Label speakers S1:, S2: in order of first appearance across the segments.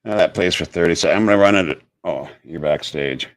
S1: That plays for 30. So I'm going to run it. Oh, you're backstage.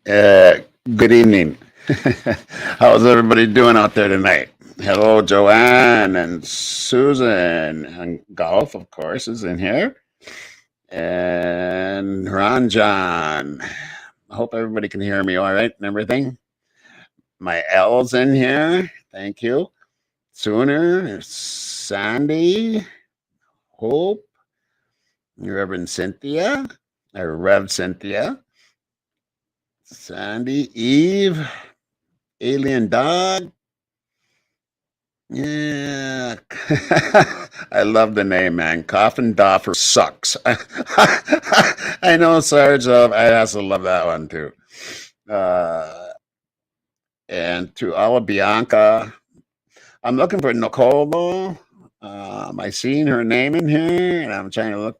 S1: Uh, Good evening. How's everybody doing out there tonight? Hello, Joanne and Susan. And Golf, of course, is in here. And Ron John. I hope everybody can hear me all right and everything. My L's in here. Thank you. Sooner, Sandy, Hope, Reverend Cynthia, or Rev Cynthia, Sandy, Eve, Alien Dog. Yeah. I love the name, man. Coffin Doffer sucks. I know, Sarge. I also love that one, too. Uh, and to Alla Bianca, I'm looking for Nicole, though. I seen her name in here, and I'm trying to look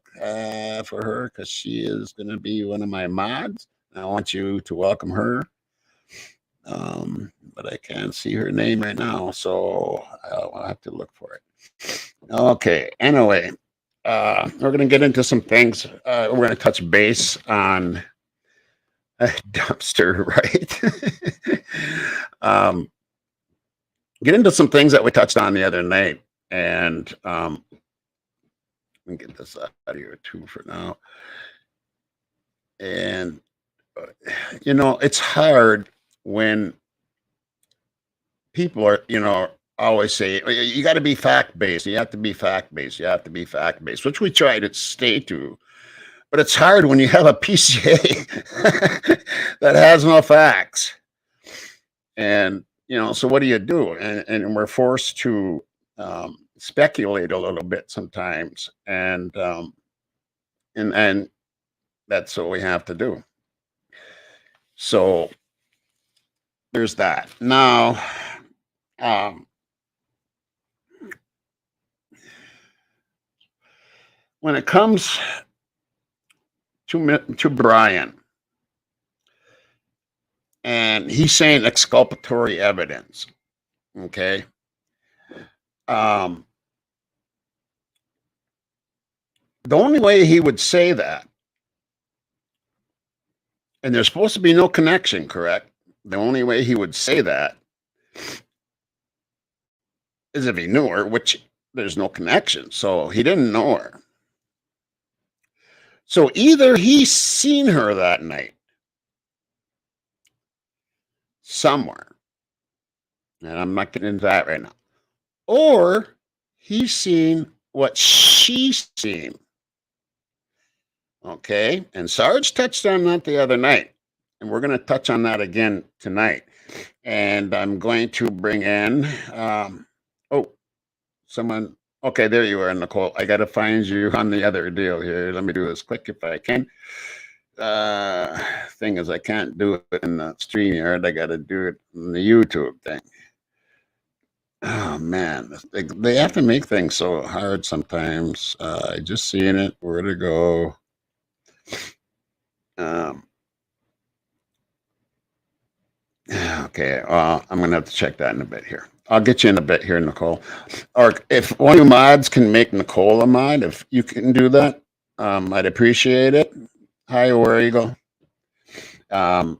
S1: for her because she is going to be one of my mods. I want you to welcome her. But I can't see her name right now, so I'll have to look for it. Okay. Anyway, we're going to get into some things. We're going to touch base on a dumpster, right? Get into some things that we touched on the other night, and let me get this out of here too for now. And it's hard when people are, always say you got to be fact based. You have to be fact based. You have to be fact based, which we try to stay to. But it's hard when you have a PCA that has no facts. And so what do you do? And we're forced to speculate a little bit sometimes, and that's what we have to do. So there's that. Now, when it comes to Brian, and he's saying exculpatory evidence, okay? The only way he would say that, and there's supposed to be no connection, correct? The only way he would say that is if he knew her, which there's no connection. So he didn't know her. So either he's seen her that night somewhere, and I'm not getting into that right now, or he's seen what she's seen. Okay. And Sarge touched on that the other night, and we're going to touch on that again tonight. And I'm going to bring in, someone. Okay, there you are, Nicole. I got to find you on the other deal here. Let me do this quick if I can. Thing is, I can't do it in the StreamYard. I got to do it in the YouTube thing. Oh man, they have to make things so hard sometimes. I just seen it. Where to go? Okay, I'm gonna have to check that in a bit here. I'll get you in a bit here, Nicole. Or if one of you mods can make Nicole a mod, if you can do that, I'd appreciate it. Hi, War Eagle. I'm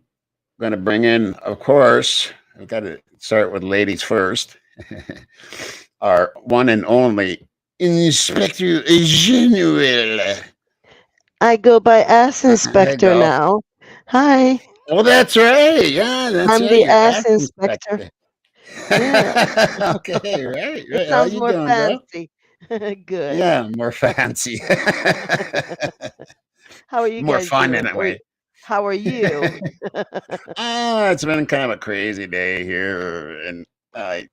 S1: gonna bring in, of course, I've got to start with ladies first. Our one and only Inspector General.
S2: I go by Ass Inspector now. Hi.
S1: Oh, that's right. Yeah, that's
S2: I'm
S1: right.
S2: the
S1: You're
S2: Ass Inspector.
S1: Yeah. Okay, right.
S2: It
S1: How
S2: sounds
S1: you
S2: more
S1: doing, girl?
S2: fancy. Good.
S1: Yeah, more fancy.
S2: How are you
S1: More
S2: guys
S1: fun
S2: doing?
S1: in a way.
S2: How are you?
S1: Oh, it's been kind of a crazy day here, and I.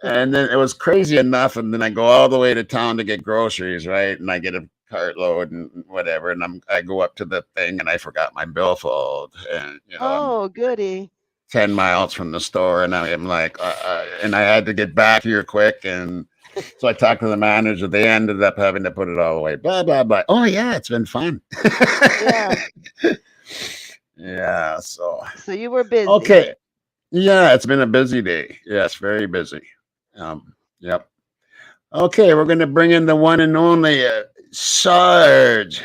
S1: And then it was crazy enough, and then I go all the way to town to get groceries, right? And I get a cartload and whatever, and I go up to the thing, and I forgot my billfold, and
S2: Oh, goody.
S1: 10 miles from the store, and I'm like, and I had to get back here quick, and so I talked to the manager. They ended up having to put it all away. Blah blah blah. Oh yeah, it's been fun.
S2: Yeah.
S1: Yeah. So
S2: you were busy.
S1: Okay. Yeah, it's been a busy day. Yes, very busy. Yep. Okay, we're gonna bring in the one and only Sarge.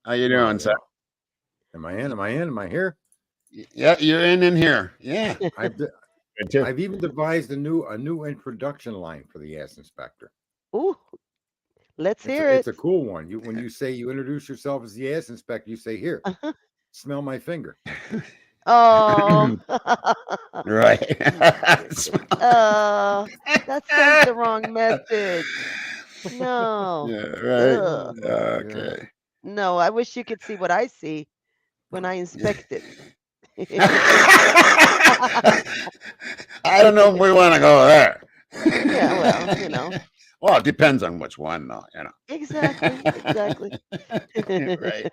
S1: How you doing, Sarge?
S3: Am I in? Am I in? Am I here?
S1: Yeah, you're in here. Yeah.
S3: I've even devised a new introduction line for the ass inspector.
S2: Ooh, let's hear
S3: It's
S2: it.
S3: a cool one. When you say you introduce yourself as the ass inspector, you say, "Here, smell my finger."
S2: Oh.
S1: Right.
S2: That sends the wrong message. No.
S1: Yeah, right.
S2: Ugh.
S1: Okay.
S2: No, I wish you could see what I see when I inspect it.
S1: I don't know if we want to go there.
S2: Yeah, well,
S1: Well, it depends on which one, though.
S2: Exactly, exactly.
S1: Right.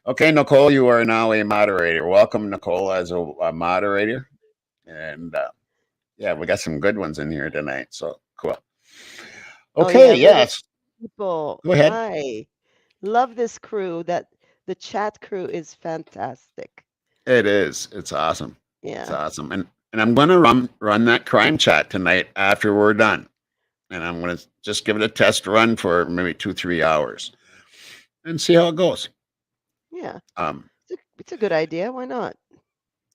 S1: Okay, Nicole, you are now a moderator. Welcome, Nicole, as a moderator. And yeah, we got some good ones in here tonight. So cool.
S2: Oh
S1: Okay,
S2: yeah, look at
S1: yes.
S2: people.
S1: Go ahead.
S2: Hi. Love this crew. The chat crew is fantastic.
S1: It is. It's awesome. It's
S2: Yeah.
S1: awesome. And I'm going to run that crime chat tonight after we're done. And I'm going to just give it a test run for maybe 2-3 hours and see how it goes.
S2: Yeah.
S1: Um,
S2: It's a good idea. Why not?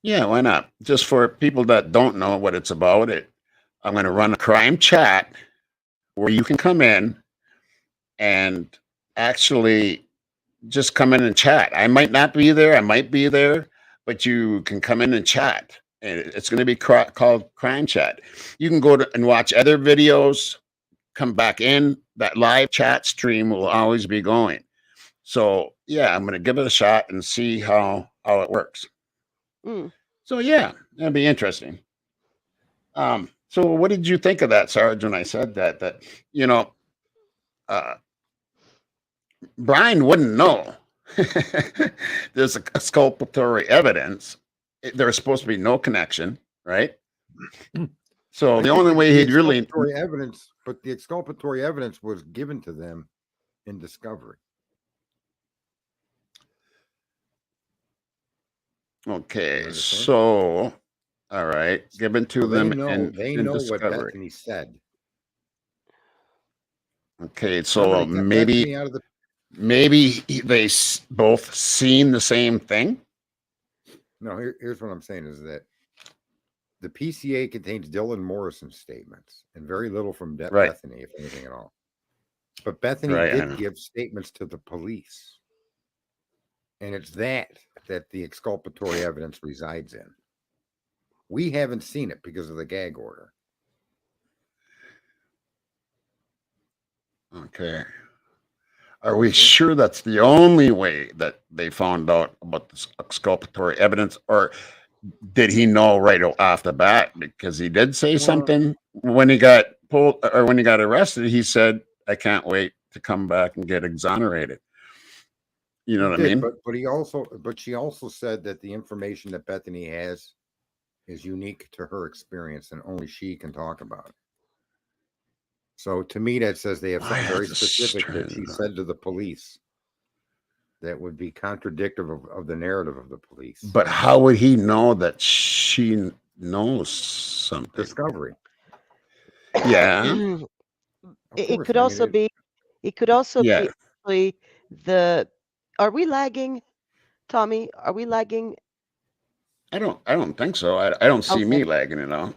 S1: yeah, why not? Just for people that don't know what it's about, I'm going to run a crime chat where you can come in and actually just come in and chat. I might not be there, I might be there, but you can come in and chat. And it's going to be called Crime Chat. You can go and watch other videos, come back in. That live chat stream will always be going. So yeah, I'm going to give it a shot and see how it works.
S2: Mm.
S1: So yeah, that'd be interesting. So what did you think of that, Sarge, when I said that? That uh, Brian wouldn't know. There's a exculpatory evidence. There's supposed to be no connection, right? So the only way he'd really
S3: evidence, but the exculpatory evidence was given to them in discovery.
S1: Okay, so all right, given to them in
S3: know
S1: discovery.
S3: what Bethany said.
S1: Okay, so maybe they both seen the same thing.
S3: No, here's what I'm saying is that the PCA contains Dylan Morrison's statements and very little from Bethany, if anything at all. But Bethany did give statements to the police. And it's that the exculpatory evidence resides in. We haven't seen it because of the gag order.
S1: Okay. Are we sure that's the only way that they found out about this exculpatory evidence, or did he know right off the bat? Because he did say something when he got pulled or when he got arrested. He said, "I can't wait to come back and get exonerated." You know what I mean?
S3: But she also said that the information that Bethany has is unique to her experience and only she can talk about it. So to me, that says they have something very specific that she said to the police that would be contradictory of the narrative of the police.
S1: But how would he know that she knows something?
S3: Discovery.
S1: Yeah.
S2: It could also be. It could also be the. Are we lagging, Tommy? Are we lagging?
S1: I don't think so. I don't see me lagging at all.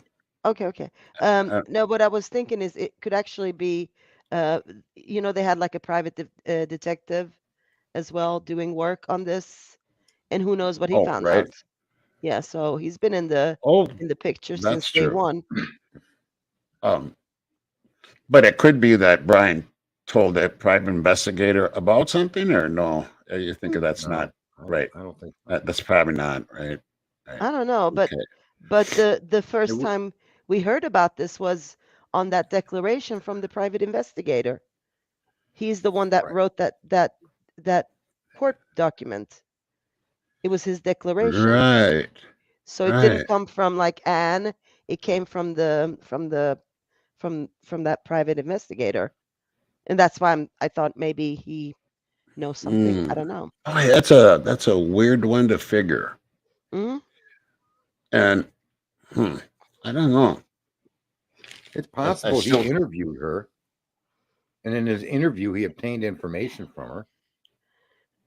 S2: Okay. No, what I was thinking is it could actually be, they had like a private detective as well doing work on this, and who knows what he found out. Yeah, so he's been in the picture since day one.
S1: But it could be that Brian told a private investigator about something, or no? You think that's not right?
S3: I don't think so.
S1: That's probably not right.
S2: I don't know, but the first time we heard about this was on that declaration from the private investigator. He's the one that wrote that court document. It was his declaration.
S1: Right.
S2: So it didn't come from like Anne. It came from that private investigator, and that's why I thought maybe he knows something. I don't know.
S1: Oh, that's a weird one to figure.
S2: Mm-hmm.
S1: And I don't know.
S3: It's possible he interviewed her, and in his interview, he obtained information from her.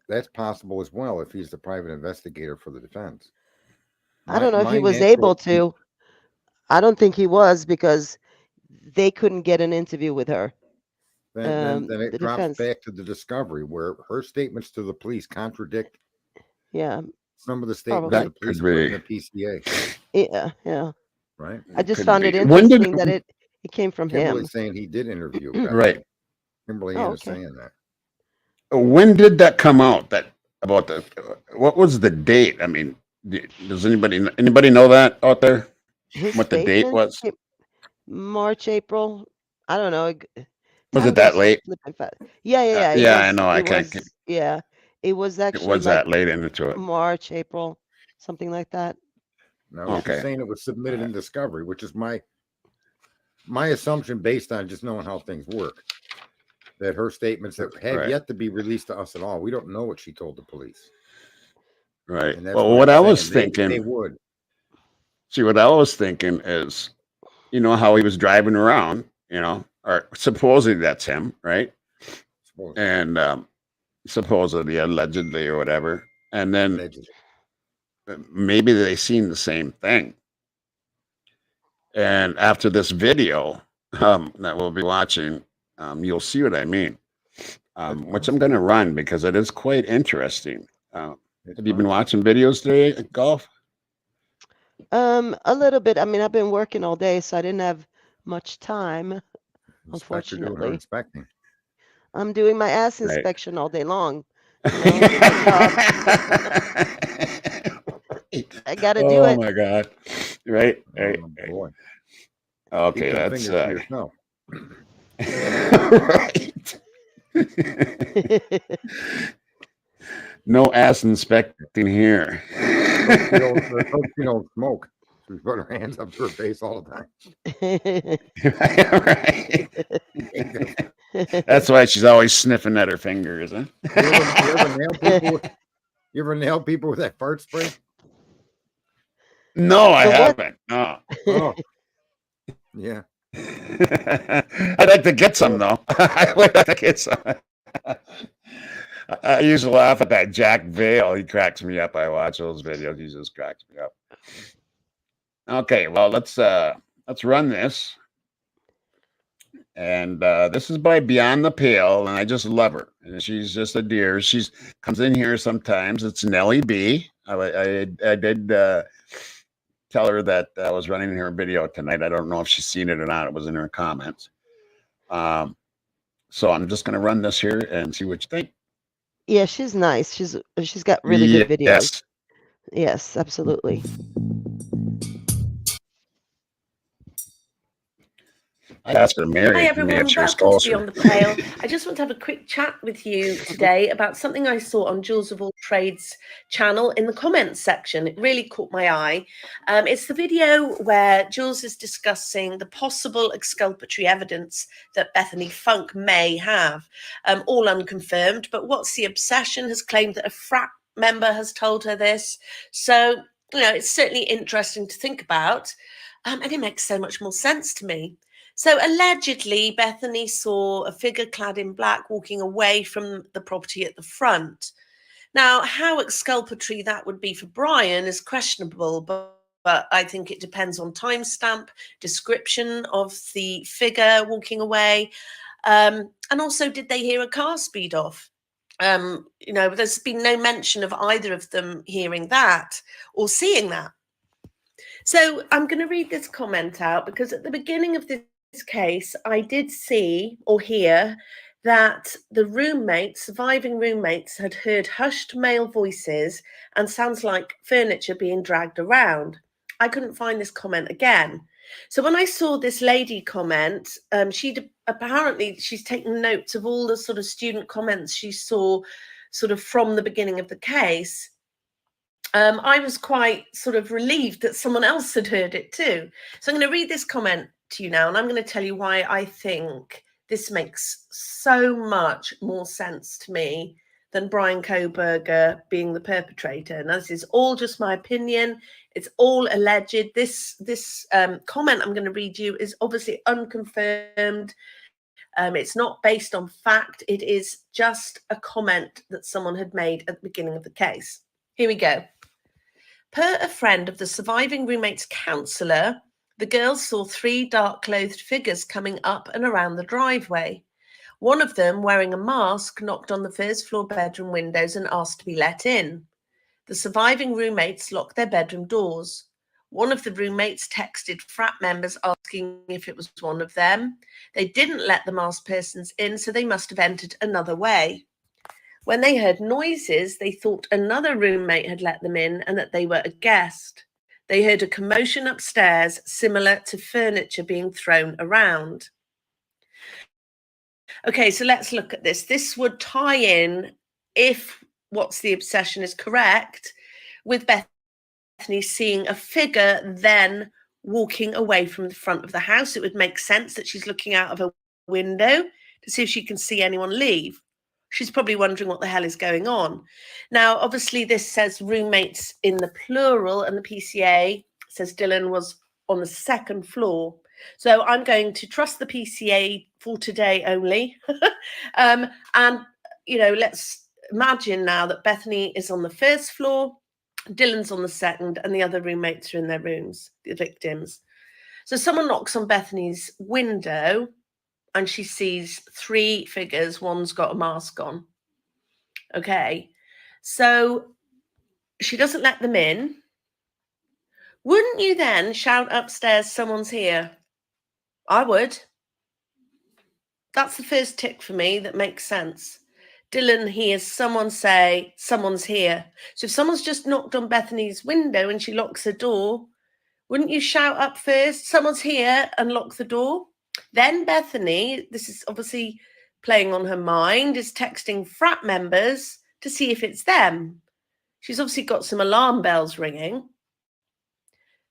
S3: that's possible as well if he's the private investigator for the defense.
S2: I don't know if he was able to. I don't think he was, because they couldn't get an interview with her.
S3: Then it drops back to the discovery where her statements to the police contradict some of the statements the police put in the PCA.
S2: Yeah.
S3: Right.
S2: I just found it interesting that it came from
S3: Kimberly's
S2: him.
S3: saying he did interview.
S1: Right.
S3: Kimberly Ann is saying that.
S1: When did that come out? What was the date? I mean, does anybody know that out there? What the date was?
S2: March, April. I don't know.
S1: Was it that late?
S2: Yeah.
S1: Yeah, I know. I can't.
S2: Yeah, it was actually.
S1: It was that late into it.
S2: March, April, something like that.
S3: No, she's saying it was submitted in discovery, which is my assumption based on just knowing how things work. That her statements that have yet to be released to us at all. We don't know what she told the police.
S1: Right. Well, what I was thinking,
S3: they would.
S1: See, what I was thinking is, you know, how he was driving around, you know, or supposedly that's him, right? And supposedly, allegedly, or whatever. And then maybe they seen the same thing. And after this video that we'll be watching, you'll see what I mean, which I'm going to run because it is quite interesting. Have you been watching videos today, Golf?
S2: A little bit. I mean, I've been working all day, so I didn't have much time, unfortunately.
S3: Inspecting.
S2: I'm doing my ass inspection all day long. You know, I got to do it.
S1: Oh my God! Right.
S3: Oh, boy.
S1: Okay, that's right. No ass inspecting here.
S3: You don't smoke. She put her hands up to her face all the
S1: time. Right. That's why she's always sniffing at her fingers, huh?
S3: You ever nail people with that fart spray?
S1: No, I haven't. No.
S3: Oh. Yeah.
S1: I'd like to get some though. I would like to get some. I used to laugh at that Jack Vale. He cracks me up. I watch those videos. He just cracks me up. Okay, well let's run this. And this is by Beyond the Pale, and I just love her. And she's just a dear. She's comes in here sometimes. It's Nellie B. I did tell her that I was running her video tonight. I don't know if she's seen it or not. It was in her comments. So I'm just going to run this here and see what you think.
S2: Yeah, she's nice. She's got really good videos. Yes, absolutely.
S1: I asked her Mary.
S4: Hi everyone, welcome to Beyond the Pale. I just want to have a quick chat with you today about something I saw on Jules of All Trades channel in the comments section. It really caught my eye. It's the video where Jules is discussing the possible exculpatory evidence that Bethany Funk may have, all unconfirmed, but What's the Obsession has claimed that a frat member has told her this. So, you know, it's certainly interesting to think about, and it makes so much more sense to me. So allegedly, Bethany saw a figure clad in black walking away from the property at the front. Now, how exculpatory that would be for Brian is questionable, but I think it depends on timestamp, description of the figure walking away, and also did they hear a car speed off? You know, there's been no mention of either of them hearing that or seeing that. So I'm going to read this comment out because at the beginning of this case, I did see or hear that the surviving roommates had heard hushed male voices and sounds like furniture being dragged around. I couldn't find this comment again. So when I saw this lady comment, she's taken notes of all the sort of student comments she saw sort of from the beginning of the case. I was quite sort of relieved that someone else had heard it too. So I'm going to read this comment to you now, and I'm going to tell you why I think this makes so much more sense to me than Brian Kohberger being the perpetrator. Now, this is all just my opinion. It's all alleged. This comment I'm going to read you is obviously unconfirmed. It's not based on fact. It is just a comment that someone had made at the beginning of the case. Here we go. Per a friend of the surviving roommate's counsellor, the girls saw 3 dark-clothed figures coming up and around the driveway. One of them, wearing a mask, knocked on the first-floor bedroom windows and asked to be let in. The surviving roommates locked their bedroom doors. One of the roommates texted frat members asking if it was one of them. They didn't let the masked persons in, so they must have entered another way. When they heard noises, they thought another roommate had let them in and that they were a guest. They heard a commotion upstairs, similar to furniture being thrown around. Okay, so let's look at this. This would tie in, if what's the obsession is correct, with Bethany seeing a figure then walking away from the front of the house. It would make sense that she's looking out of a window to see if she can see anyone leave. She's probably wondering what the hell is going on. Now, obviously, this says roommates in the plural, and the PCA says Dylan was on the 2nd floor. So I'm going to trust the PCA for today only. And, you know, let's imagine now that Bethany is on the 1st floor, Dylan's on the 2nd, and the other roommates are in their rooms, the victims. So someone knocks on Bethany's window and she sees 3 figures. One's got a mask on. Okay, so she doesn't let them in. Wouldn't you then shout upstairs, someone's here? I would. That's the first tick for me that makes sense. Dylan hears someone say, someone's here. So if someone's just knocked on Bethany's window and she locks the door, wouldn't you shout up first, someone's here, and lock the door? Then Bethany, this is obviously playing on her mind, is texting frat members to see if it's them. She's obviously got some alarm bells ringing.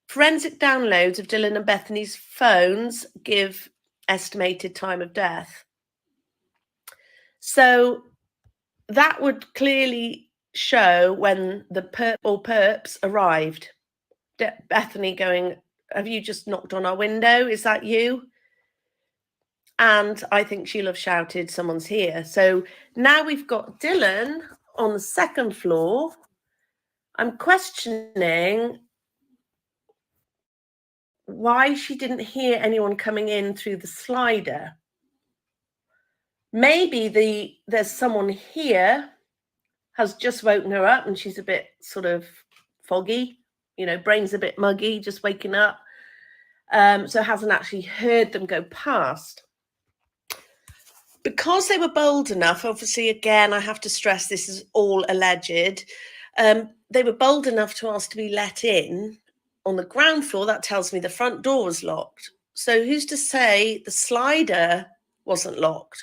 S4: Forensic downloads of Dylan and Bethany's phones give estimated time of death. So that would clearly show when the perp or perps arrived. Bethany going, have you just knocked on our window? Is that you? And I think she'll have shouted, someone's here. So now we've got Dylan on the 2nd floor. I'm questioning why she didn't hear anyone coming in through the slider. Maybe there's someone here has just woken her up and she's a bit sort of foggy, you know, brain's a bit muggy, just waking up. So hasn't actually heard them go past. Because they were bold enough, obviously, again, I have to stress this is all alleged. They were bold enough to ask to be let in on the ground floor. That tells me the front door was locked. So who's to say the slider wasn't locked?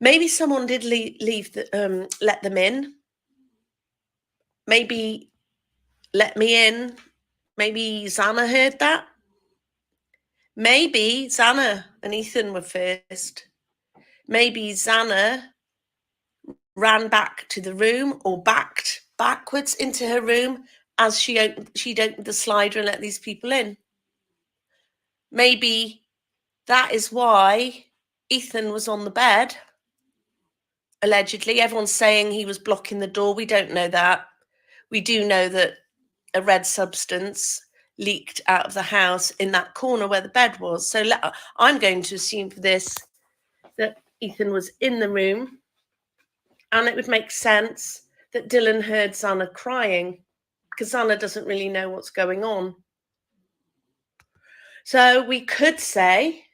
S4: Maybe someone did let them in. Maybe let me in. Maybe Xana heard that. Maybe Xana and Ethan were first. Maybe Xana ran back to the room or backed backwards into her room as she'd opened the slider and let these people in. Maybe that is why Ethan was on the bed. Allegedly, everyone's saying he was blocking the door. We don't know that. We do know that a red substance leaked out of the house in that corner where the bed was. So I'm going to assume for this that Ethan was in the room, and it would make sense that Dylan heard Xana crying because Xana doesn't really know what's going on. So we could say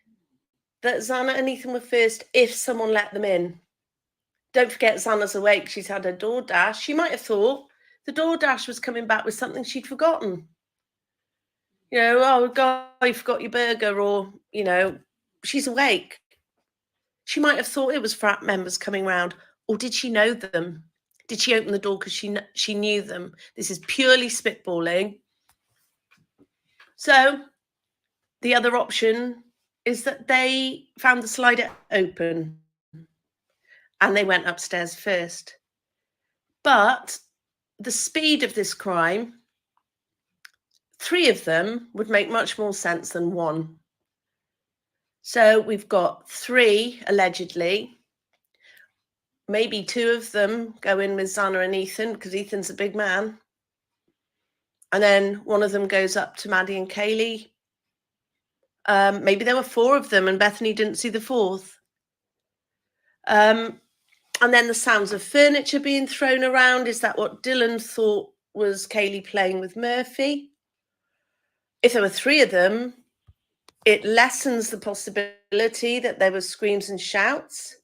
S4: that Xana and Ethan were first if someone let them in. Don't forget Xana's awake. She's had her DoorDash. She might have thought the DoorDash was coming back with something she'd forgotten. You know, oh, guy, you forgot your burger, or, you know, she's awake. She might have thought it was frat members coming round, or did she know them? Did she open the door because she knew them? This is purely spitballing. So the other option is that they found the slider open and they went upstairs first. But the speed of this crime, 3 of them would make much more sense than 1. So we've got 3 allegedly. Maybe 2 of them go in with Zana and Ethan because Ethan's a big man. And then one of them goes up to Maddie and Kaylee. Maybe there were 4 of them and Bethany didn't see the 4th. And then the sounds of furniture being thrown around. Is that what Dylan thought was Kaylee playing with Murphy? If there were 3 of them, it lessens the possibility that there were screams and shouts.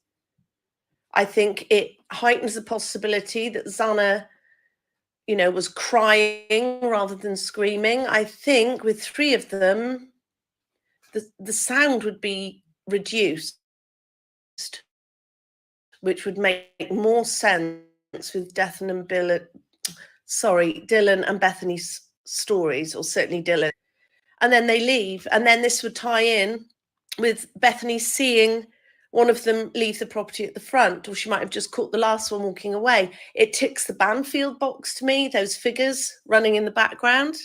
S4: I think it heightens the possibility that Zana, was crying rather than screaming. I think with 3 of them, the sound would be reduced, which would make more sense with Dylan and Bethany's stories, or certainly Dylan. And then they leave. And then this would tie in with Bethany seeing one of them leave the property at the front, or she might have just caught the last one walking away. It ticks the Banfield box to me, those figures running in the background.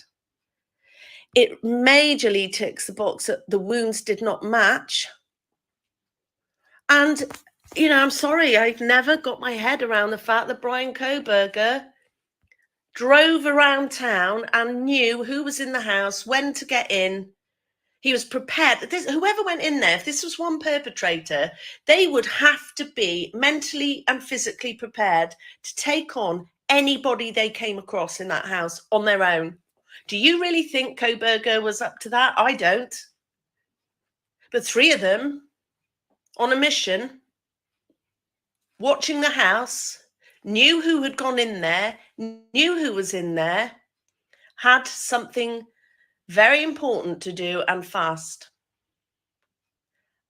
S4: It majorly ticks the box that the wounds did not match. And, I'm sorry, I've never got my head around the fact that Brian Kohberger drove around town and knew who was in the house, when to get in. He was prepared. Whoever went in there, if this was one perpetrator, they would have to be mentally and physically prepared to take on anybody they came across in that house on their own. Do you really think Kohberger was up to that? I don't. But 3 of them on a mission, watching the house, knew who had gone in there, knew who was in there, had something very important to do and fast.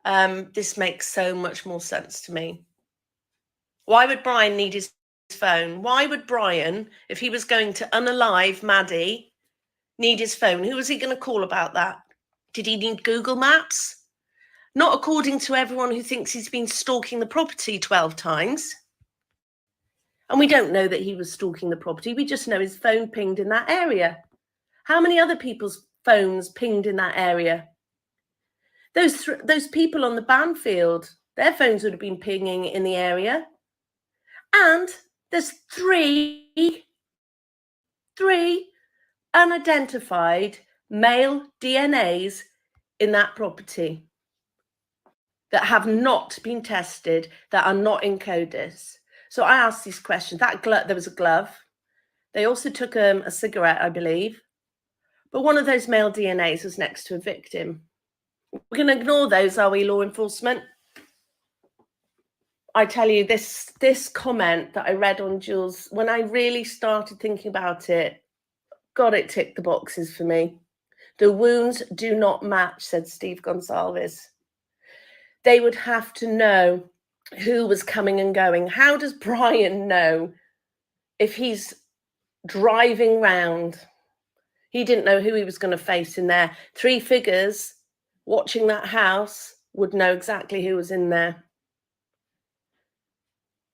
S4: This makes so much more sense to me. Why would Brian need his phone? Why would Brian, if he was going to unalive Maddie, need his phone? Who was he going to call about that? Did he need Google Maps? Not according to everyone who thinks he's been stalking the property 12 times. And we don't know that he was stalking the property. We just know his phone pinged in that area. How many other people's phones pinged in that area? Those people on the Banfield, their phones would have been pinging in the area. And there's three unidentified male DNAs in that property that have not been tested, that are not in CODIS. So I asked these questions. There was a glove. They also took a cigarette, I believe. But one of those male DNAs was next to a victim. We're going to ignore those, are we, law enforcement? I tell you, this comment that I read on Jules, when I really started thinking about it, God, it ticked the boxes for me. The wounds do not match, said Steve Gonsalves. They would have to know who was coming and going. How does Brian know if he's driving round? He didn't know who he was going to face in there. 3 figures watching that house would know exactly who was in there.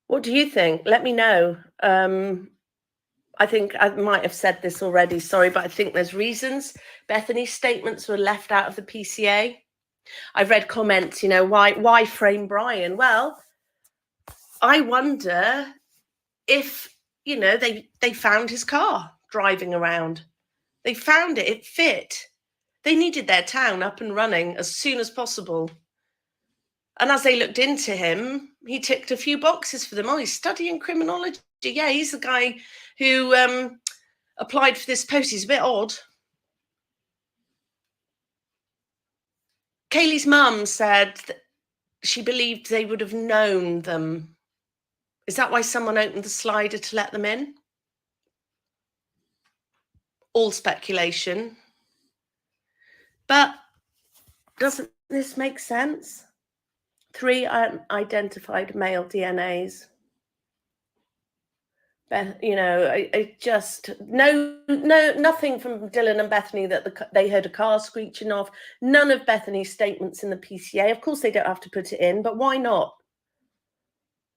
S4: What do you think? Let me know. I think I might have said this already, sorry, but I think there's reasons. Bethany's statements were left out of the PCA. I've read comments, why frame Brian? Well, I wonder if, they found his car driving around. They found it, it fit. They needed their town up and running as soon as possible. And as they looked into him, he ticked a few boxes for them. Oh, he's studying criminology. Yeah, he's the guy who applied for this post. He's a bit odd. Kaylee's mum said that she believed they would have known them. Is that why someone opened the slider to let them in? All speculation. But doesn't this make sense? 3 unidentified male DNAs. I just nothing from Dylan and Bethany that they heard a car screeching off. None of Bethany's statements in the PCA. Of course, they don't have to put it in, but why not?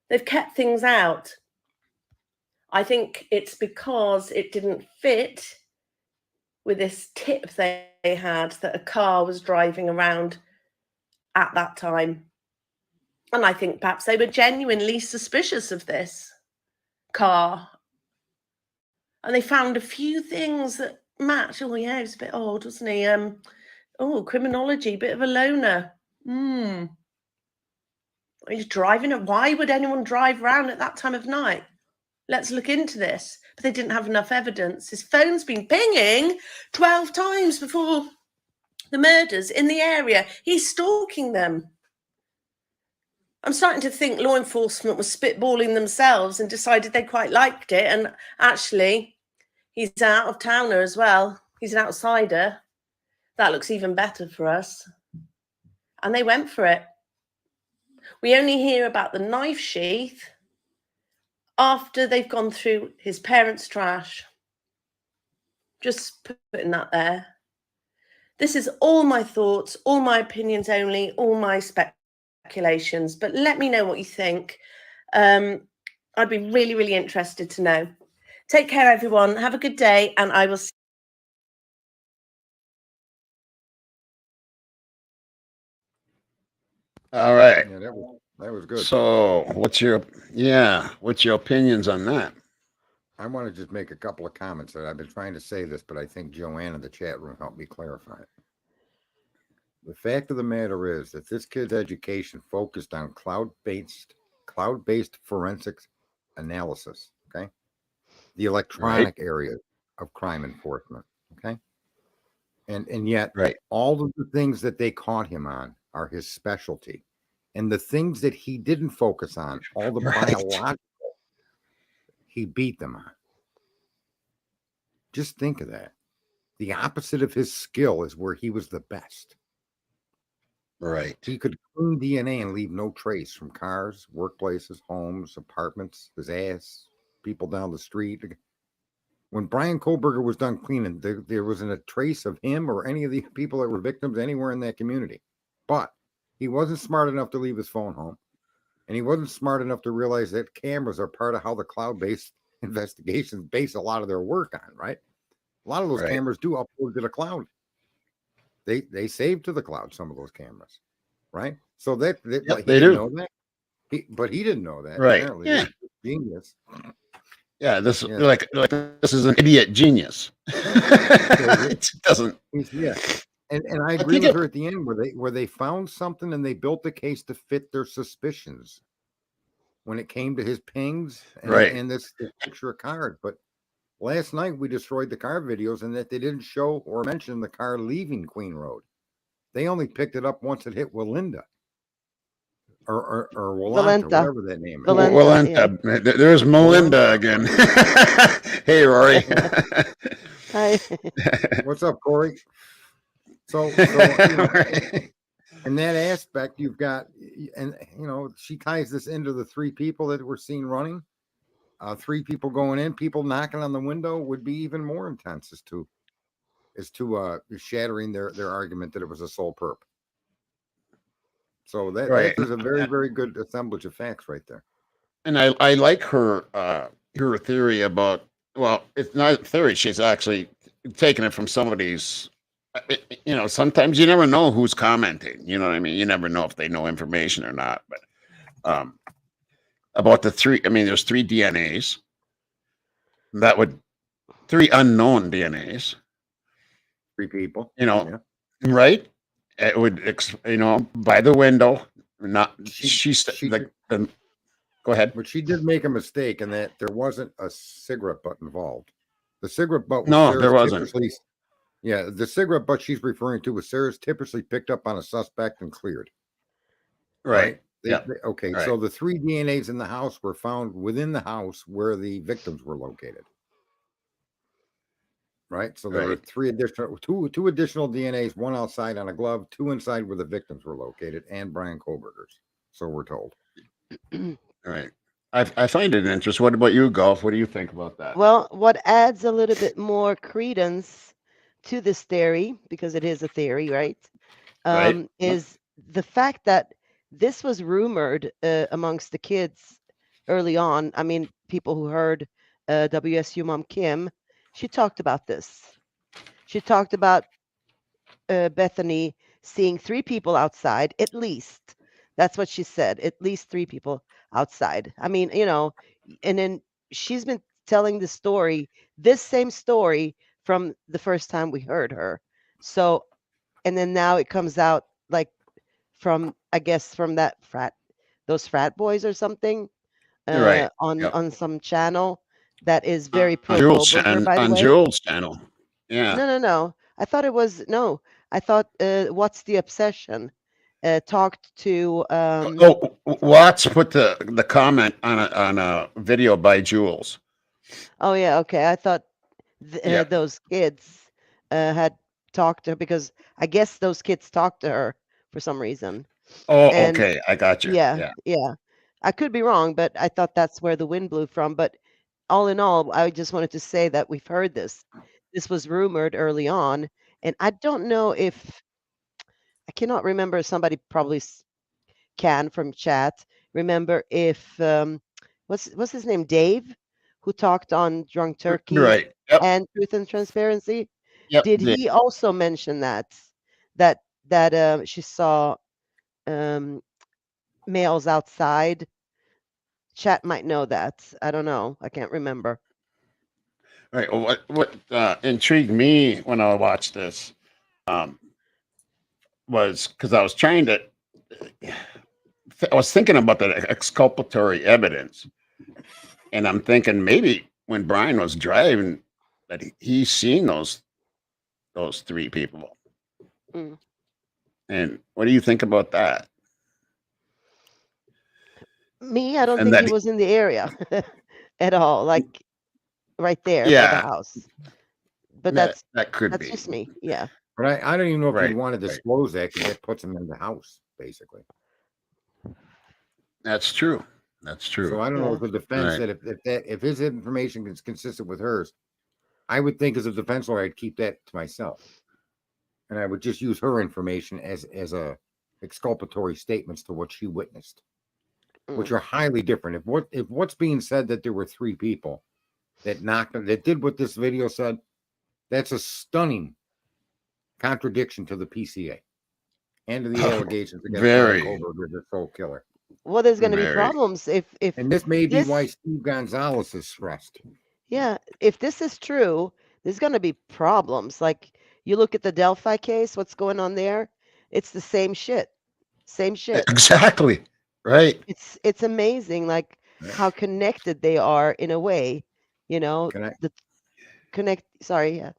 S4: They've kept things out. I think it's because it didn't fit with this tip they had that a car was driving around at that time. And I think perhaps they were genuinely suspicious of this car. And they found a few things that match. Oh, yeah, he's a bit old, wasn't he? Oh, criminology, bit of a loner. He's driving it. Why would anyone drive around at that time of night? Let's look into this. But they didn't have enough evidence. His phone's been pinging 12 times before the murders in the area. He's stalking them. I'm starting to think law enforcement was spitballing themselves and decided they quite liked it. And actually, he's an out-of-towner as well. He's an outsider. That looks even better for us. And they went for it. We only hear about the knife sheath after they've gone through his parents' trash. Just putting that there. This is all my thoughts, all my opinions only, all my speculations. But let me know what you think. I'd be really, really interested to know. Take care, everyone. Have a good day, and I will see
S1: you. All right.
S3: Yeah, that was good.
S1: So what's your opinions on that?
S3: I want to just make a couple of comments that I've been trying to say this, but I think Joanne in the chat room helped me clarify it. The fact of the matter is that this kid's education focused on cloud-based forensics analysis, okay? The electronic area of crime enforcement, okay? And yet all of the things that they caught him on are his specialty. And the things that he didn't focus on, all the biological, he beat them on. Just think of that. The opposite of his skill is where he was the best.
S1: Right.
S3: He could clean DNA and leave no trace from cars, workplaces, homes, apartments, his ass, people down the street. When Brian Kohlberger was done cleaning, there wasn't a trace of him or any of the people that were victims anywhere in that community. But he wasn't smart enough to leave his phone home. And he wasn't smart enough to realize that cameras are part of how the cloud-based investigations base a lot of their work on, right? A lot of those cameras do upload to the cloud. They save to the cloud, some of those cameras, right? So they didn't know that. But he didn't know that.
S1: Right.
S3: Apparently.
S1: Yeah.
S3: Genius.
S1: Yeah, this like this is an idiot genius. It doesn't.
S3: Yeah. And I agree with her at the end where they found something and they built the case to fit their suspicions when it came to his pings and this picture of card. But last night we destroyed the car videos and that they didn't show or mention the car leaving Queen Road. They only picked it up once it hit Walinda. Or Walenta, whatever that name is.
S1: Walenta. Yeah. There's Melinda again. Hey, Rory.
S2: Hi.
S3: What's up, Corey? So in that aspect, you've got, and she ties this into the three people that we're seeing running. Three people going in, people knocking on the window would be even more intense as to shattering their argument that it was a sole perp. So that is a very, very good assemblage of facts right there.
S1: And I like her theory about, well, it's not a theory. She's actually taken it from somebody's, sometimes you never know who's commenting. You know what I mean? You never know if they know information or not. But about the three, there's three DNAs. Three unknown DNAs.
S3: Three people.
S1: Right? It would, by the window. Go ahead.
S3: But she did make a mistake in that there wasn't a cigarette butt involved. The cigarette butt was
S1: there wasn't.
S3: Yeah, the cigarette butt she's referring to was Sarah's typically picked up on a suspect and cleared.
S1: Right.
S3: Okay. Right. So the three DNAs in the house were found within the house where the victims were located. Right. So there were two additional DNAs, one outside on a glove, two inside where the victims were located, and Brian Kohlberger's. So we're told.
S1: Right. I find it interesting. What about you, Golf? What do you think about that?
S2: Well, what adds a little bit more credence to this theory, because it is a theory, right? Is the fact that this was rumored amongst the kids early on. People who heard WSU mom Kim, she talked about this. She talked about Bethany seeing 3 people outside, at least. That's what she said, at least 3 people outside. I mean, and then she's been telling the story, this same story from the first time we heard her. So, and then now it comes out like from, I guess, from those frat boys or something,
S1: Right.
S2: on some channel that is very pro Koberger, by the
S1: on
S2: way.
S1: Jules' channel. Yeah.
S2: No. I thought it was no. I thought What's the Obsession talked to
S1: Watts put the comment on a video by Jules.
S2: Oh yeah, okay. I thought those kids had talked to her because I guess those kids talked to her for some reason.
S1: Oh,
S2: And
S1: okay. I got you.
S2: yeah. I could be wrong, but I thought that's where the wind blew from. But all in all, I just wanted to say that we've heard this. This was rumored early on, and I don't know if I cannot remember. Somebody probably can from chat remember if what's his name, Dave, who talked on Drunk Turkey
S1: Right. Yep.
S2: and Truth and Transparency.
S1: Yep.
S2: Did he also mention that she saw males outside? Chat might know that. I don't know. I can't remember.
S1: Right. Well, what intrigued me when I watched this was because I was thinking about the exculpatory evidence, and I'm thinking maybe when Brian was driving that he's seen those 3 people.
S2: Mm.
S1: And what do you think about that?
S2: Me, I don't think he was in the area at all, like right there by the house. But that's just me. Yeah.
S3: But I don't even know if you'd want to disclose that because that puts him in the house, basically.
S1: That's true. That's true.
S3: So I don't know if the defense that if his information is consistent with hers, I would think as a defense lawyer I'd keep that to myself, and I would just use her information as a exculpatory statements to what she witnessed, which are highly different. If what's being said that there were 3 people that did what this video said, that's a stunning contradiction to the PCA and to the allegations against Brian Koberger, the sole killer.
S2: Well, there's going to be problems if
S3: and this may be why Steve Gonzalez is stressed.
S2: Yeah, if this is true, there's going to be problems. Like you look at the Delphi case, what's going on there? It's the same shit. Same shit.
S1: Exactly. Right.
S2: It's amazing, like how connected they are in a way. Sorry, yeah.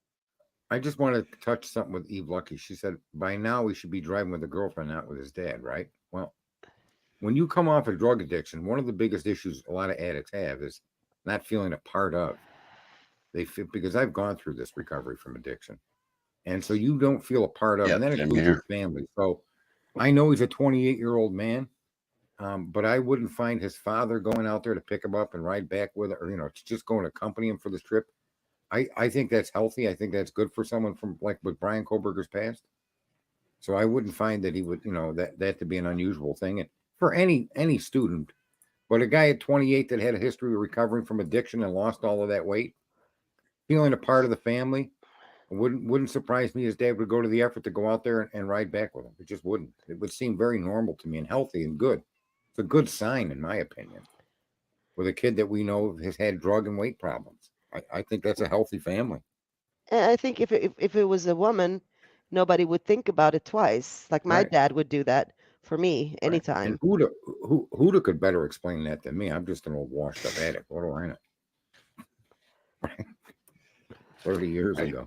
S3: I just want to touch something with Eve Lucky. She said, by now we should be driving with a girlfriend, not with his dad, right? Well, when you come off a drug addiction, one of the biggest issues a lot of addicts have is not feeling a part of. They feel, because I've gone through this recovery from addiction. And so you don't feel a part of, and that includes your family. So I know he's a 28-year-old man, but I wouldn't find his father going out there to pick him up and ride back with it, or, to just go and accompany him for this trip. I think that's healthy. I think that's good for someone from like with Brian Koberger's past. So I wouldn't find that he would, that to be an unusual thing. And for any student, but a guy at 28 that had a history of recovering from addiction and lost all of that weight, feeling a part of the family, wouldn't surprise me his dad would go to the effort to go out there and ride back with him. It just wouldn't. It would seem very normal to me and healthy and good. It's a good sign, in my opinion, with a kid that we know has had drug and weight problems. I think that's a healthy family.
S2: I think if it was a woman, nobody would think about it twice. Like my dad would do that for me anytime.
S3: And Huda could better explain that than me. I'm just an old washed up addict. What do I know? 30 years ago.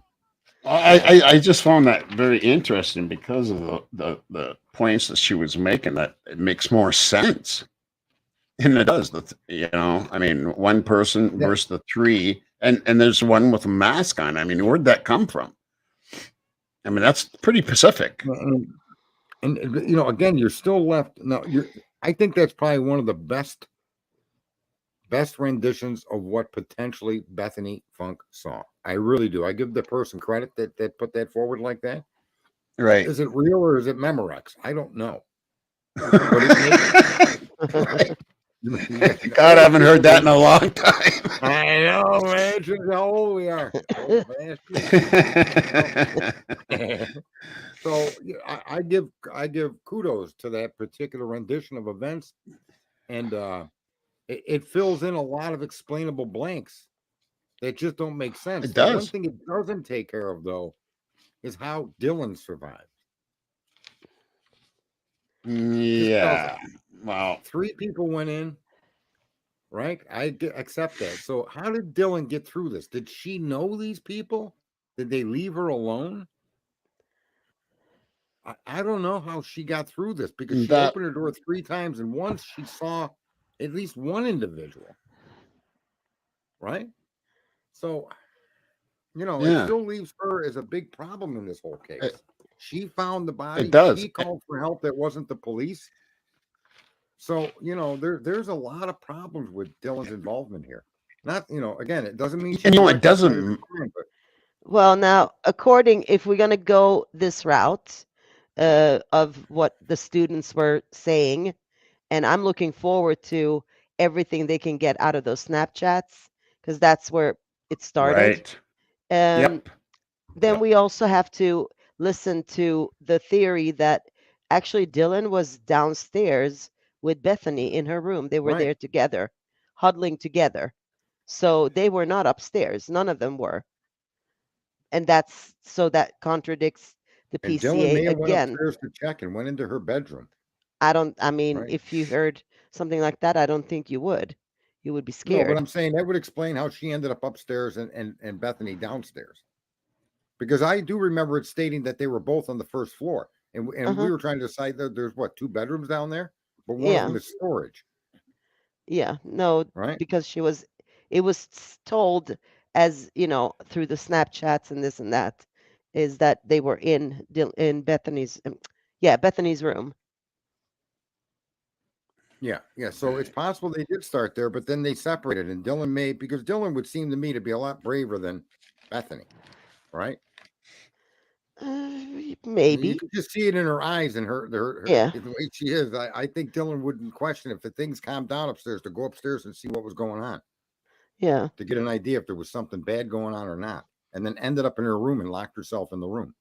S1: I just found that very interesting because of the points that she was making, that it makes more sense. And it does. I mean, one person versus the 3, and there's one with a mask on. I mean, where'd that come from? I mean, that's pretty specific.
S3: And again, you're still left. No, I think that's probably one of the best renditions of what potentially Bethany Funk saw. I really do. I give the person credit that put that forward like that.
S1: Right.
S3: Is it real or is it Memorex? I don't know.
S1: God, I haven't heard that in a long time.
S3: I know, man. How old we are. Old So I give kudos to that particular rendition of events, and it fills in a lot of explainable blanks that just don't make sense.
S1: It does.
S3: One thing it doesn't take care of, though, is how Dylan survived.
S1: Yeah. Wow.
S3: 3 people went in, right? I accept that. So how did Dylan get through this? Did she know these people? Did they leave her alone? I don't know how she got through this, because she opened her door 3 times, and once she saw at least one individual, right? So, it still leaves her as a big problem in this whole case. She found the body.
S1: It does.
S3: She called for help that wasn't the police. So, there's a lot of problems with Dylan's involvement here. Not, again, it doesn't mean.
S1: It doesn't.
S2: Well, now, if we're going to go this route of what the students were saying, and I'm looking forward to everything they can get out of those Snapchats, because that's where it started.
S1: Right.
S2: Then we also have to listen to the theory that actually Dylan was downstairs with Bethany in her room. They were there together, huddling together. So they were not upstairs. None of them were. And that contradicts the PCA
S3: and Dylan may have
S2: again.
S3: went upstairs to check and went into her bedroom.
S2: If you heard something like that, I don't think you would. You would be scared.
S3: No, but I'm saying that would explain how she ended up upstairs and Bethany downstairs. Because I do remember it stating that they were both on the first floor. And we were trying to decide that there's 2 bedrooms down there, but one of them is storage.
S2: Yeah, no,
S3: right?
S2: Because it was told as, through the Snapchats and this and that, is that they were in Bethany's, Bethany's room.
S3: Yeah. So it's possible they did start there, but then they separated, and because Dylan would seem to me to be a lot braver than Bethany, right?
S2: Maybe.
S3: You can just see it in her eyes and her the way she is. I think Dylan wouldn't question if the things calmed down upstairs to go upstairs and see what was going on.
S2: Yeah.
S3: To get an idea if there was something bad going on or not, and then ended up in her room and locked herself in the room.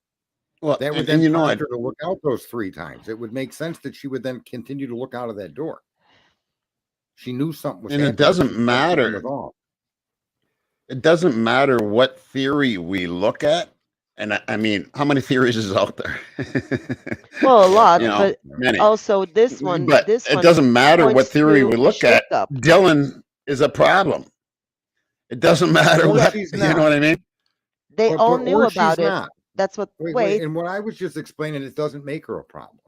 S3: Well, that would then prompt her to look out those 3 times. It would make sense that she would then continue to look out of that door. She knew something was happening.
S1: And it doesn't matter. It doesn't matter what theory we look at. And I mean, how many theories is out there?
S2: Well, a lot, but many. Also this one.
S1: But it doesn't matter what theory we look at. Dylan is a problem. It doesn't matter what, you know what I mean?
S2: They all knew about it. That's what. Wait.
S3: And what I was just explaining, it doesn't make her a problem.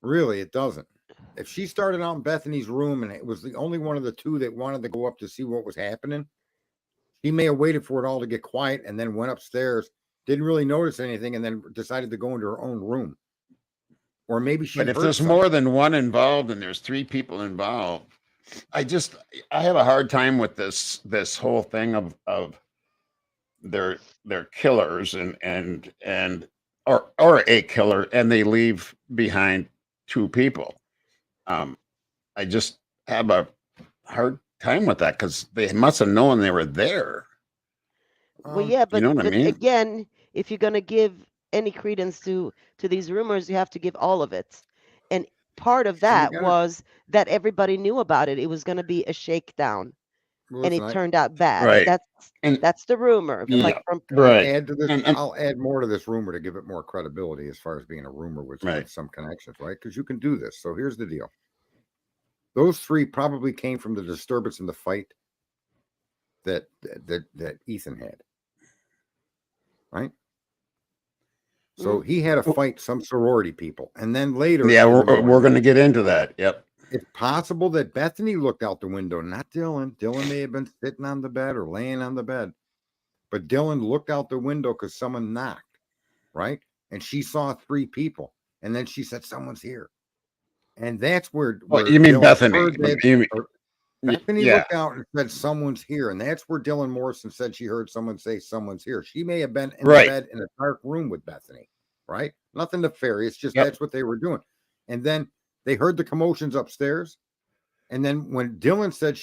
S3: Really, it doesn't. If she started out in Bethany's room and it was the only one of the 2 that wanted to go up to see what was happening, she may have waited for it all to get quiet and then went upstairs, didn't really notice anything, and then decided to go into her own room. Or maybe she.
S1: But if there's more than one involved and there's 3 people involved, I have a hard time with this whole thing of they're killers or a killer, and they leave behind 2 people. I just have a hard time with that, because they must have known they were there.
S2: Well, yeah, but, I mean? Again, if you're going to give any credence to these rumors, you have to give all of it. And part of that was that everybody knew about it. It was going to be a shakedown, and it turned out bad.
S1: Right.
S2: That's the rumor.
S1: Yeah,
S2: like from,
S1: right.
S3: Add to this, I'll add more to this rumor to give it more credibility as far as being a rumor with some connections, right? Because you can do this. So here's the deal. Those 3 probably came from the disturbance in the fight that Ethan had, right? So he had to fight some sorority people, and then later,
S1: we're going to get into that. Yep.
S3: It's possible that Bethany looked out the window, not Dylan. Dylan may have been sitting on the bed or laying on the bed, but Dylan looked out the window because someone knocked, right? And she saw 3 people, and then she said, "Someone's here." And that's where
S1: you mean Bethany?
S3: Bethany looked out and said, "Someone's here," and that's where Dylan Morrison said she heard someone say, "Someone's here." She may have been in the bed in a dark room with Bethany, right? Nothing nefarious, just that's what they were doing. And then they heard the commotions upstairs, And then when Dylan said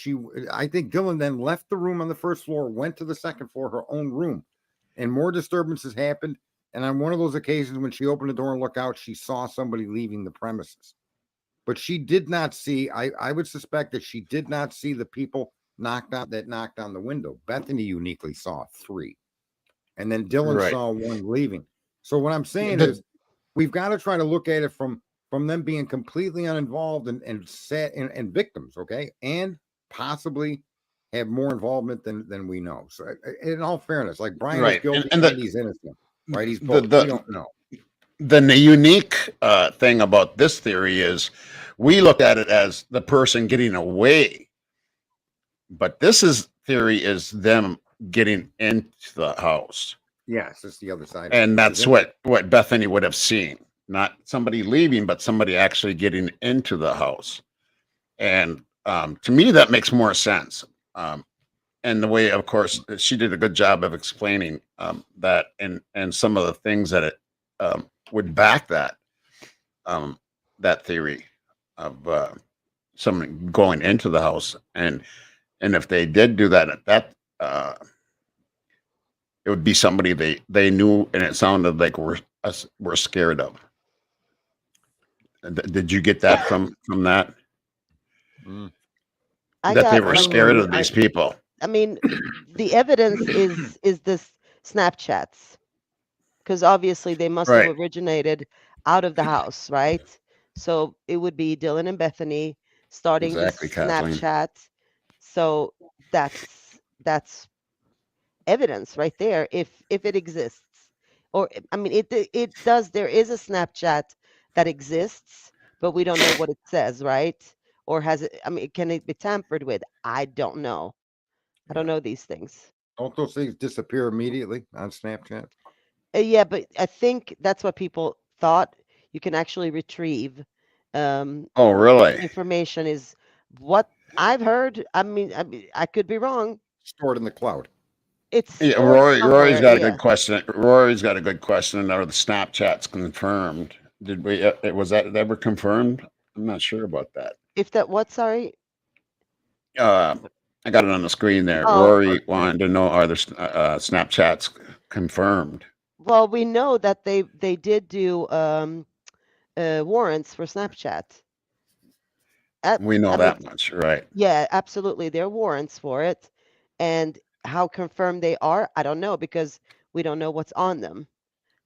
S3: I think Dylan then left the room on the first floor, went to the second floor, her own room, and more disturbances happened. And on one of those occasions, when she opened the door and looked out, she saw somebody leaving the premises. But she did not see, I would suspect that she did not see the people knocked on the window. Bethany uniquely saw 3. And then Dylan saw 1 leaving. So what I'm saying is we've got to try to look at it from them being completely uninvolved and victims, okay? And possibly have more involvement than we know. So in all fairness, like Brian is guilty and he's innocent, right? He's both. We don't know.
S1: Then the unique thing about this theory is we look at it as the person getting away, but this theory is them getting into the house.
S3: Yes, it's the other side.
S1: And that's what Bethany would have seen. Not somebody leaving, but somebody actually getting into the house. And to me, that makes more sense. And the way, of course, she did a good job of explaining that and some of the things that it would back that theory of someone going into the house. And if they did do that, it would be somebody they knew, and it sounded like we're scared of. Did you get that from that? That they were scared of these people.
S2: I mean, the evidence is this Snapchats, because obviously they must have originated out of the house, right? So it would be Dylan and Bethany starting this Snapchat. So that's evidence right there, if it exists. Or I mean, it does. There is a Snapchat that exists, but we don't know what it says, right? Or has it? I mean, can it be tampered with? I don't know. I don't know these things.
S3: Don't those things disappear immediately on Snapchat?
S2: Yeah, but I think that's what people thought. You can actually retrieve.
S1: Oh, really?
S2: Information is what I've heard. I mean, I could be wrong.
S3: Stored in the cloud.
S2: It's
S1: Rory's got a good question. Rory's got a good question. Are the Snapchats confirmed? Did we? Was that ever confirmed? I'm not sure about that.
S2: If that what? Sorry.
S1: I got it on the screen there. Rory wanted to know, are the Snapchats confirmed?
S2: Well, we know that they did do warrants for Snapchat.
S1: We know that much, right?
S2: Yeah, absolutely. There are warrants for it. And how confirmed they are, I don't know, because we don't know what's on them.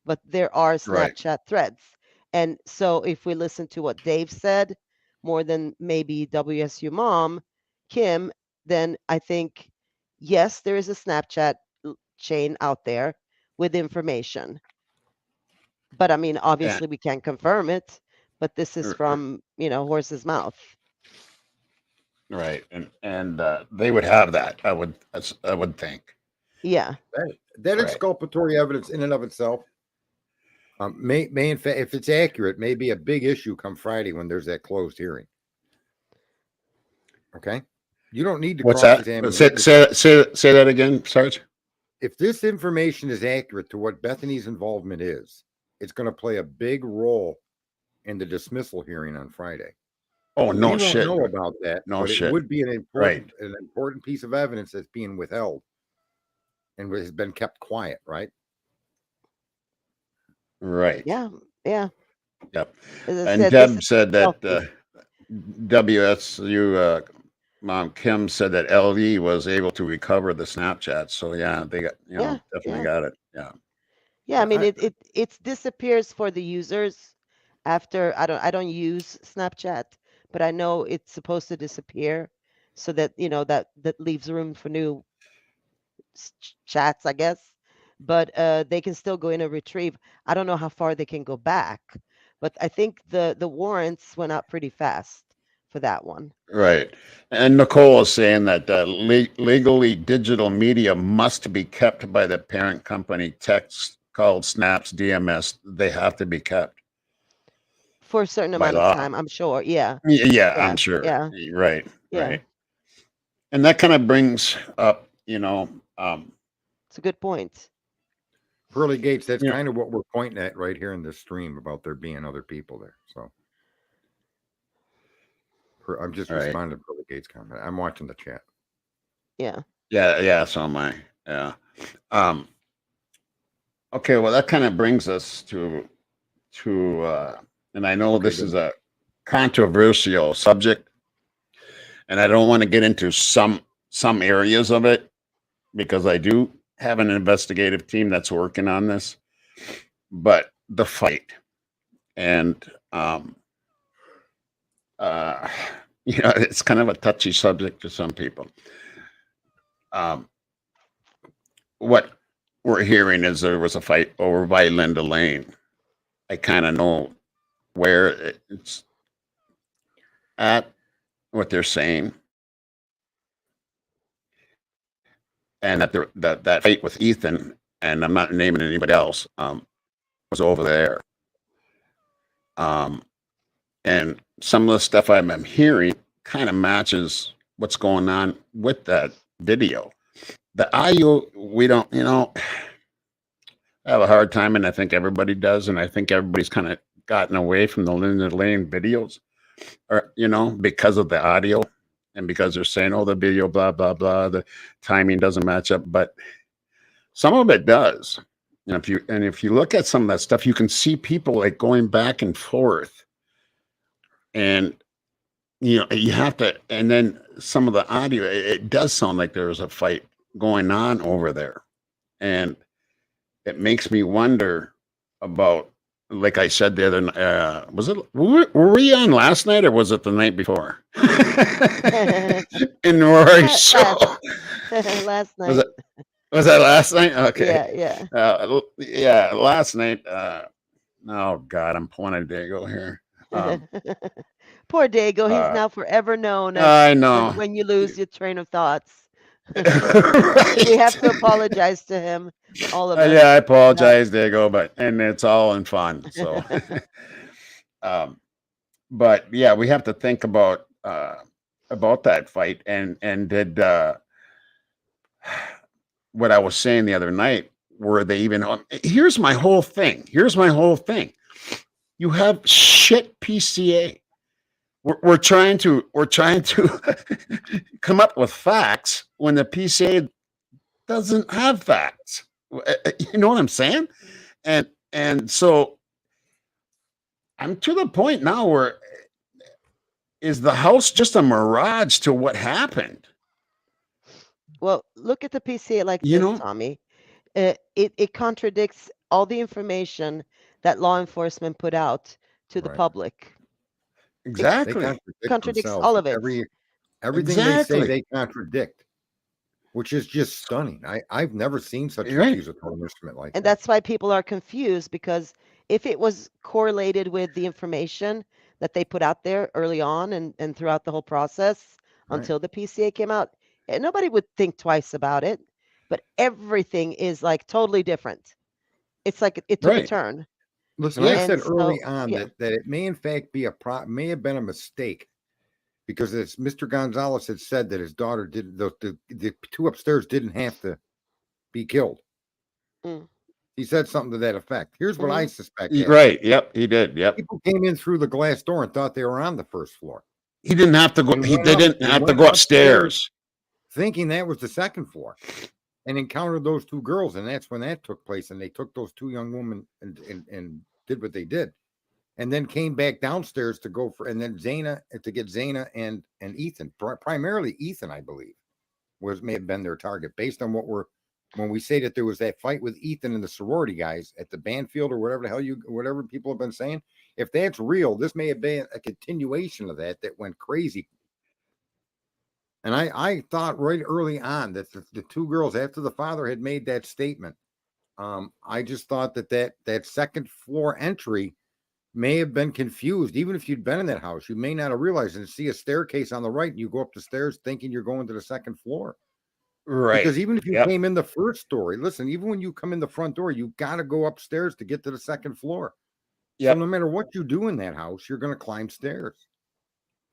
S2: But there are Snapchat threads. And so if we listen to what Dave said, more than maybe WSU mom, Kim, then I think, yes, there is a Snapchat chain out there with information. But I mean, obviously we can't confirm it, but this is from, horse's mouth.
S1: Right. And they would have that, I would think.
S2: Yeah.
S3: That exculpatory evidence in and of itself may in fact, if it's accurate, may be a big issue come Friday when there's that closed hearing. Okay? You don't need to cross-examine.
S1: Say that again, Sarge.
S3: If this information is accurate to what Bethany's involvement is, it's going to play a big role in the dismissal hearing on Friday.
S1: Oh, no shit.
S3: We don't know about that.
S1: No shit.
S3: It would be an important piece of evidence that's being withheld and has been kept quiet, right?
S1: Right.
S2: Yeah. Yeah.
S1: Yep. And Deb said that WSU mom Kim said that LE was able to recover the Snapchat. So yeah, they got definitely got it. Yeah.
S2: Yeah, I mean it disappears for the users after I don't use Snapchat, but I know it's supposed to disappear so that that leaves room for new chats, I guess. But they can still go in and retrieve. I don't know how far they can go back, but I think the warrants went out pretty fast for that one.
S1: Right. And Nicole is saying that legally digital media must be kept by the parent company. Text called snaps, DMS, they have to be kept
S2: for a certain amount of time, I'm sure. Yeah,
S1: I'm sure.
S2: Yeah.
S1: Right.
S2: Yeah.
S1: Right. And that kind of brings up,
S2: it's a good point.
S3: Pearly Gates, that's kind of what we're pointing at right here in this stream about there being other people there. So I'm just responding to Pearly Gates comment. I'm watching the chat.
S2: Yeah.
S1: So am I. Yeah. Okay. Well, that kind of brings us to, and I know this is a controversial subject, and I don't want to get into some areas of it because I do have an investigative team that's working on this. But the fight, and it's kind of a touchy subject to some people. What we're hearing is there was a fight over by Linda Lane. I kind of know where it's at, what they're saying, and that fight with Ethan, and I'm not naming anybody else, was over there. And some of the stuff I'm hearing kind of matches what's going on with that video. The audio, we don't, I have a hard time, and I think everybody does, and I think everybody's kind of gotten away from the Linda Lane videos, or because of the audio, and because they're saying, oh, the video, blah blah blah, the timing doesn't match up, but some of it does. If you look at some of that stuff, you can see people like going back and forth, and you have to, and then some of the audio, it does sound like there was a fight going on over there, and it makes me wonder about, like I said the other, were we on last night or was it the night before? In Rory's show.
S2: Last night.
S1: Was that last night? Okay.
S2: Yeah.
S1: Last night. Oh God, I'm pulling a Dago here.
S2: Poor Dago, he's now forever known as
S1: I know
S2: when you lose your train of thoughts.
S1: Right.
S2: We have to apologize to him, all of us.
S1: Yeah, I apologize, Dago, and it's all in fun. So, but yeah, we have to think about that fight, and did what I was saying the other night. Were they even on? Here's my whole thing. You have shit PCA. We're trying to come up with facts when the PCA doesn't have facts. You know what I'm saying? And so I'm to the point now where, is the house just a mirage to what happened?
S2: Well, look at the PCA like this, Tommy. It contradicts all the information that law enforcement put out to the public.
S1: Exactly.
S2: It contradicts all of it.
S3: Everything they say, they contradict, which is just stunning. I've never seen such accusatory instrument like that.
S2: And that's why people are confused, because if it was correlated with the information that they put out there early on and throughout the whole process until the PCA came out, nobody would think twice about it. But everything is like totally different. It's like it took a turn.
S3: Listen, I said early on that it may in fact be may have been a mistake, because as Mr. Gonzalez had said that his daughter did, the two upstairs didn't have to be killed. He said something to that effect. Here's what I suspect.
S1: Right. Yep. He did. Yep.
S3: People came in through the glass door and thought they were on the first floor.
S1: He didn't have to go. They didn't have to go upstairs,
S3: thinking that was the second floor, and encountered those two girls, and that's when that took place. And they took those two young women and did what they did, and then came back downstairs to go for, and then to get Zana and Ethan, primarily Ethan, I believe, may have been their target, based on when we say that there was that fight with Ethan and the sorority guys at the band field or whatever the hell whatever people have been saying. If that's real, this may have been a continuation of that went crazy. And I thought right early on that the two girls, after the father had made that statement, I just thought that second floor entry may have been confused. Even if you'd been in that house, you may not have realized and see a staircase on the right, and you go up the stairs thinking you're going to the second floor.
S1: Right.
S3: Because even if you came in the first story, listen, even when you come in the front door, you got to go upstairs to get to the second floor. So no matter what you do in that house, you're going to climb stairs.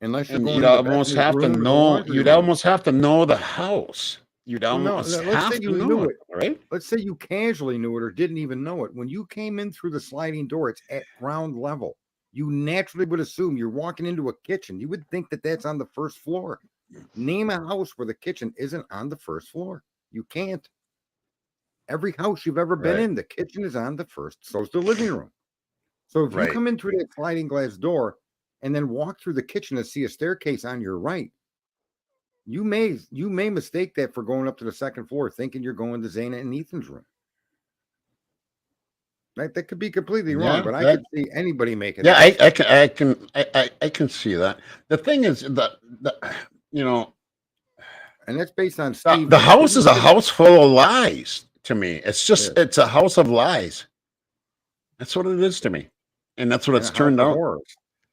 S3: Unless you're going,
S1: you'd almost have to know. You'd almost have to know the house. You'd almost have to know it, right?
S3: Let's say you casually knew it or didn't even know it. When you came in through the sliding door, it's at ground level. You naturally would assume you're walking into a kitchen. You would think that that's on the first floor. Name a house where the kitchen isn't on the first floor. You can't. Every house you've ever been in, the kitchen is on the first. So's the living room. So if you come in through that sliding glass door and then walk through the kitchen and see a staircase on your right, you may mistake that for going up to the second floor, thinking you're going to Zana and Ethan's room. Right? That could be completely wrong, but I could see anybody making.
S1: Yeah, I can see that. The thing is that
S3: and that's based on Steve.
S1: The house is a house full of lies to me. It's just it's a house of lies. That's what it is to me, and that's what it's turned out.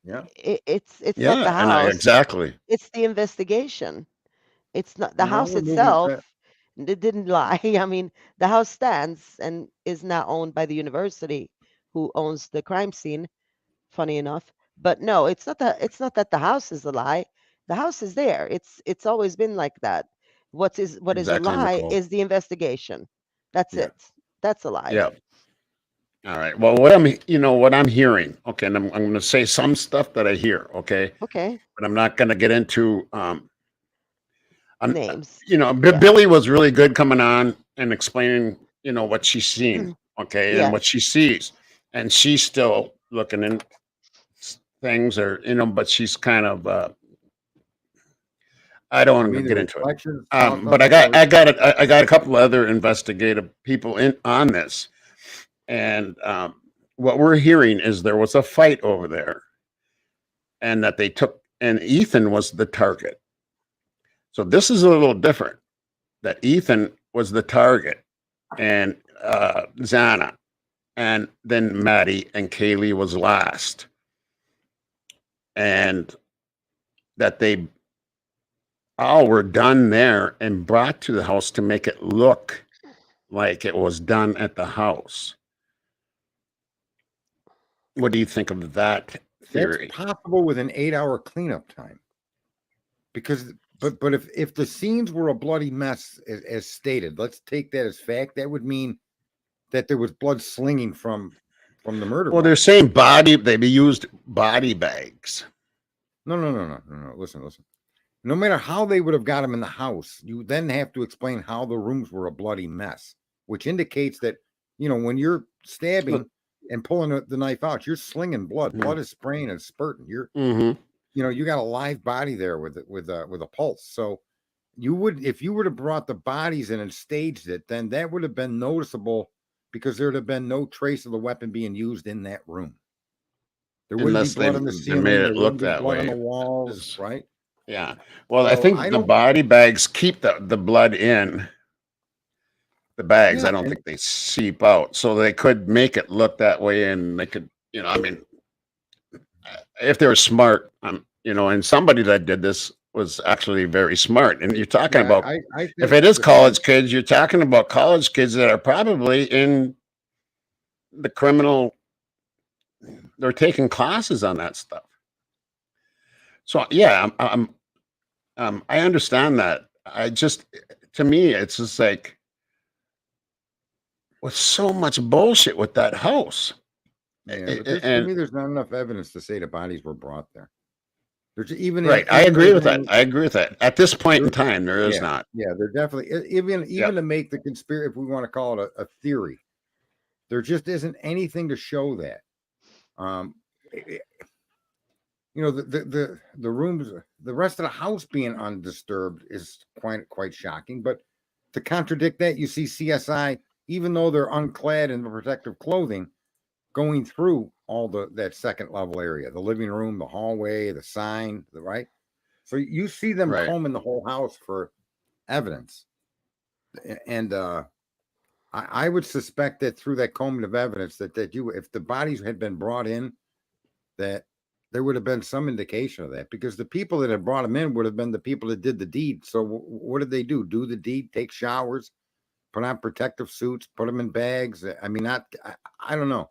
S3: Yeah,
S2: it's not the house.
S1: Exactly.
S2: It's the investigation. It's not the house itself. It didn't lie. I mean, the house stands and is now owned by the university, who owns the crime scene. Funny enough, but no, it's not that the house is a lie. The house is there. It's always been like that. What is a lie is the investigation. That's it. That's a lie.
S1: Yeah. All right. Well, what I'm hearing. Okay, and I'm going to say some stuff that I hear. Okay.
S2: Okay.
S1: But I'm not going to get into
S2: names.
S1: Billy was really good coming on and explaining, what she's seen, okay, and what she sees, and she's still looking in things, or but she's kind of. I don't want to get into it, but I got a couple of other investigative people on this, and what we're hearing is there was a fight over there, and that and Ethan was the target. So this is a little different, that Ethan was the target, and Zana, and then Maddie and Kaylee was last. And that they all were done there and brought to the house to make it look like it was done at the house. What do you think of that theory?
S3: That's possible with an 8-hour cleanup time. Because But if the scenes were a bloody mess, as stated, let's take that as fact. That would mean that there was blood slinging from the murder.
S1: Well, they're saying they used body bags.
S3: No. Listen. No matter how they would have got him in the house, you then have to explain how the rooms were a bloody mess, which indicates that, when you're stabbing and pulling the knife out, you're slinging blood. Mm-hmm. Blood is spraying and spurting. You're you got a live body there with a pulse. So if you would have brought the bodies in and staged it, then that would have been noticeable, because there would have been no trace of the weapon being used in that room. There wouldn't be blood on the ceiling.
S1: Made it look that way.
S3: On the walls, right?
S1: Yeah. Well, so I think the body bags keep the blood in the bags. I don't think they seep out, so they could make it look that way, and they could, if they were smart, and somebody that did this was actually very smart. And you're talking about, if it is college kids, you're talking about college kids that are probably in the criminal. They're taking classes on that stuff. So yeah, I understand that. To me, it's just like, with so much bullshit with that house.
S3: Yeah, to me, there's not enough evidence to say the bodies were brought there. There's even
S1: I agree with that. At this point in time, there is not.
S3: Yeah, they're definitely even to make the conspiracy, if we want to call it a theory, there just isn't anything to show that. The rooms, the rest of the house being undisturbed is quite shocking. But to contradict that, you see CSI, even though they're unclad in the protective clothing, going through all that second level area, the living room, the hallway, the sign, right? So you see them combing the whole house for evidence. And I would suspect that through that combing of evidence that if the bodies had been brought in, that there would have been some indication of that, because the people that had brought them in would have been the people that did the deed. So what did they do? Do the deed, take showers, put on protective suits, put them in bags? I mean, I don't know.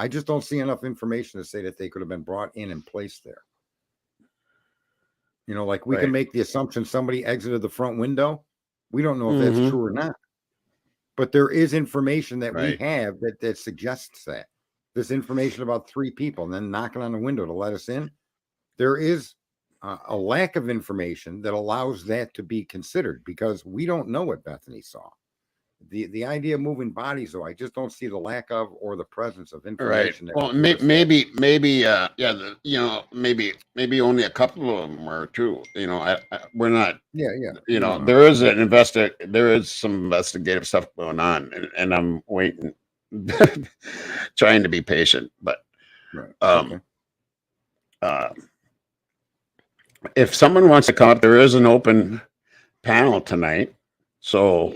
S3: I just don't see enough information to say that they could have been brought in and placed there. Like we can make the assumption somebody exited the front window. We don't know if that's true or not. But there is information that we have that suggests that. This information about 3 people and then knocking on the window to let us in. There is a lack of information that allows that to be considered, because we don't know what Bethany saw. The idea of moving bodies, though, I just don't see the lack of or the presence of information.
S1: Right. Well, maybe, maybe only a couple of them were too. We're not.
S3: Yeah.
S1: There is there is some investigative stuff going on, and I'm waiting, trying to be patient. But if someone wants to come up, there is an open panel tonight, so.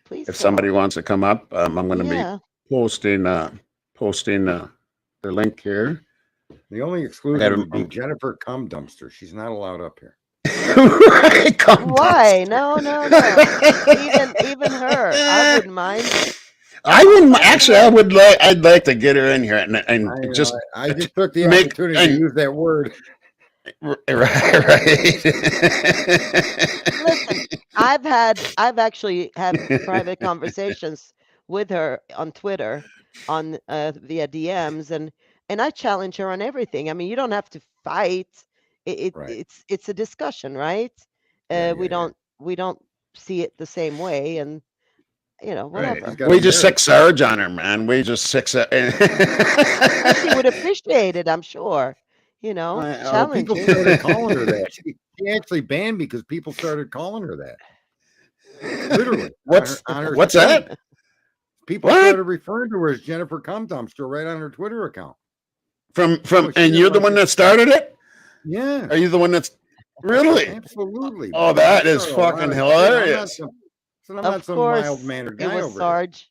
S2: Please
S1: If somebody wants to come up, I'm going to be posting the link here.
S3: The only exclusion would be Jennifer Cum Dumpster. She's not allowed up here.
S2: Why? No. even her. I wouldn't mind.
S1: Actually. I'd like to get her in here and
S3: I just took the opportunity to use that word.
S1: Right.
S2: Listen, I've actually had private conversations with her on Twitter, on via DMs, and I challenge her on everything. I mean, you don't have to fight. It's a discussion, right? We don't see it the same way, and whatever.
S1: Right. We just sick Sarge on her, man. We just sick. She
S2: would appreciate it, I'm sure. Challenge.
S3: People started calling her that. She actually banned me because people started calling her that. Literally.
S1: What's that?
S3: People started referring to her as Jennifer Cum Dumpster right on her Twitter account.
S1: And you're the one that started it?
S3: Yeah.
S1: Are you the one that's really?
S3: Absolutely.
S1: Oh, that is fucking hilarious.
S3: I'm not some mild-mannered guy over
S2: Sarge.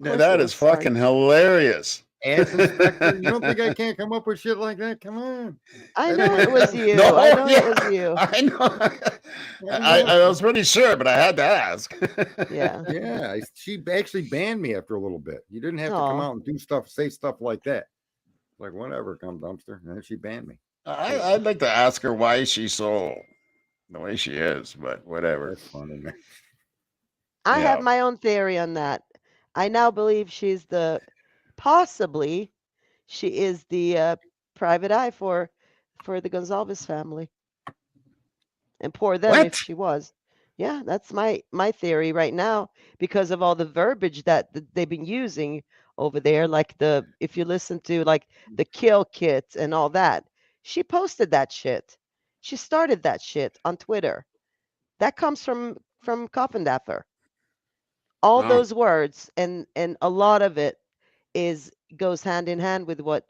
S1: That is fucking hilarious.
S3: Ass inspector, you don't think I can't come up with shit like that? Come on.
S2: I know it was you. It was you.
S1: I know. I was pretty sure, but I had to ask.
S3: Yeah. She actually banned me after a little bit. You didn't have to come out and say stuff like that. Like, whatever, Cum Dumpster. And then she banned me.
S1: I'd like to ask her why she's so the way she is, but whatever.
S3: That's funny, man.
S2: I have my own theory on that. I now believe possibly she is the private eye for the Gonzalez family, and poor them if she was. Yeah, that's my theory right now, because of all the verbiage that they've been using over there, like if you listen to like the kill kit and all that, she posted that shit. She started that shit on Twitter. That comes from Coffindaffer. All those words and a lot of it goes hand in hand with what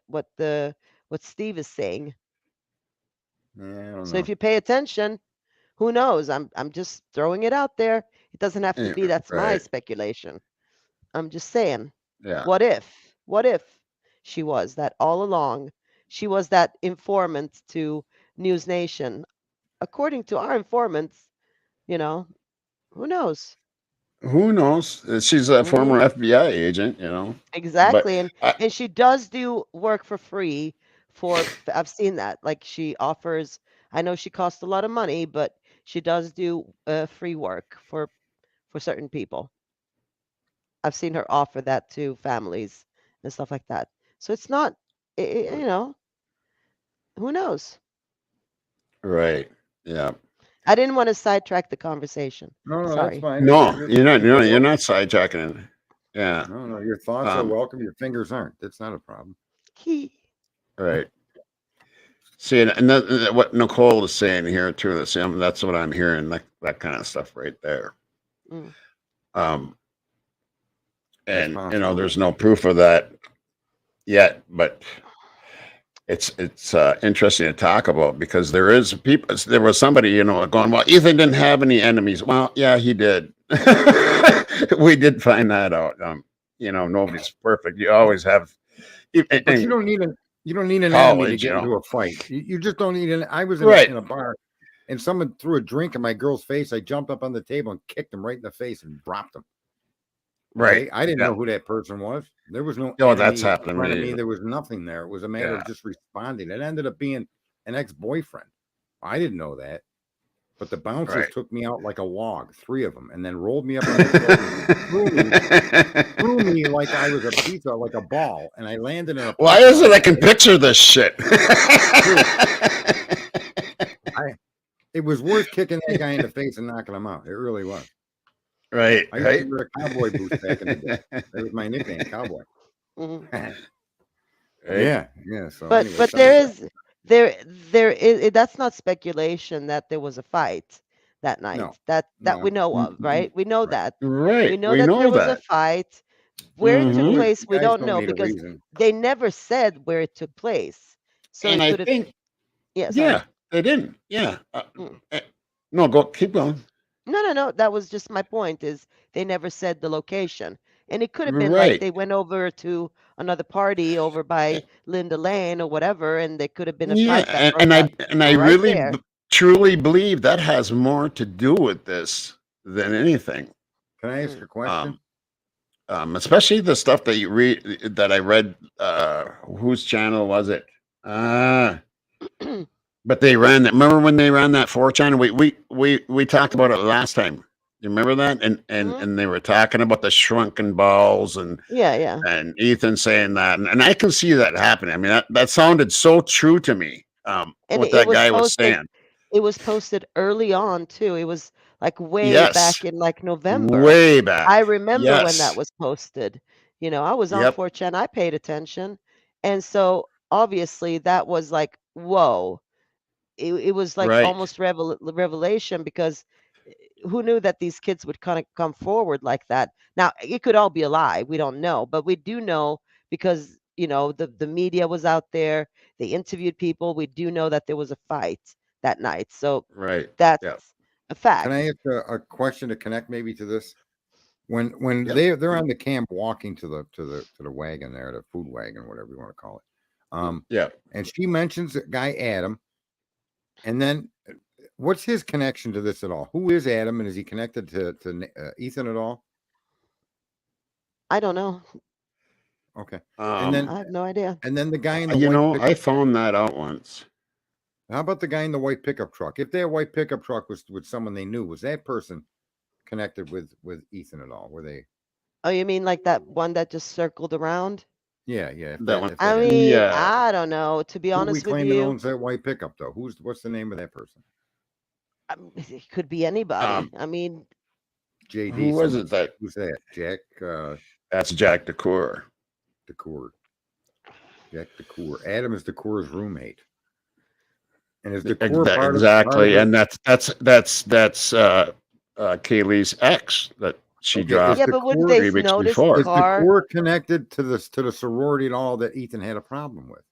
S2: Steve is saying.
S3: Yeah,
S2: so if you pay attention, who knows? I'm just throwing it out there. It doesn't have to be. That's my speculation. I'm just saying.
S1: Yeah.
S2: What if she was that all along? She was that informant to News Nation. According to our informants, who knows?
S1: Who knows? She's a former FBI agent,
S2: Exactly. And she does do work for free I've seen that. Like, she offers, I know she costs a lot of money, but she does do free work for certain people. I've seen her offer that to families and stuff like that. So it's not, who knows?
S1: Right. Yeah.
S2: I didn't want to sidetrack the conversation.
S3: No,
S2: sorry.
S3: that's fine.
S1: No, you're not sidetracking it. Yeah.
S3: No, your thoughts are welcome. Your fingers aren't. That's not a problem.
S1: Right. See, and what Nicole is saying here too. That's what I'm hearing. Like that kind of stuff right there. And there's no proof of that yet, but it's interesting to talk about, because there was somebody going, well, Ethan didn't have any enemies. Well, yeah, he did. We did find that out. Nobody's perfect. You always have,
S3: but you don't need an enemy to get into a fight. You just don't need an. I was in a bar, and someone threw a drink in my girl's face. I jumped up on the table and kicked him right in the face and dropped him.
S1: Right.
S3: I didn't know who that person was. There was no.
S1: Oh, that's happened to
S3: me. There was nothing there. It was a matter of just responding. It ended up being an ex-boyfriend. I didn't know that, but the bouncers took me out like a log, 3 of them, and then rolled me up on the threw me like I was a pizza, like a ball, and I landed in a.
S1: Why is it I can picture this shit?
S3: It was worth kicking that guy in the face and knocking him out. It really was.
S1: Right.
S3: I used to wear a cowboy boots back in the day. That was my nickname, cowboy.
S2: Mhm.
S3: Yeah. So
S2: But
S3: anyway,
S2: there is that's not speculation that there was a fight that night. That we know of, right? We know that.
S1: Right.
S2: We know that there was a fight. Where it took place, we don't know because they never said where it took place. So
S1: and
S2: it
S1: I
S2: could have.
S1: think,
S2: Yeah,
S1: they didn't. Yeah. No, keep going.
S2: No. That was just my point. Is they never said the location, and it could have been
S1: Right.
S2: like they went over to another party over by Linda Lane or whatever, and there could have been a fight that broke out.
S1: I
S2: right
S1: really
S2: there.
S1: truly believe that has more to do with this than anything.
S3: Can I ask a question?
S1: Especially the stuff that I read. Whose channel was it? But they ran that. Remember when they ran that 4chan? We talked about it last time. You remember that? And they were talking about the shrunken balls and
S2: Yeah.
S1: and Ethan saying that, and I can see that happening. I mean, that sounded so true to me.
S2: And
S1: what that guy was saying.
S2: It was posted early on too. It was like way
S1: Yes.
S2: back in like November.
S1: Way back.
S2: I remember when
S1: Yes.
S2: that was posted. I was on
S1: Yep.
S2: 4chan. I paid attention, and so obviously that was like, whoa. It was like
S1: Right.
S2: almost revelation because who knew that these kids would kind of come forward like that? Now it could all be a lie. We don't know, but we do know because the media was out there. They interviewed people. We do know that there was a fight that night. So
S1: Right.
S2: that's a fact.
S3: Can I ask a question to connect maybe to this? When
S1: Yep.
S3: they're on the camp walking to the wagon there, the food wagon, whatever you want to call it.
S1: Yeah.
S3: And she mentions the guy Adam, and then what's his connection to this at all? Who is Adam, and is he connected to Ethan at all?
S2: I don't know.
S3: Okay.
S2: And then I have no idea.
S3: And then the guy in the white
S1: I found that out once.
S3: How about the guy in the white pickup truck? If their white pickup truck was with someone they knew, was that person connected with Ethan at all? Were they?
S2: Oh, you mean like that one that just circled around?
S3: Yeah.
S1: That one.
S2: I mean, I don't know. To be honest with you,
S3: owns that white pickup though? What's the name of that person?
S2: It could be anybody. I mean,
S3: JD.
S1: Who was it that?
S3: Who's that? Jack.
S1: That's Jack DeCour.
S3: Jack DeCour. Adam is DeCour's roommate. And is DeCour part
S1: exactly? And that's Kaylee's ex that she dropped.
S2: Yeah, but wouldn't they notice the car?
S3: Is DeCour connected to the sorority and all that Ethan had a problem with?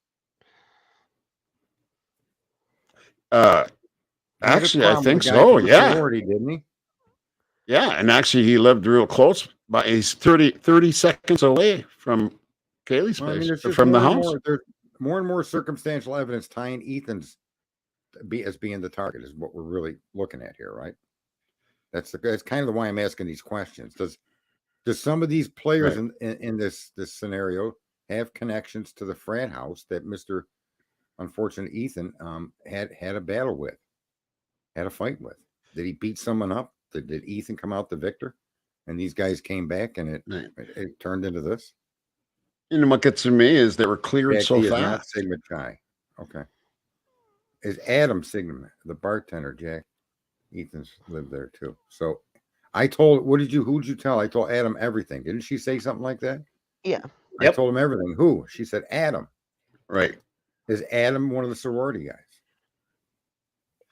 S1: Actually, I think so. Yeah.
S3: Sorority, didn't he?
S1: Yeah, and actually, he lived real close. But he's 30 seconds away from Kaylee's place, from the house.
S3: There's more and more circumstantial evidence tying Ethan's as being the target is what we're really looking at here, right? That's kind of why I'm asking these questions. Does some of these players in this scenario have connections to the frat house that Mr. Unfortunate Ethan had a battle with, had a fight with? Did he beat someone up? Did Ethan come out the victor? And these guys came back, and it turned into this.
S1: And what gets to me is they were cleared so fast.
S3: Not Sigma Chi. Okay. Is Adam Sigma, the bartender, Jack? Ethan's lived there too. So who'd you tell? I told Adam everything. Didn't she say something like that?
S2: Yeah.
S3: I told him everything. Who? She said Adam.
S1: Right.
S3: Is Adam one of the sorority guys?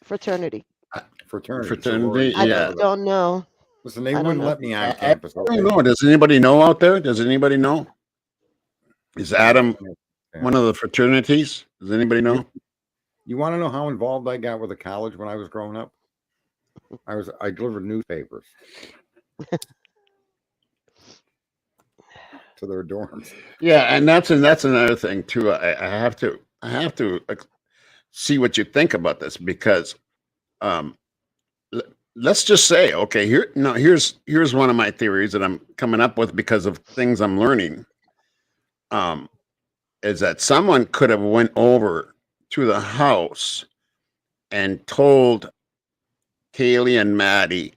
S2: Fraternity.
S1: Fraternity.
S2: I don't know.
S3: Listen, they wouldn't let me on campus.
S1: I don't know. Does anybody know out there? Does anybody know? Is Adam one of the fraternities? Does anybody know?
S3: You want to know how involved I got with the college when I was growing up? I delivered newspapers to their dorms.
S1: Yeah, and that's another thing too. I have to see what you think about this because let's just say, okay, here's one of my theories that I'm coming up with because of things I'm learning. Is that someone could have went over to the house and told Kaylee and Maddie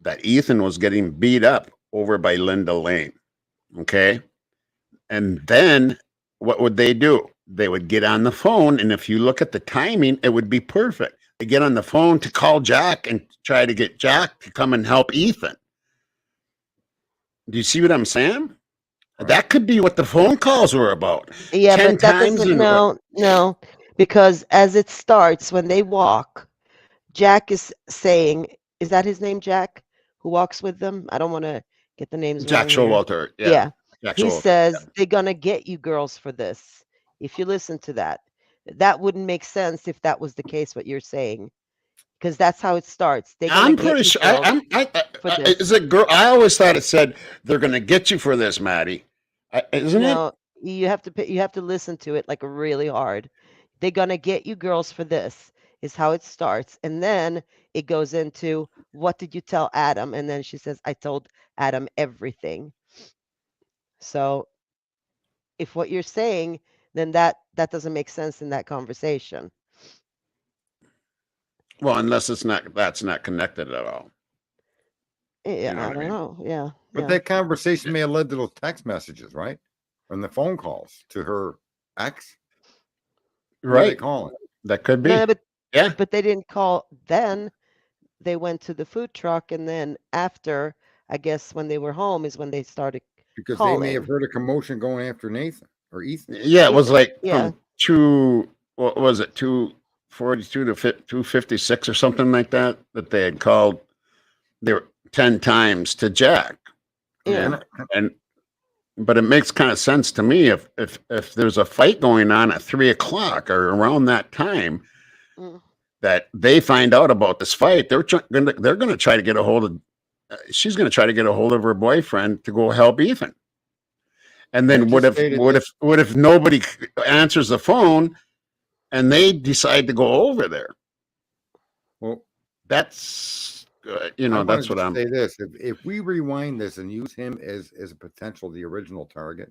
S1: that Ethan was getting beat up over by Linda Lane. Okay. And then what would they do? They would get on the phone. And if you look at the timing, it would be perfect. They get on the phone to call Jack and try to get Jack to come and help Ethan. Do you see what I'm saying? Right. That could be what the phone calls were about.
S2: Yeah, but that doesn't, no, because as it starts, when they walk, Jack is saying, is that his name, Jack, who walks with them? I don't want to get the names
S1: Jack
S2: wrong.
S1: Showalter.
S2: Yeah.
S1: Jack
S2: he
S1: Showalter,
S2: says, they're going to get you girls for this. If you listen to that, that wouldn't make sense if that was the case, what you're saying. Because that's how it starts.
S1: I'm pretty sure. Is it girl? I always thought it said they're going to get you for this, Maddie. Isn't it?
S2: No, you have to listen to it like really hard. They're going to get you girls for this is how it starts. And then it goes into, what did you tell Adam? And then she says, I told Adam everything. So if what you're saying, then that doesn't make sense in that conversation.
S1: Well, unless that's not connected at all.
S2: Yeah, I don't know. Yeah.
S3: But that conversation may have led to those text messages, right? And the phone calls to her ex.
S1: Right.
S3: They calling.
S1: That could be.
S2: No, but they didn't call then. They went to the food truck, and then after, I guess when they were home is when they started
S3: because
S2: calling.
S3: They may have heard a commotion going after Nathan or Ethan.
S1: Yeah, it was like from what was it, 242 to 256 or something like that they had called. They were 10 times to Jack.
S2: Yeah.
S1: But it makes kind of sense to me if there's a fight going on at 3 o'clock or around that time, that they find out about this fight, they're going to try to get a hold of. She's going to try to get a hold of her boyfriend to go help Ethan. And then what if nobody answers the phone, and they decide to go over there?
S3: Well,
S1: that's that's what I'm
S3: say. This if we rewind this and use him as a potential the original target,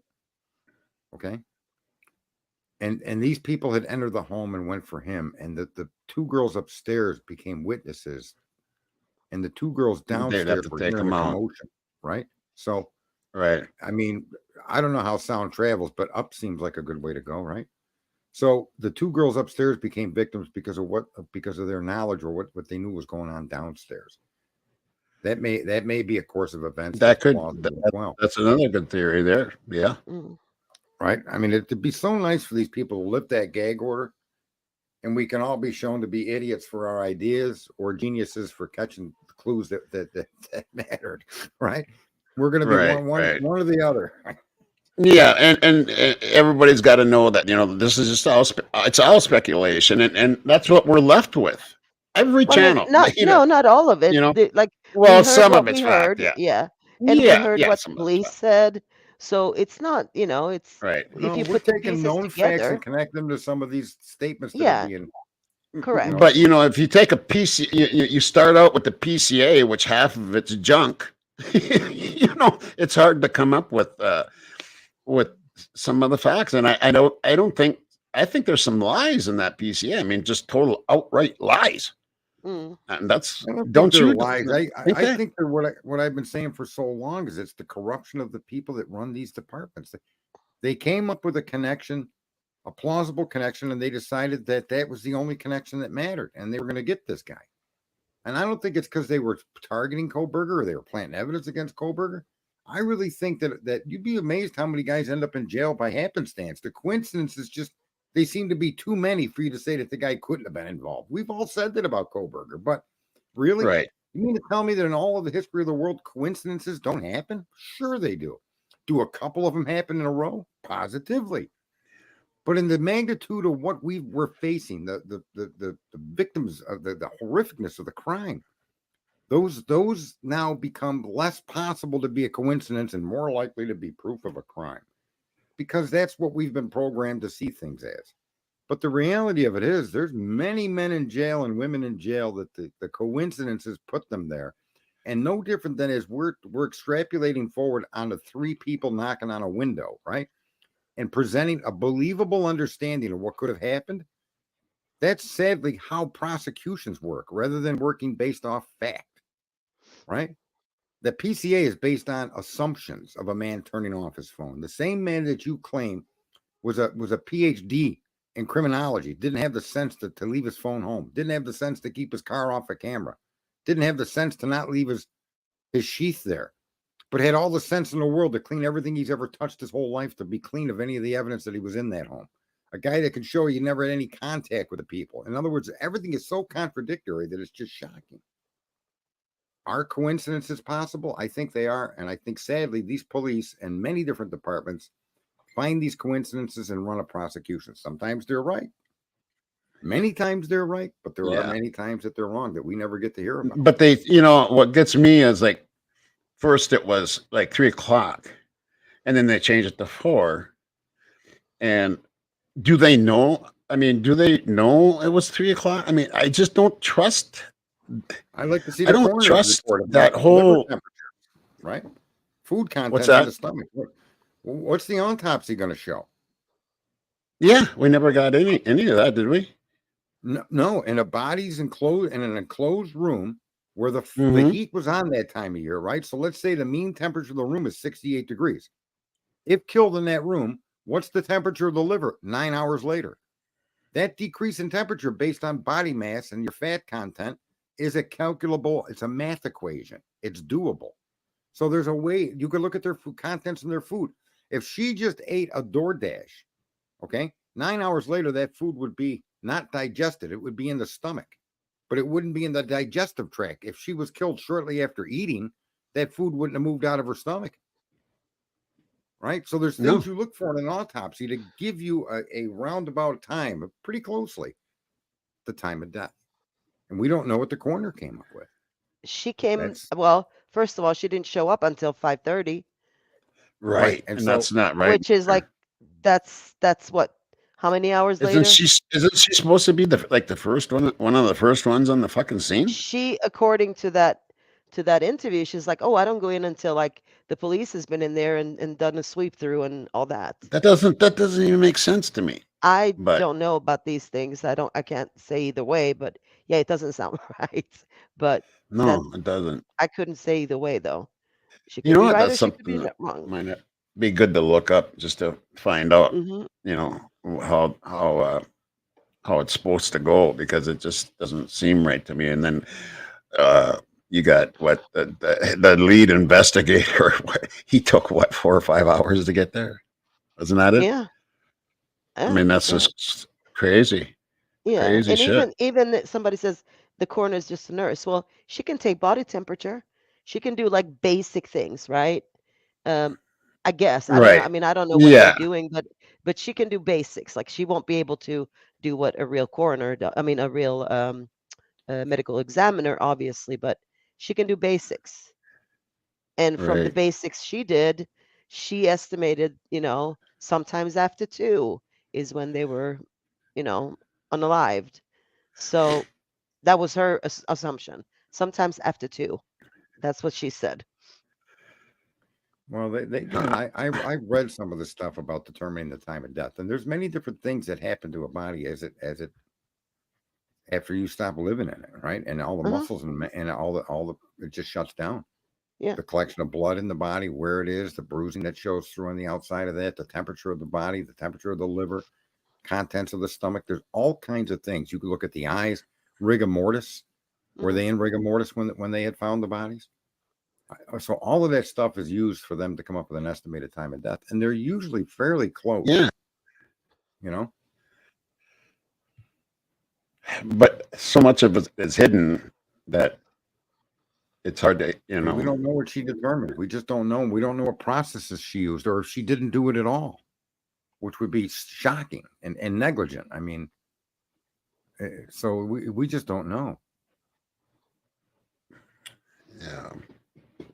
S3: okay. And these people had entered the home and went for him, and the two girls upstairs became witnesses, and the two girls downstairs were hearing a commotion, right? So,
S1: right.
S3: I mean, I don't know how sound travels, but up seems like a good way to go, right? So the two girls upstairs became victims because of their knowledge or what they knew was going on downstairs. That may be a course of events.
S1: That could. That's another good theory there. Yeah.
S3: Right. I mean, it'd be so nice for these people to lift that gag order, and we can all be shown to be idiots for our ideas or geniuses for catching the clues that mattered. Right. We're going to be one or the other.
S1: Yeah, and everybody's got to know that this is just it's all speculation, and that's what we're left with. Every channel,
S2: not all of it.
S1: Some of it's fact.
S2: Yeah. And we heard what the police said. So it's not, it's
S1: right.
S2: If you
S3: put taking known facts and connect them to some of these statements.
S2: Yeah, correct.
S1: But if you take a PC, you start out with the PCA, which half of it's junk. It's hard to come up with some of the facts, and I think there's some lies in that PCA. I mean, just total outright lies. And that's don't you
S3: lies. I think they're what I've been saying for so long is it's the corruption of the people that run these departments. They came up with a connection, a plausible connection, and they decided that was the only connection that mattered, and they were going to get this guy. And I don't think it's because they were targeting Kohberger or they were planting evidence against Kohberger. I really think that you'd be amazed how many guys end up in jail by happenstance. The coincidences they seem to be too many for you to say that the guy couldn't have been involved. We've all said that about Kohberger, but really?
S1: Right.
S3: You mean to tell me that in all of the history of the world, coincidences don't happen? Sure they do. Do a couple of them happen in a row? Positively. But in the magnitude of what we're facing, the victims of the horrificness of the crime, those now become less possible to be a coincidence and more likely to be proof of a crime. Because that's what we've been programmed to see things as. But the reality of it is there's many men in jail and women in jail that the coincidences put them there. And no different than as we're extrapolating forward onto 3 people knocking on a window, right? And presenting a believable understanding of what could have happened. That's sadly how prosecutions work rather than working based off fact, right? The PCA is based on assumptions of a man turning off his phone. The same man that you claim was a PhD in criminology, didn't have the sense to leave his phone home, didn't have the sense to keep his car off a camera, didn't have the sense to not leave his sheath there, but had all the sense in the world to clean everything he's ever touched his whole life, to be clean of any of the evidence that he was in that home. A guy that can show you never had any contact with the people. In other words, everything is so contradictory that it's just shocking. Are coincidences possible? I think they are. And I think, sadly, these police and many different departments find these coincidences and run a prosecution. Sometimes they're right. Many times they're right, but there are many times that they're wrong that we never get to hear about.
S1: But they, what gets me is like, first it was like 3 o'clock, and then they changed it to 4. And do they know? I mean, do they know it was 3 o'clock? I mean, I just don't trust.
S3: I like to see.
S1: I don't trust that whole
S3: right. Food content in the stomach. What's the autopsy going to show?
S1: Yeah, we never got any of that, did we?
S3: No. And a body's enclosed in an enclosed room where the heat was on that time of year, right? So let's say the mean temperature of the room is 68 degrees. If killed in that room, what's the temperature of the liver 9 hours later? That decrease in temperature based on body mass and your fat content is a calculable, it's a math equation. It's doable. So there's a way you could look at their food contents in their food. If she just ate a DoorDash, okay, 9 hours later, that food would be not digested. It would be in the stomach, but it wouldn't be in the digestive tract. If she was killed shortly after eating, that food wouldn't have moved out of her stomach. Right? So there's things you look for in an autopsy to give you a roundabout time, pretty closely, the time of death. And we don't know what the coroner came up with.
S2: She came, well, first of all, she didn't show up until 5:30.
S1: Right. And so, that's not right.
S2: Which is like, that's what, how many hours later?
S1: Isn't she supposed to be the first one of the first ones on the fucking scene?
S2: She, according to that interview, she's like, oh, I don't go in until like the police has been in there and done a sweep through and all that.
S1: That doesn't even make sense to me.
S2: I don't know about these things. I can't say either way, but yeah, it doesn't sound right. But
S1: no, it doesn't.
S2: I couldn't say either way though. She could be right or she could be wrong.
S1: Might be good to look up just to find out, how it's supposed to go, because it just doesn't seem right to me. And then you got the lead investigator. He took 4 or 5 hours to get there. Wasn't that it?
S2: Yeah.
S1: I mean, that's just crazy.
S2: Yeah.
S1: Crazy
S2: and
S1: shit.
S2: even somebody says the coroner is just a nurse. Well, she can take body temperature. She can do like basic things, right? I guess. I don't know. I mean, I don't know what they're doing, but she can do basics. Like she won't be able to do what a real coroner does. I mean, a real medical examiner, obviously, but she can do basics. And from the basics she did, she estimated, sometimes after 2 is when they were, unalived. So that was her assumption. Sometimes after 2. That's what she said.
S3: Well, I read some of the stuff about determining the time of death, and there's many different things that happen to a body as it after you stop living in it, right? And all the muscles and all the it just shuts down.
S2: Yeah.
S3: The collection of blood in the body, where it is, the bruising that shows through on the outside of that, the temperature of the body, the temperature of the liver, contents of the stomach. There's all kinds of things. You could look at the eyes, rigor mortis. Were they in rigor mortis when they had found the bodies? So all of that stuff is used for them to come up with an estimated time of death, and they're usually fairly close.
S1: Yeah. But so much of it is hidden that it's hard to,
S3: We don't know what she determined. We just don't know. We don't know what processes she used, or if she didn't do it at all, which would be shocking and negligent. I mean, so we just don't know.
S1: Yeah.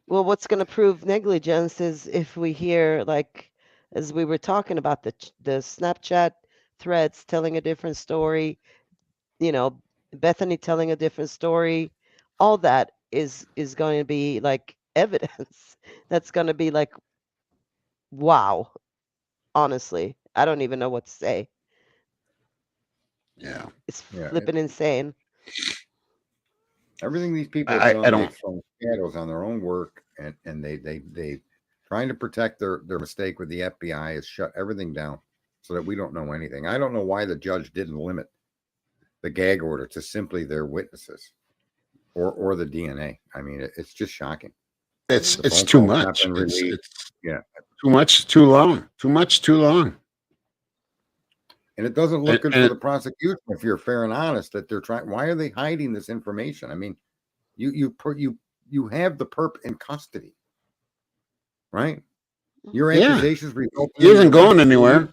S2: Well, what's going to prove negligence is if we hear, like, as we were talking about the Snapchat threads telling a different story, Bethany telling a different story, all that is going to be like evidence. That's going to be like, wow. Honestly, I don't even know what to say.
S1: Yeah.
S2: It's flipping insane.
S3: Everything these people have done, they've thrown shadows on their own work, and they trying to protect their mistake with the FBI has shut everything down. so that we don't know anything. I don't know why the judge didn't limit the gag order to simply their witnesses or the DNA. I mean, it's just shocking.
S1: It's too much. It's
S3: yeah,
S1: too much, too long. Too much, too long.
S3: And it doesn't look good for the prosecution if you're fair and honest that they're trying. Why are they hiding this information? I mean, you have the perp in custody, right? Your accusations result.
S1: He isn't going anywhere.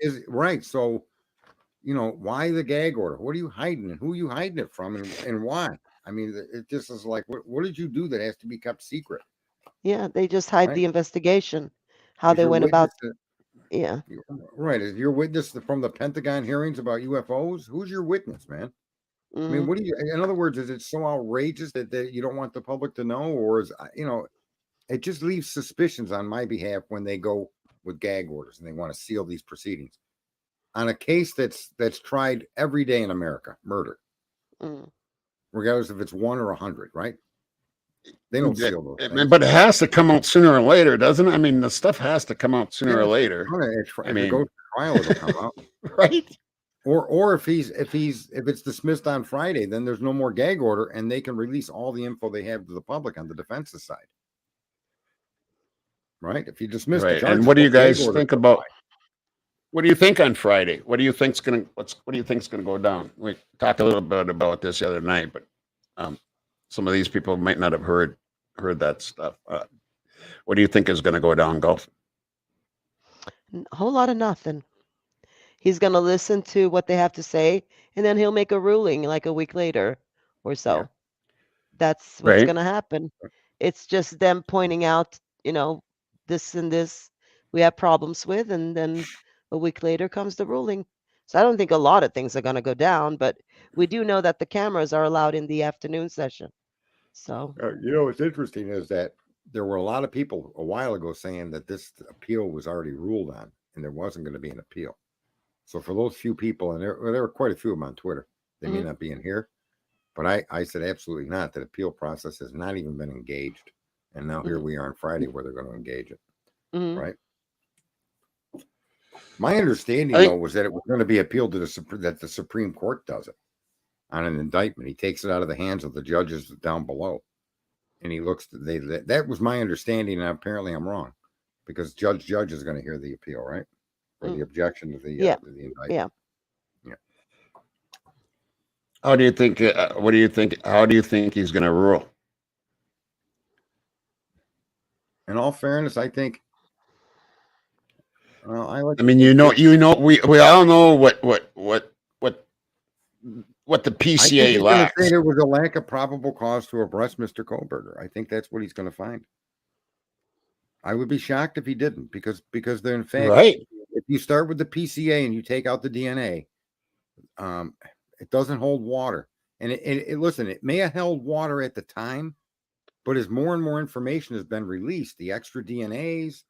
S3: Is right. So, why the gag order? What are you hiding, and who are you hiding it from, and why? I mean, it just is like, what did you do that has to be kept secret?
S2: Yeah, they just hide the investigation, how they went about. Yeah.
S3: Right. Is your witness from the Pentagon hearings about UFOs? Who's your witness, man? I mean, what do you, in other words, is it so outrageous that you don't want the public to know? Or is, it just leaves suspicions on my behalf when they go with gag orders and they want to seal these proceedings on a case that's tried every day in America, murder, regardless if it's 1 or 100, right? They don't seal those things.
S1: But it has to come out sooner or later, doesn't it? I mean, the stuff has to come out sooner or later.
S3: If it goes to trial, it'll come out.
S1: Right.
S3: Or if it's dismissed on Friday, then there's no more gag order and they can release all the info they have to the public on the defense's side. Right? If you dismiss the charge,
S1: and what do you guys think about? What do you think on Friday? What do you think's gonna go down? We talked a little bit about this the other night, but some of these people might not have heard that stuff. What do you think is going to go down, Golf?
S2: A whole lot of nothing. He's going to listen to what they have to say, and then he'll make a ruling like a week later or so. Yeah. That's what's going to happen. It's just them pointing out, this and this we have problems with, and then a week later comes the ruling. So I don't think a lot of things are going to go down, but we do know that the cameras are allowed in the afternoon session. So,
S3: what's interesting is that there were a lot of people a while ago saying that this appeal was already ruled on and there wasn't going to be an appeal. So for those few people, and there were quite a few of them on Twitter, they may not be in here, but I said absolutely not. That appeal process has not even been engaged. And now here we are on Friday where they're going to engage it. Right. My understanding, though, was that it was going to be appealed to that the Supreme Court does it on an indictment. He takes it out of the hands of the judges down below, and he looks. That was my understanding, and apparently I'm wrong, because judge is going to hear the appeal, right, or the objection to the indictment.
S2: Yeah.
S1: How do you think? What do you think? How do you think he's going to rule?
S3: In all fairness, I think. Well,
S1: I mean, we all know what the PCA lacks.
S3: There was a lack of probable cause to arrest Mr. Kohlberger. I think that's what he's going to find. I would be shocked if he didn't, because they're in fact, if you start with the PCA and you take out the DNA, it doesn't hold water. And listen, it may have held water at the time, but as more and more information has been released, the extra DNAs,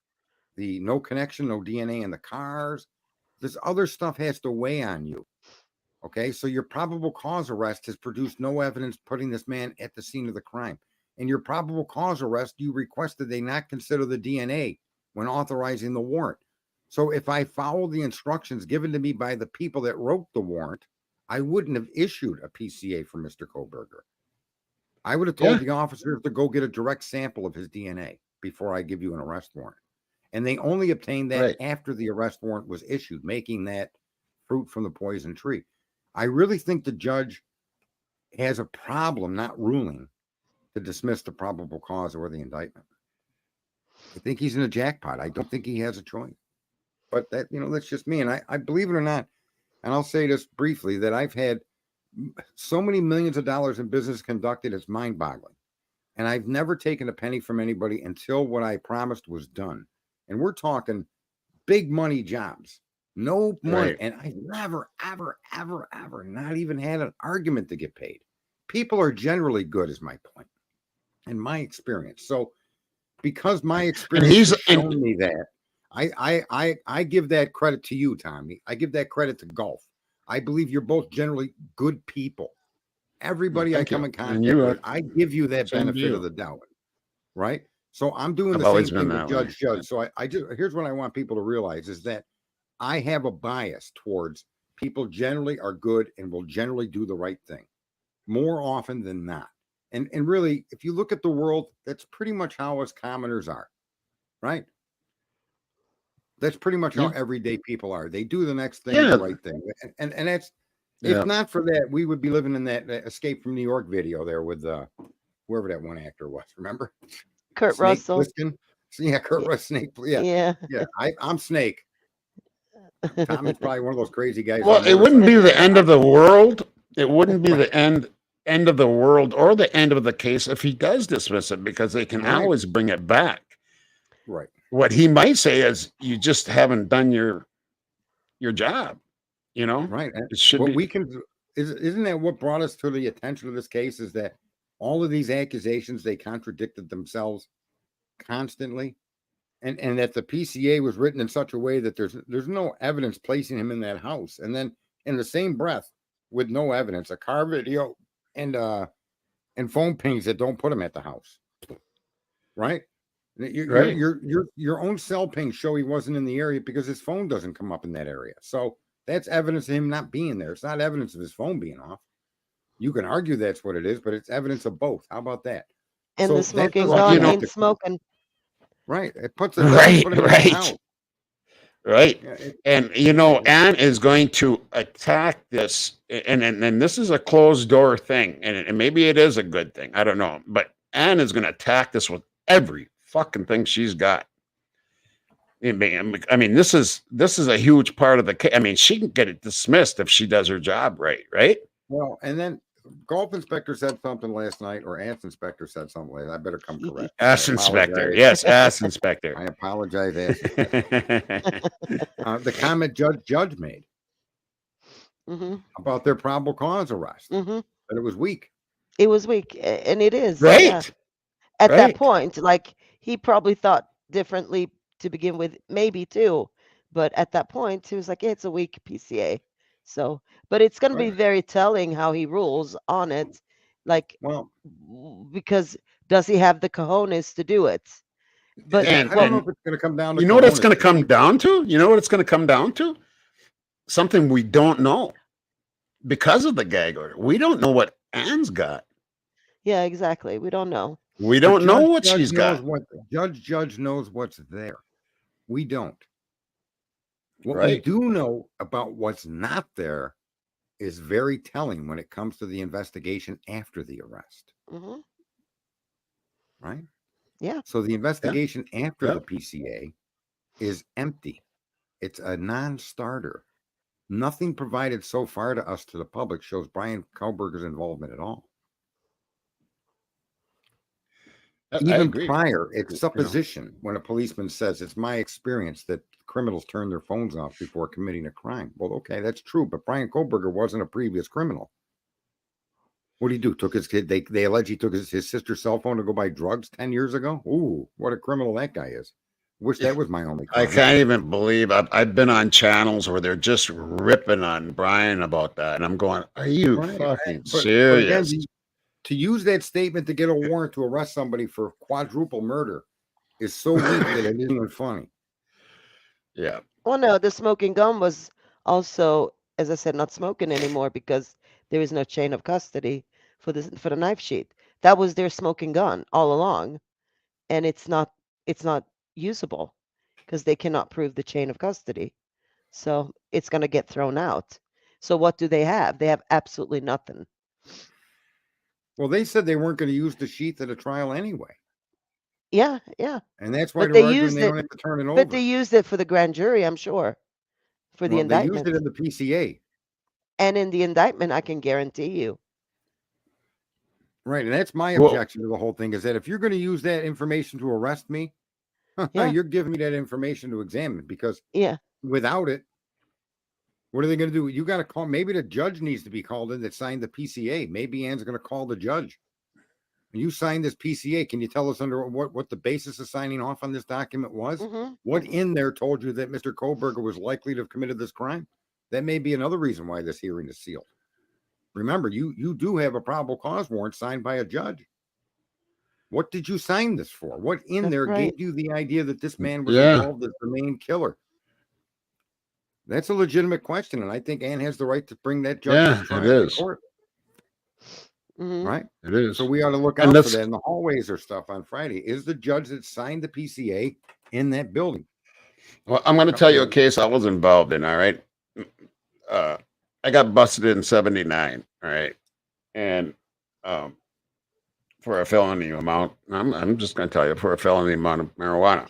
S3: the no connection, no DNA in the cars, this other stuff has to weigh on you. Okay, so your probable cause arrest has produced no evidence putting this man at the scene of the crime. And your probable cause arrest, you requested they not consider the DNA when authorizing the warrant. So if I followed the instructions given to me by the people that wrote the warrant, I wouldn't have issued a PCA for Mr. Kohlberger. I would have told the officers to go get a direct sample of his DNA before I give you an arrest warrant. And they only obtained that after the arrest warrant was issued, making that fruit from the poison tree. I really think the judge has a problem not ruling to dismiss the probable cause or the indictment. I think he's in a jackpot. I don't think he has a choice. But that, that's just me. And I believe it or not, and I'll say this briefly, that I've had so many millions of dollars in business conducted, it's mind-boggling. And I've never taken a penny from anybody until what I promised was done. And we're talking big money jobs, no money. And I never, ever, ever, ever not even had an argument to get paid. People are generally good, is my point, in my experience. So because my experience has shown me that, I give that credit to you, Tommy. I give that credit to Golf. I believe you're both generally good people. Everybody I come in contact with, I give you that benefit of the doubt, right? So I'm doing the same thing with Judge. So I just, here's what I want people to realize is that I have a bias towards people generally are good and will generally do the right thing more often than not. And really, if you look at the world, that's pretty much how us commoners are, right? That's pretty much how everyday people are. They do the next thing, the right thing. And that's, if not for that, we would be living in that Escape from New York video there with whoever that one actor was. Remember?
S2: Kurt
S3: Snake
S2: Russell.
S3: Plissken? Yeah, Kurt Russell. Snake. Yeah. I'm Snake. Tommy's probably one of those crazy guys.
S1: Well, it wouldn't be the end of the world. It wouldn't be the end of the world or the end of the case if he does dismiss it, because they can always bring it back.
S3: Right.
S1: What he might say is, you just haven't done your job, you know?
S3: Right.
S1: It should
S3: what
S1: be.
S3: we can isn't that what brought us to the attention of this case, is that all of these accusations, they contradicted themselves constantly. And that the PCA was written in such a way that there's no evidence placing him in that house. And then in the same breath, with no evidence, a car video and phone pings that don't put him at the house. Right? Your own cell pings show he wasn't in the area because his phone doesn't come up in that area. So that's evidence of him not being there. It's not evidence of his phone being off. You can argue that's what it is, but it's evidence of both. How about that?
S2: And the smoking gun ain't smoking.
S3: Right. It puts it
S1: right. And Anne is going to attack this, and this is a closed door thing, and maybe it is a good thing. I don't know, but Anne is going to attack this with every fucking thing she's got. I mean, this is a huge part of the case. I mean, she can get it dismissed if she does her job right?
S3: Well, and then Golf Inspector said something last night, or Ass Inspector said something last night. I better come correct.
S1: Ass Inspector. Yes, Ass Inspector.
S3: I apologize, Ass Inspector. The comment Judge made about their probable cause arrest, that it was weak.
S2: It was weak, and it is.
S1: Right.
S2: Yeah. At that point, like, he probably thought differently to begin with, maybe too. But at that point, he was like, it's a weak PCA. So, but it's going to be very telling how he rules on it. Like, because does he have the cojones to do it? But
S3: I don't know if it's going to come down to,
S1: you know what it's going to come down to? You know what it's going to come down to? Something we don't know because of the gag order. We don't know what Anne's got.
S2: Yeah, exactly. We don't know.
S1: We don't know what she's got.
S3: Judge knows what's there. We don't. What we do know about what's not there is very telling when it comes to the investigation after the arrest. Right?
S2: Yeah.
S3: So the investigation after the PCA is empty. It's a non-starter. Nothing provided so far to us, to the public, shows Brian Kohlberger's involvement at all. Even prior, it's supposition when a policeman says, it's my experience that criminals turn their phones off before committing a crime. Well, okay, that's true, but Brian Kohlberger wasn't a previous criminal. What did he do? Took his kid, they allege he took his sister's cell phone to go buy drugs 10 years ago? Ooh, what a criminal that guy is. Wish that was my only crime.
S1: I can't even believe I've been on channels where they're just ripping on Brian about that. And I'm going, are you fucking serious?
S3: But again, to use that statement to get a warrant to arrest somebody for quadruple murder is so weak that it isn't even funny.
S1: Yeah.
S2: Well, no, the smoking gun was also, as I said, not smoking anymore because there is no chain of custody for the knife sheath. That was their smoking gun all along, and it's not usable because they cannot prove the chain of custody. So it's going to get thrown out. So what do they have? They have absolutely nothing.
S3: Well, they said they weren't going to use the sheath at a trial anyway.
S2: Yeah, yeah.
S3: And that's why they don't have to turn it over.
S2: But they used it for the grand jury, I'm sure, for the indictment.
S3: They used it in the PCA.
S2: And in the indictment, I can guarantee you.
S3: Right, and that's my objection to the whole thing, is that if you're going to use that information to arrest me, you're giving me that information to examine, because without it, what are they going to do? You got to call. Maybe the judge needs to be called in that signed the PCA. Maybe Ann's going to call the judge. You signed this PCA. Can you tell us under what the basis of signing off on this document was? What in there told you that Mr. Kohlberger was likely to have committed this crime? That may be another reason why this hearing is sealed. Remember, you do have a probable cause warrant signed by a judge. What did you sign this for? What in there gave you the idea that this man was involved as the main killer? That's a legitimate question, and I think Ann has the right to bring that judge to trial in court. Right?
S1: It is.
S3: So we ought to look out for that in the hallways or stuff on Friday. Is the judge that signed the PCA in that building?
S1: Well, I'm going to tell you a case I was involved in, all right? I got busted in 79, all right? And for a felony amount, I'm just going to tell you, for a felony amount of marijuana.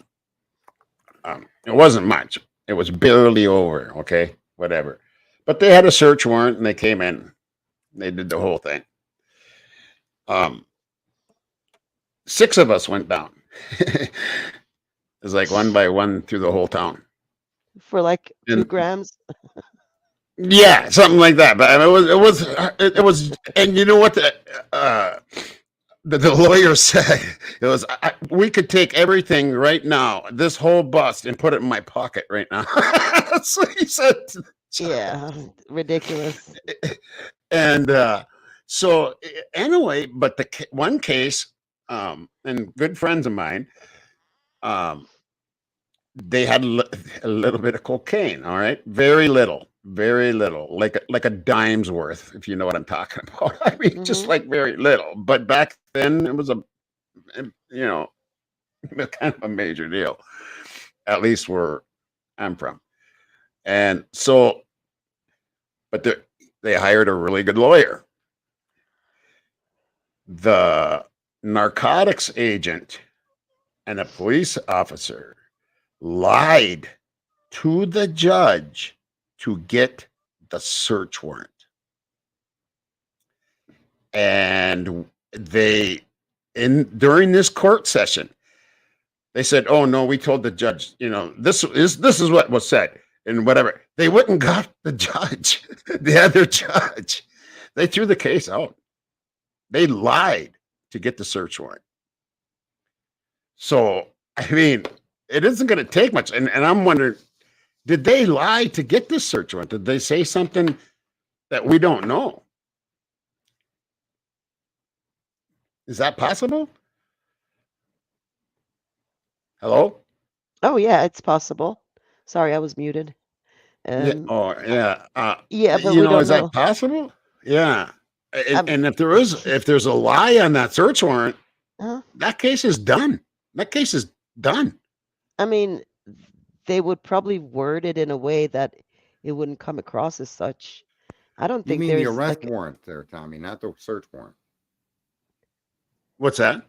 S1: It wasn't much. It was barely over, okay? Whatever. But they had a search warrant, and they came in. They did the whole thing. 6 of us went down. It was like 1 by 1 through the whole town.
S2: For like 2 grams?
S1: Yeah, something like that. But it was, and you know what the lawyer said? It was, we could take everything right now, this whole bust, and put it in my pocket right now. That's what he said.
S2: Yeah, ridiculous.
S1: And so anyway, but the one case, and good friends of mine, they had a little bit of cocaine. All right, very little, like a dime's worth, if you know what I'm talking about. I mean, just like very little. But back then, it was kind of a major deal, at least where I'm from. And so, but they hired a really good lawyer. The narcotics agent and a police officer lied to the judge to get the search warrant. And during this court session, they said, "Oh no, we told the judge, this is what was said," and whatever. They went and got the judge, the other judge. They threw the case out. They lied to get the search warrant. So, I mean, it isn't going to take much. And I'm wondering, did they lie to get this search warrant? Did they say something that we don't know? Is that possible? Hello?
S2: Oh, yeah, it's possible. Sorry, I was muted.
S1: Yeah.
S2: Yeah, but we don't
S1: is
S2: know.
S1: That possible? Yeah. And if there's a lie on that search warrant, that case is done. That case is done.
S2: I mean, they would probably word it in a way that it wouldn't come across as such. I don't think
S3: there's the arrest
S2: like
S3: warrant there, Tommy, not the search warrant.
S1: What's that?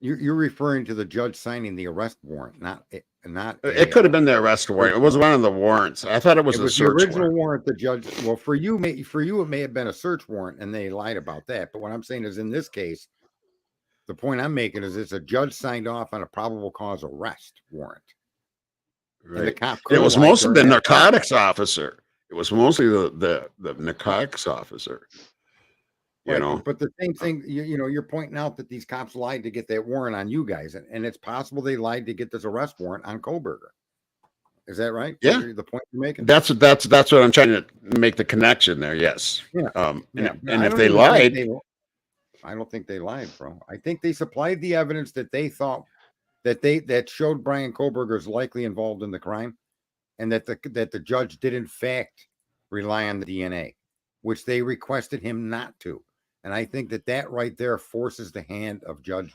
S3: You're referring to the judge signing the arrest warrant, not.
S1: It could have been the arrest warrant. It was one of the warrants. I thought it was the
S3: original warrant. The judge. Well, for you, it may have been a search warrant, and they lied about that. But what I'm saying is, in this case, the point I'm making is it's a judge signed off on a probable cause arrest warrant.
S1: Right. And the cop it was mostly the narcotics officer. It was mostly the narcotics officer.
S3: Right. But the same thing, you're pointing out that these cops lied to get that warrant on you guys, and it's possible they lied to get this arrest warrant on Koberger. Is that right?
S1: Yeah.
S3: The point you're making.
S1: That's what I'm trying to make the connection there. Yes.
S3: Yeah.
S1: And if they lied,
S3: I don't think they lied, bro. I think they supplied the evidence that they thought that showed Brian Koberger's likely involved in the crime, and that the judge did in fact rely on the DNA, which they requested him not to. And I think that right there forces the hand of Judge.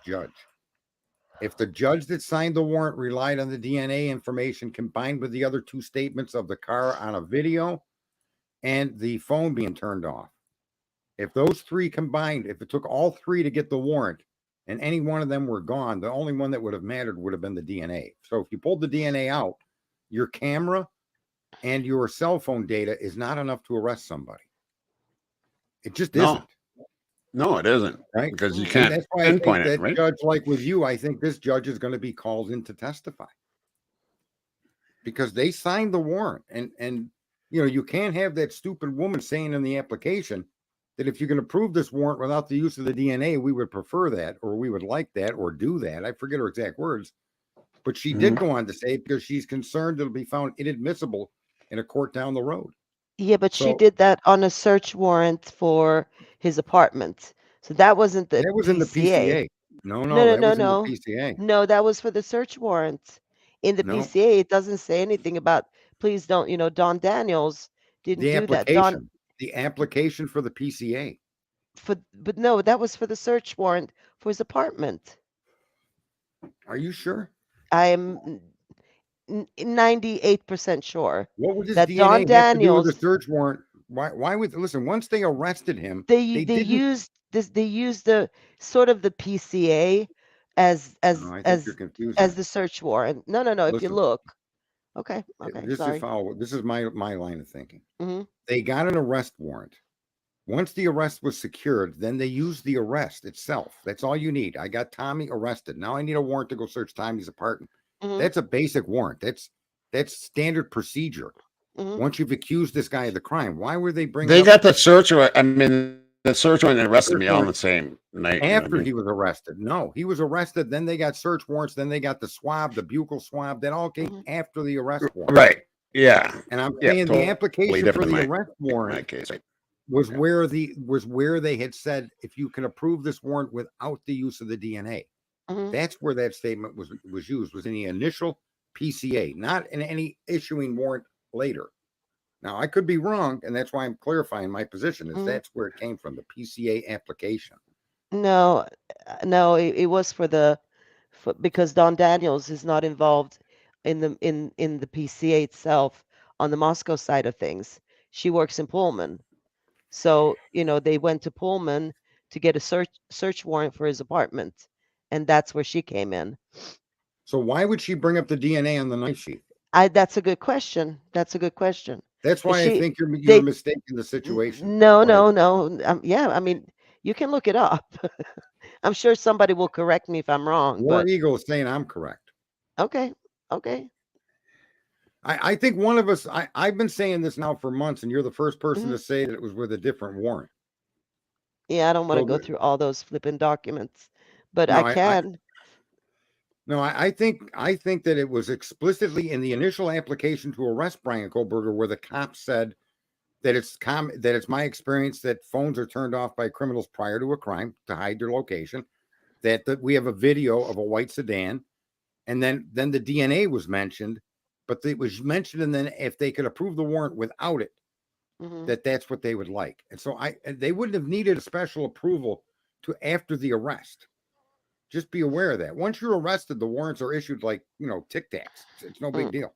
S3: If the judge that signed the warrant relied on the DNA information combined with the other 2 statements of the car on a video and the phone being turned off, if those 3 combined, if it took all 3 to get the warrant and any one of them were gone, the only one that would have mattered would have been the DNA. So if you pulled the DNA out, your camera and your cell phone data is not enough to arrest somebody. It just isn't.
S1: No, it isn't.
S3: Right?
S1: Because you can't
S3: that's why
S1: pinpoint
S3: I think
S1: it, right?
S3: Judge, like with you, I think this judge is going to be called in to testify. Because they signed the warrant. And you can't have that stupid woman saying in the application that if you're going to prove this warrant without the use of the DNA, we would prefer that, or we would like that, or do that. I forget her exact words. But she did go on to say, because she's concerned it'll be found inadmissible in a court down the road.
S2: Yeah, but she did that on a search warrant for his apartment. So that wasn't the
S3: That was in the PCA. No.
S2: No.
S3: The PCA.
S2: No, that was for the search warrant. In the PCA, it doesn't say anything about please don't, Don Daniels didn't
S3: The
S2: do that.
S3: the application for the PCA.
S2: But no, that was for the search warrant for his apartment.
S3: Are you sure?
S2: I am 98% sure.
S3: What would this
S2: that
S3: DNA
S2: Don
S3: have
S2: Daniels,
S3: to do with the search warrant? Why would, listen, once they arrested him,
S2: they used the sort of the PCA as
S3: I think you're confusing
S2: as the search warrant. No.
S3: Listen,
S2: if you look, okay, sorry.
S3: This is my line of thinking.
S2: Mm-hmm.
S3: They got an arrest warrant. Once the arrest was secured, then they used the arrest itself. That's all you need. I got Tommy arrested. Now I need a warrant to go search Tommy's apartment.
S2: Mm-hmm.
S3: That's a basic warrant. That's standard procedure.
S2: Mm-hmm.
S3: Once you've accused this guy of the crime, why were they bringing?
S1: They got the search warrant. I mean, the search warrant arrested me all the same night.
S3: After he was arrested. No, he was arrested. Then they got search warrants. Then they got the swab, the buccal swab. That all came after the arrest warrant.
S1: Right. Yeah.
S3: And I'm saying the application for the arrest warrant
S1: case,
S3: was where they had said, if you can approve this warrant without the use of the DNA. That's where that statement was used, was in the initial PCA, not in any issuing warrant later. Now I could be wrong, and that's why I'm clarifying my position, is that's where it came from, the PCA application.
S2: No, it was because Don Daniels is not involved in the PCA itself on the Moscow side of things. She works in Pullman. So, they went to Pullman to get a search warrant for his apartment, and that's where she came in.
S3: So why would she bring up the DNA on the knife sheet?
S2: That's a good question. That's why
S3: I think you're mistaking the situation.
S2: No. Yeah, I mean, you can look it up. I'm sure somebody will correct me if I'm wrong.
S3: War Eagle is saying I'm correct.
S2: Okay.
S3: I think one of us, I've been saying this now for months, and you're the first person to say that it was with a different warrant.
S2: Yeah, I don't want to go through all those flipping documents, but I can.
S3: I think that it was explicitly in the initial application to arrest Brian Kohlberger, where the cops said that it's my experience that phones are turned off by criminals prior to a crime to hide their location. That we have a video of a white sedan, and then the DNA was mentioned, but it was mentioned, and then if they could approve the warrant without it, that's what they would like. And so they wouldn't have needed a special approval to after the arrest. Just be aware of that. Once you're arrested, the warrants are issued like, Tic Tacs. It's no big deal.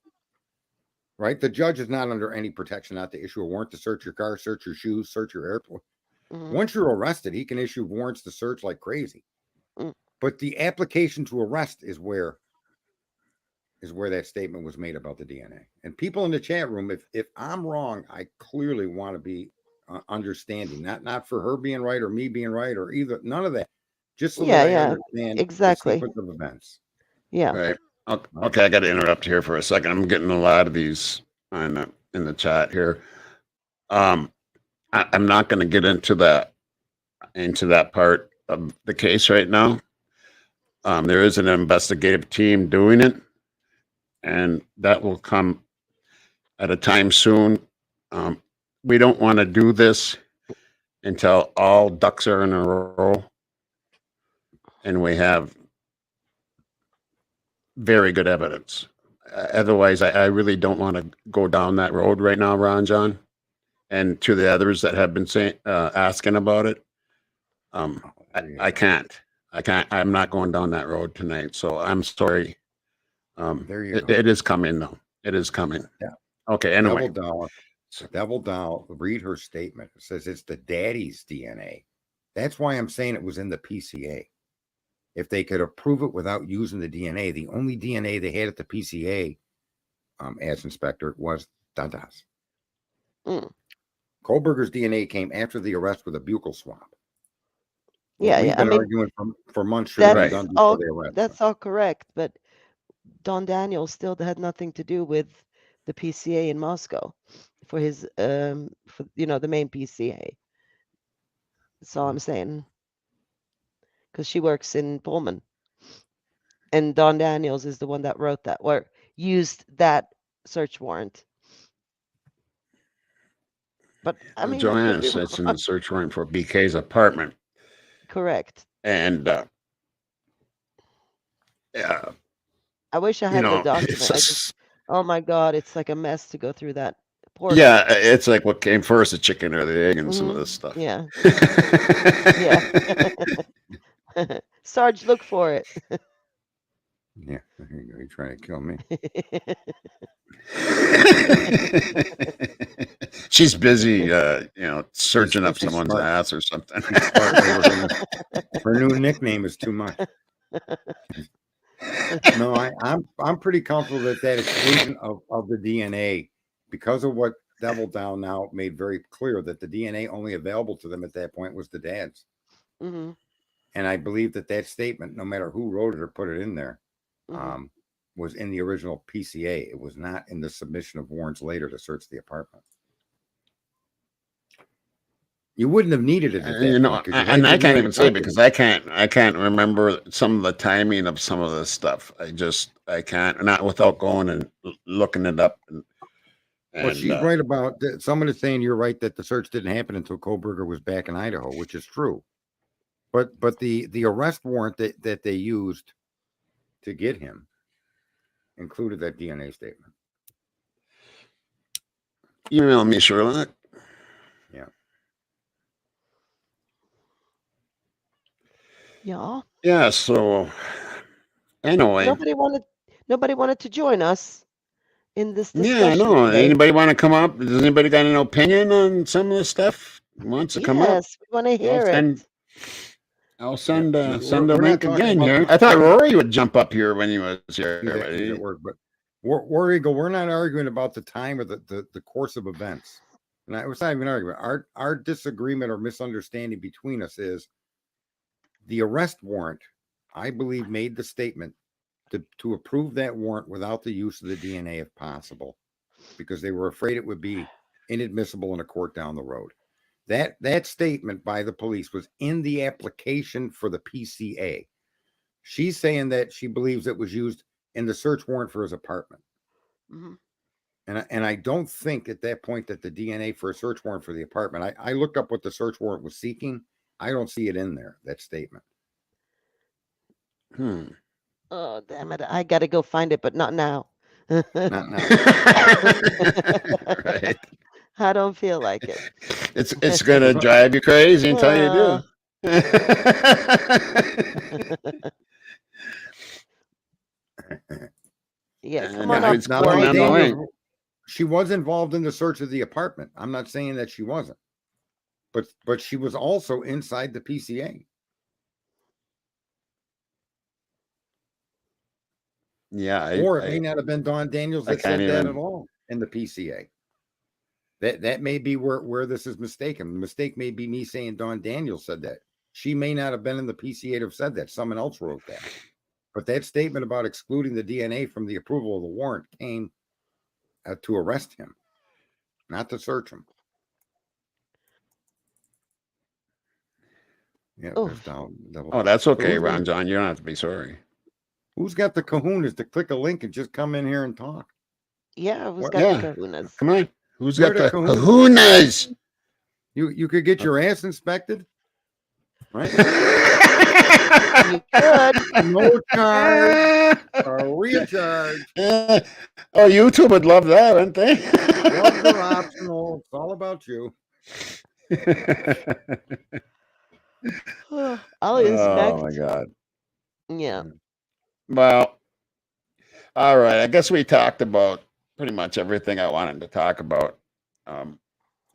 S3: Right? The judge is not under any protection not to issue a warrant to search your car, search your shoes, search your airport. Once you're arrested, he can issue warrants to search like crazy. But the application to arrest is where that statement was made about the DNA. And people in the chat room, if I'm wrong, I clearly want to be understanding, not for her being right or me being right or either, none of that. Just so that I understand
S2: exactly
S3: the sequence of events.
S2: Yeah.
S1: Right. Okay, I got to interrupt here for a second. I'm getting a lot of these in the chat here. I'm not going to get into that part of the case right now. There is an investigative team doing it, and that will come at a time soon. We don't want to do this until all ducks are in a row and we have very good evidence. Otherwise, I really don't want to go down that road right now, Ron John. And to the others that have been asking about it, I can't. I'm not going down that road tonight. So I'm sorry.
S3: There you
S1: go. It is coming, though. It is coming.
S3: Yeah.
S1: Okay. Anyway.
S3: Devil Doll, read her statement. It says it's the daddy's DNA. That's why I'm saying it was in the PCA. If they could approve it without using the DNA, the only DNA they had at the PCA, as inspector, was Dada's. Kohlberger's DNA came after the arrest with a buccal swab. We've been arguing for months.
S2: That's all correct, but Don Daniel still had nothing to do with the PCA in Moscow for his, the main PCA. That's all I'm saying. Because she works in Pullman, and Don Daniels is the one that wrote that or used that search warrant. But I mean,
S1: Joanna says in the search warrant for BK's apartment.
S2: Correct.
S1: And
S2: I wish I had the document. Oh my God, it's like a mess to go through that. Poor
S1: Yeah, it's like what came first, the chicken or the egg, and some of this stuff.
S2: Yeah. Yeah. Sarge, look for it.
S3: Yeah, you're trying to kill me.
S1: She's busy, searching up someone's
S3: smart.
S1: ass or something.
S3: Her new nickname is too much. No, I'm pretty comfortable that exclusion of the DNA, because of what Devil Down now made very clear, that the DNA only available to them at that point was the dad's.
S2: Mm-hmm.
S3: And I believe that statement, no matter who wrote it or put it in there,
S2: Mm-hmm.
S3: was in the original PCA. It was not in the submission of warrants later to search the apartment. You wouldn't have needed it at that point.
S1: And I can't even say, because I can't remember some of the timing of some of this stuff. I can't, not without going and looking it up.
S3: Well, she's right about that. Someone is saying you're right that the search didn't happen until Koberger was back in Idaho, which is true. But the arrest warrant that they used to get him included that DNA statement.
S1: Email me, Sherlock.
S3: Yeah.
S2: Yeah.
S1: Yeah. So anyway,
S2: nobody wanted to join us in this discussion.
S1: Yeah, no.
S2: Today.
S1: Anybody want to come up? Does anybody got an opinion on some of this stuff? Wants to come up?
S2: Yes, we want to hear it.
S1: I'll send a link again here. I thought Rory would jump up here when he was here.
S3: He's at work, but War Eagle, we're not arguing about the time or the course of events. And it was not even an argument. Our disagreement or misunderstanding between us is the arrest warrant, I believe, made the statement to approve that warrant without the use of the DNA if possible, because they were afraid it would be inadmissible in a court down the road. That statement by the police was in the application for the PCA. She's saying that she believes it was used in the search warrant for his apartment.
S2: Mm-hmm.
S3: And I don't think at that point that the DNA for a search warrant for the apartment, I looked up what the search warrant was seeking. I don't see it in there, that statement.
S2: Oh, damn it. I got to go find it, but not now.
S3: Not now.
S1: Right.
S2: I don't feel like it.
S1: It's going to drive you crazy until you do.
S2: Yeah, come on up.
S3: She was involved in the search of the apartment. I'm not saying that she wasn't, but she was also inside the PCA.
S1: Yeah,
S3: or it may not have been Don Daniels that said that at all in the PCA. That may be where this is mistaken. The mistake may be me saying Don Daniels said that. She may not have been in the PCA to have said that. Someone else wrote that. But that statement about excluding the DNA from the approval of the warrant came to arrest him, not to search him. Yeah.
S1: Oh, that's okay, Ron John. You don't have to be sorry.
S3: Who's got the kahunas to click a link and just come in here and talk?
S2: Yeah, who's got the kahunas?
S1: Come on. Who's got the kahunas?
S3: You could get your ass inspected, right?
S2: You could.
S3: No charge or recharge.
S1: Oh, YouTube would love that, wouldn't they?
S3: Gloves are optional. It's all about you.
S2: I'll inspect.
S1: Oh my God.
S2: Yeah.
S1: Well, all right. I guess we talked about pretty much everything I wanted to talk about.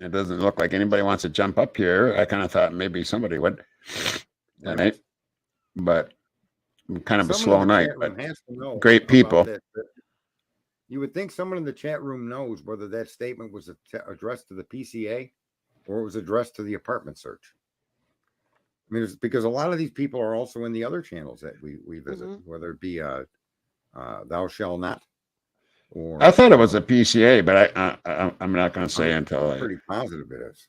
S1: It doesn't look like anybody wants to jump up here. I kind of thought maybe somebody would. Right. But kind of a slow night. But great people.
S3: You would think someone in the chat room knows whether that statement was addressed to the PCA or it was addressed to the apartment search. I mean, it's because a lot of these people are also in the other channels that we visit, whether it be Thou Shall Not. Or
S1: I thought it was a PCA, but I'm not going to say until
S3: I'm pretty positive it is.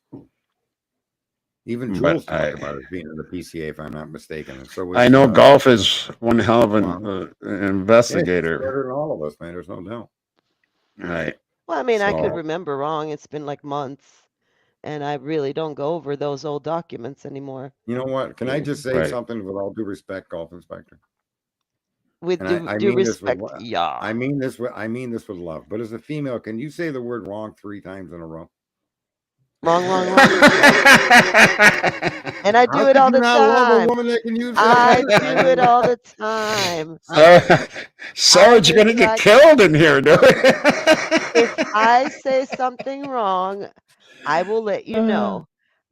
S3: Even Jules talked about it being in the PCA, if I'm not mistaken. And so
S1: I know Golf is one hell of an investigator.
S3: Yeah, better than all of us, man. There's no doubt.
S1: Right.
S2: Well, I mean, I could remember wrong. It's been like months, and I really don't go over those old documents anymore.
S3: You know what? Can I just say something with all due respect, Golf Inspector?
S2: With
S3: And I
S2: due
S3: mean this with
S2: respect, yeah.
S3: I mean this with love. But as a female, can you say the word wrong 3 times in a row?
S2: Wrong. And I do
S3: How
S2: it
S3: could
S2: all
S3: you
S2: the
S3: not love a
S2: time.
S3: woman that can use
S2: I
S3: that?
S2: do it all the time.
S1: Sarge, you're gonna get killed in here, dude.
S2: If I say something wrong, I will let you know.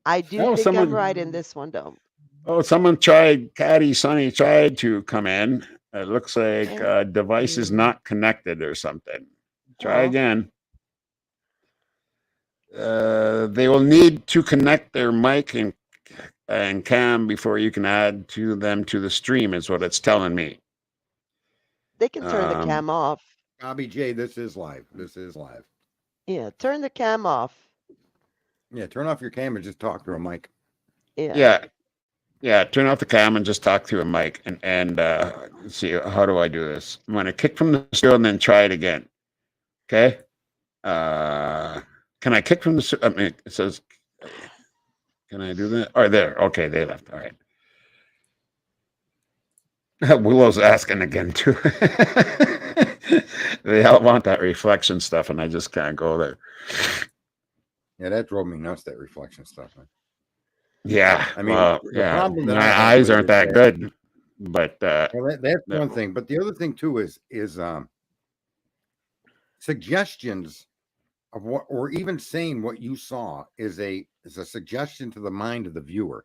S2: I do think I'm right in this one, though.
S1: Oh, someone tried. Caddy Sonny tried to come in. It looks like device is not connected or something. Try again. They will need to connect their mic and cam before you can add to them to the stream, is what it's telling me.
S2: They can turn the cam off.
S3: Bobby J, this is live. This is live.
S2: Yeah, turn the cam off.
S3: Yeah, turn off your cam and just talk through a mic.
S1: Yeah, turn off the cam and just talk through a mic. And let's see, how do I do this? I'm going to kick from the studio and then try it again. Okay. Can I kick from the? I mean, it says, can I do that? Oh, there. Okay, they left. All right. Willow's asking again too. They all want that reflection stuff, and I just can't go there.
S3: Yeah, that drove me nuts. That reflection stuff. Man.
S1: Yeah,
S3: I mean,
S1: yeah, my eyes aren't that good, but
S3: well, that's one thing. But the other thing too is suggestions of what, or even saying what you saw is a suggestion to the mind of the viewer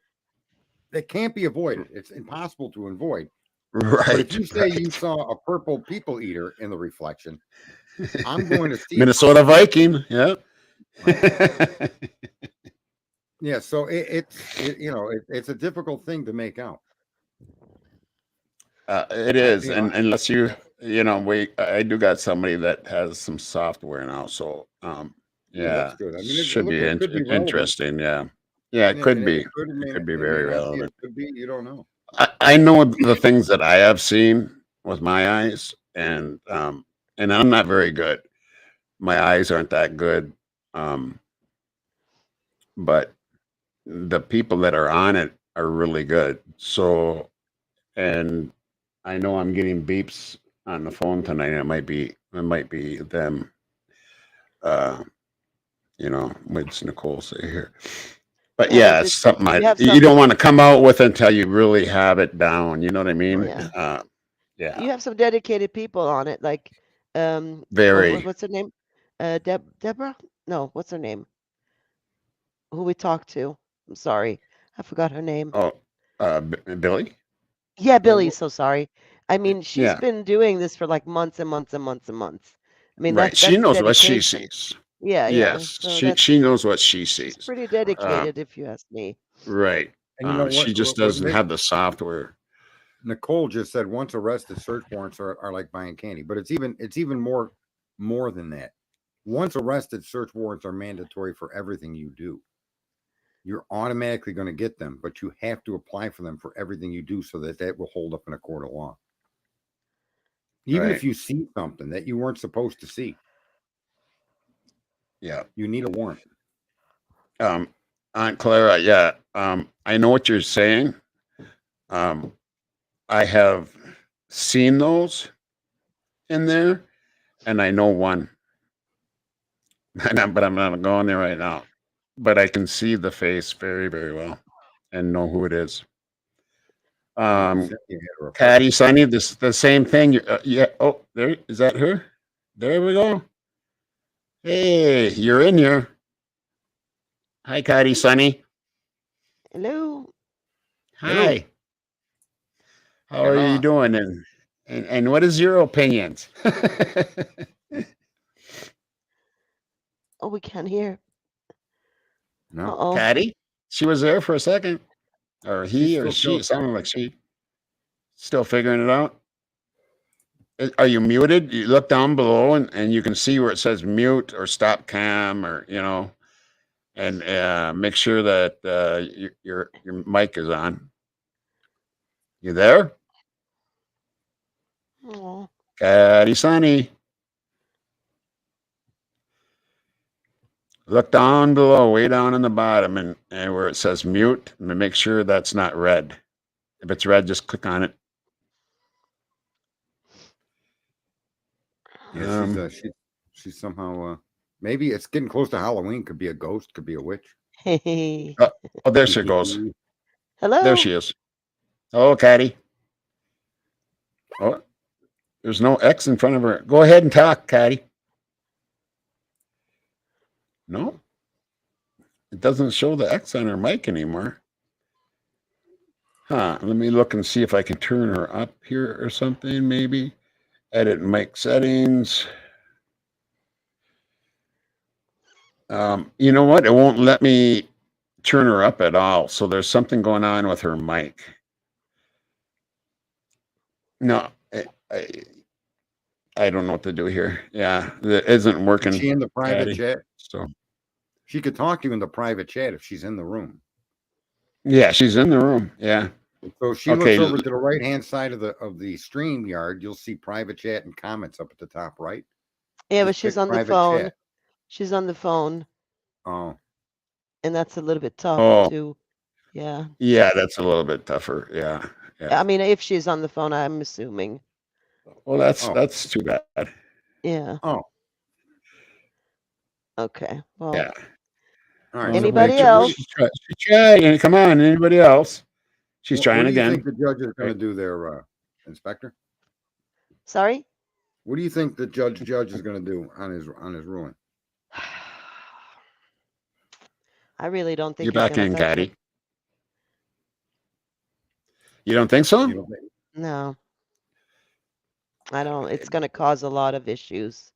S3: that can't be avoided. It's impossible to avoid.
S1: Right.
S3: But if you say you saw a purple people eater in the reflection, I'm going to see
S1: Minnesota Viking. Yeah.
S3: Yeah. So it's a difficult thing to make out.
S1: It is, and unless I do got somebody that has some software now, so yeah,
S3: that's good. I mean, it
S1: should be interesting. Yeah, it could be. It could be very relevant.
S3: It could be. You don't know.
S1: I know the things that I have seen with my eyes, and I'm not very good. My eyes aren't that good, but the people that are on it are really good. So, and I know I'm getting beeps on the phone tonight. It might be them. What's Nicole say here? But yeah, it's something you don't want to come out with until you really have it down. You know what I mean?
S2: Yeah.
S1: Yeah.
S2: You have some dedicated people on it, like
S1: very.
S2: What's her name? Deborah? No, what's her name? Who we talked to? I'm sorry, I forgot her name.
S1: Oh, Billy.
S2: Yeah, Billy. So sorry. I mean, she's been doing this for like months and months and months and months. I mean,
S1: right. She knows what she sees.
S2: Yeah.
S1: Yes, so she knows what she sees.
S2: It's pretty dedicated, if you ask me.
S1: Right. And you know what? She just doesn't have the software.
S3: Nicole just said once arrested, search warrants are like buying candy, but it's even more than that. Once arrested, search warrants are mandatory for everything you do. You're automatically going to get them, but you have to apply for them for everything you do so that will hold up in a court of law. Even if you see something that you weren't supposed to see.
S1: Yeah.
S3: You need a warrant.
S1: Aunt Clara, I know what you're saying. I have seen those in there, and I know one. But I'm not going there right now. But I can see the face very, very well and know who it is. Caddy Sonny, the same thing. Yeah. Oh, there is that her? There we go. Hey, you're in here. Hi, Caddy Sonny.
S2: Hello.
S1: Hi. How are you doing? And what is your opinions?
S2: Oh, we can't hear.
S3: No.
S1: Caddy? She was there for a second. Or he or she. It sounded like she. Still figuring it out. Are you muted? You look down below and you can see where it says mute or stop cam or, and make sure that your mic is on. You there?
S2: Oh.
S1: Caddy Sonny. Look down below, way down in the bottom, and where it says mute, and make sure that's not red. If it's red, just click on it.
S3: Yeah, she's somehow maybe it's getting close to Halloween. Could be a ghost, could be a witch.
S2: Hey.
S1: Oh, there she goes.
S2: Hello.
S1: There she is. Oh, Caddy. Oh, there's no X in front of her. Go ahead and talk, Caddy. No, it doesn't show the X on her mic anymore. Huh, let me look and see if I can turn her up here or something, maybe. Edit mic settings. You know what? It won't let me turn her up at all. So there's something going on with her mic. No, I don't know what to do here. Yeah, it isn't working.
S3: Is she in the private
S1: Caddy,
S3: chat?
S1: so
S3: She could talk to you in the private chat if she's in the room.
S1: yeah, she's in the room. Yeah.
S3: So she looks over to the right-hand side of the stream yard. You'll see private chat and comments up at the top right.
S2: Yeah,
S3: Just
S2: but she's
S3: pick
S2: on the
S3: private
S2: phone.
S3: chat.
S2: She's on the phone.
S3: Oh.
S2: And that's a little bit tough too. Yeah.
S1: Yeah, that's a little bit tougher. Yeah.
S2: I mean, if she's on the phone, I'm assuming.
S1: Well, that's too bad.
S2: Yeah.
S3: Oh.
S2: Okay. Well.
S1: Yeah.
S3: All right.
S2: Anybody else?
S1: She's trying. Come on, anybody else? She's trying again.
S3: What do you think the judge is going to do there, Inspector?
S2: Sorry?
S3: What do you think the judge is going to do on his ruling?
S2: I really don't think
S1: you're back in, Caddy. You don't think so?
S2: No. I don't. It's going to cause a lot of issues.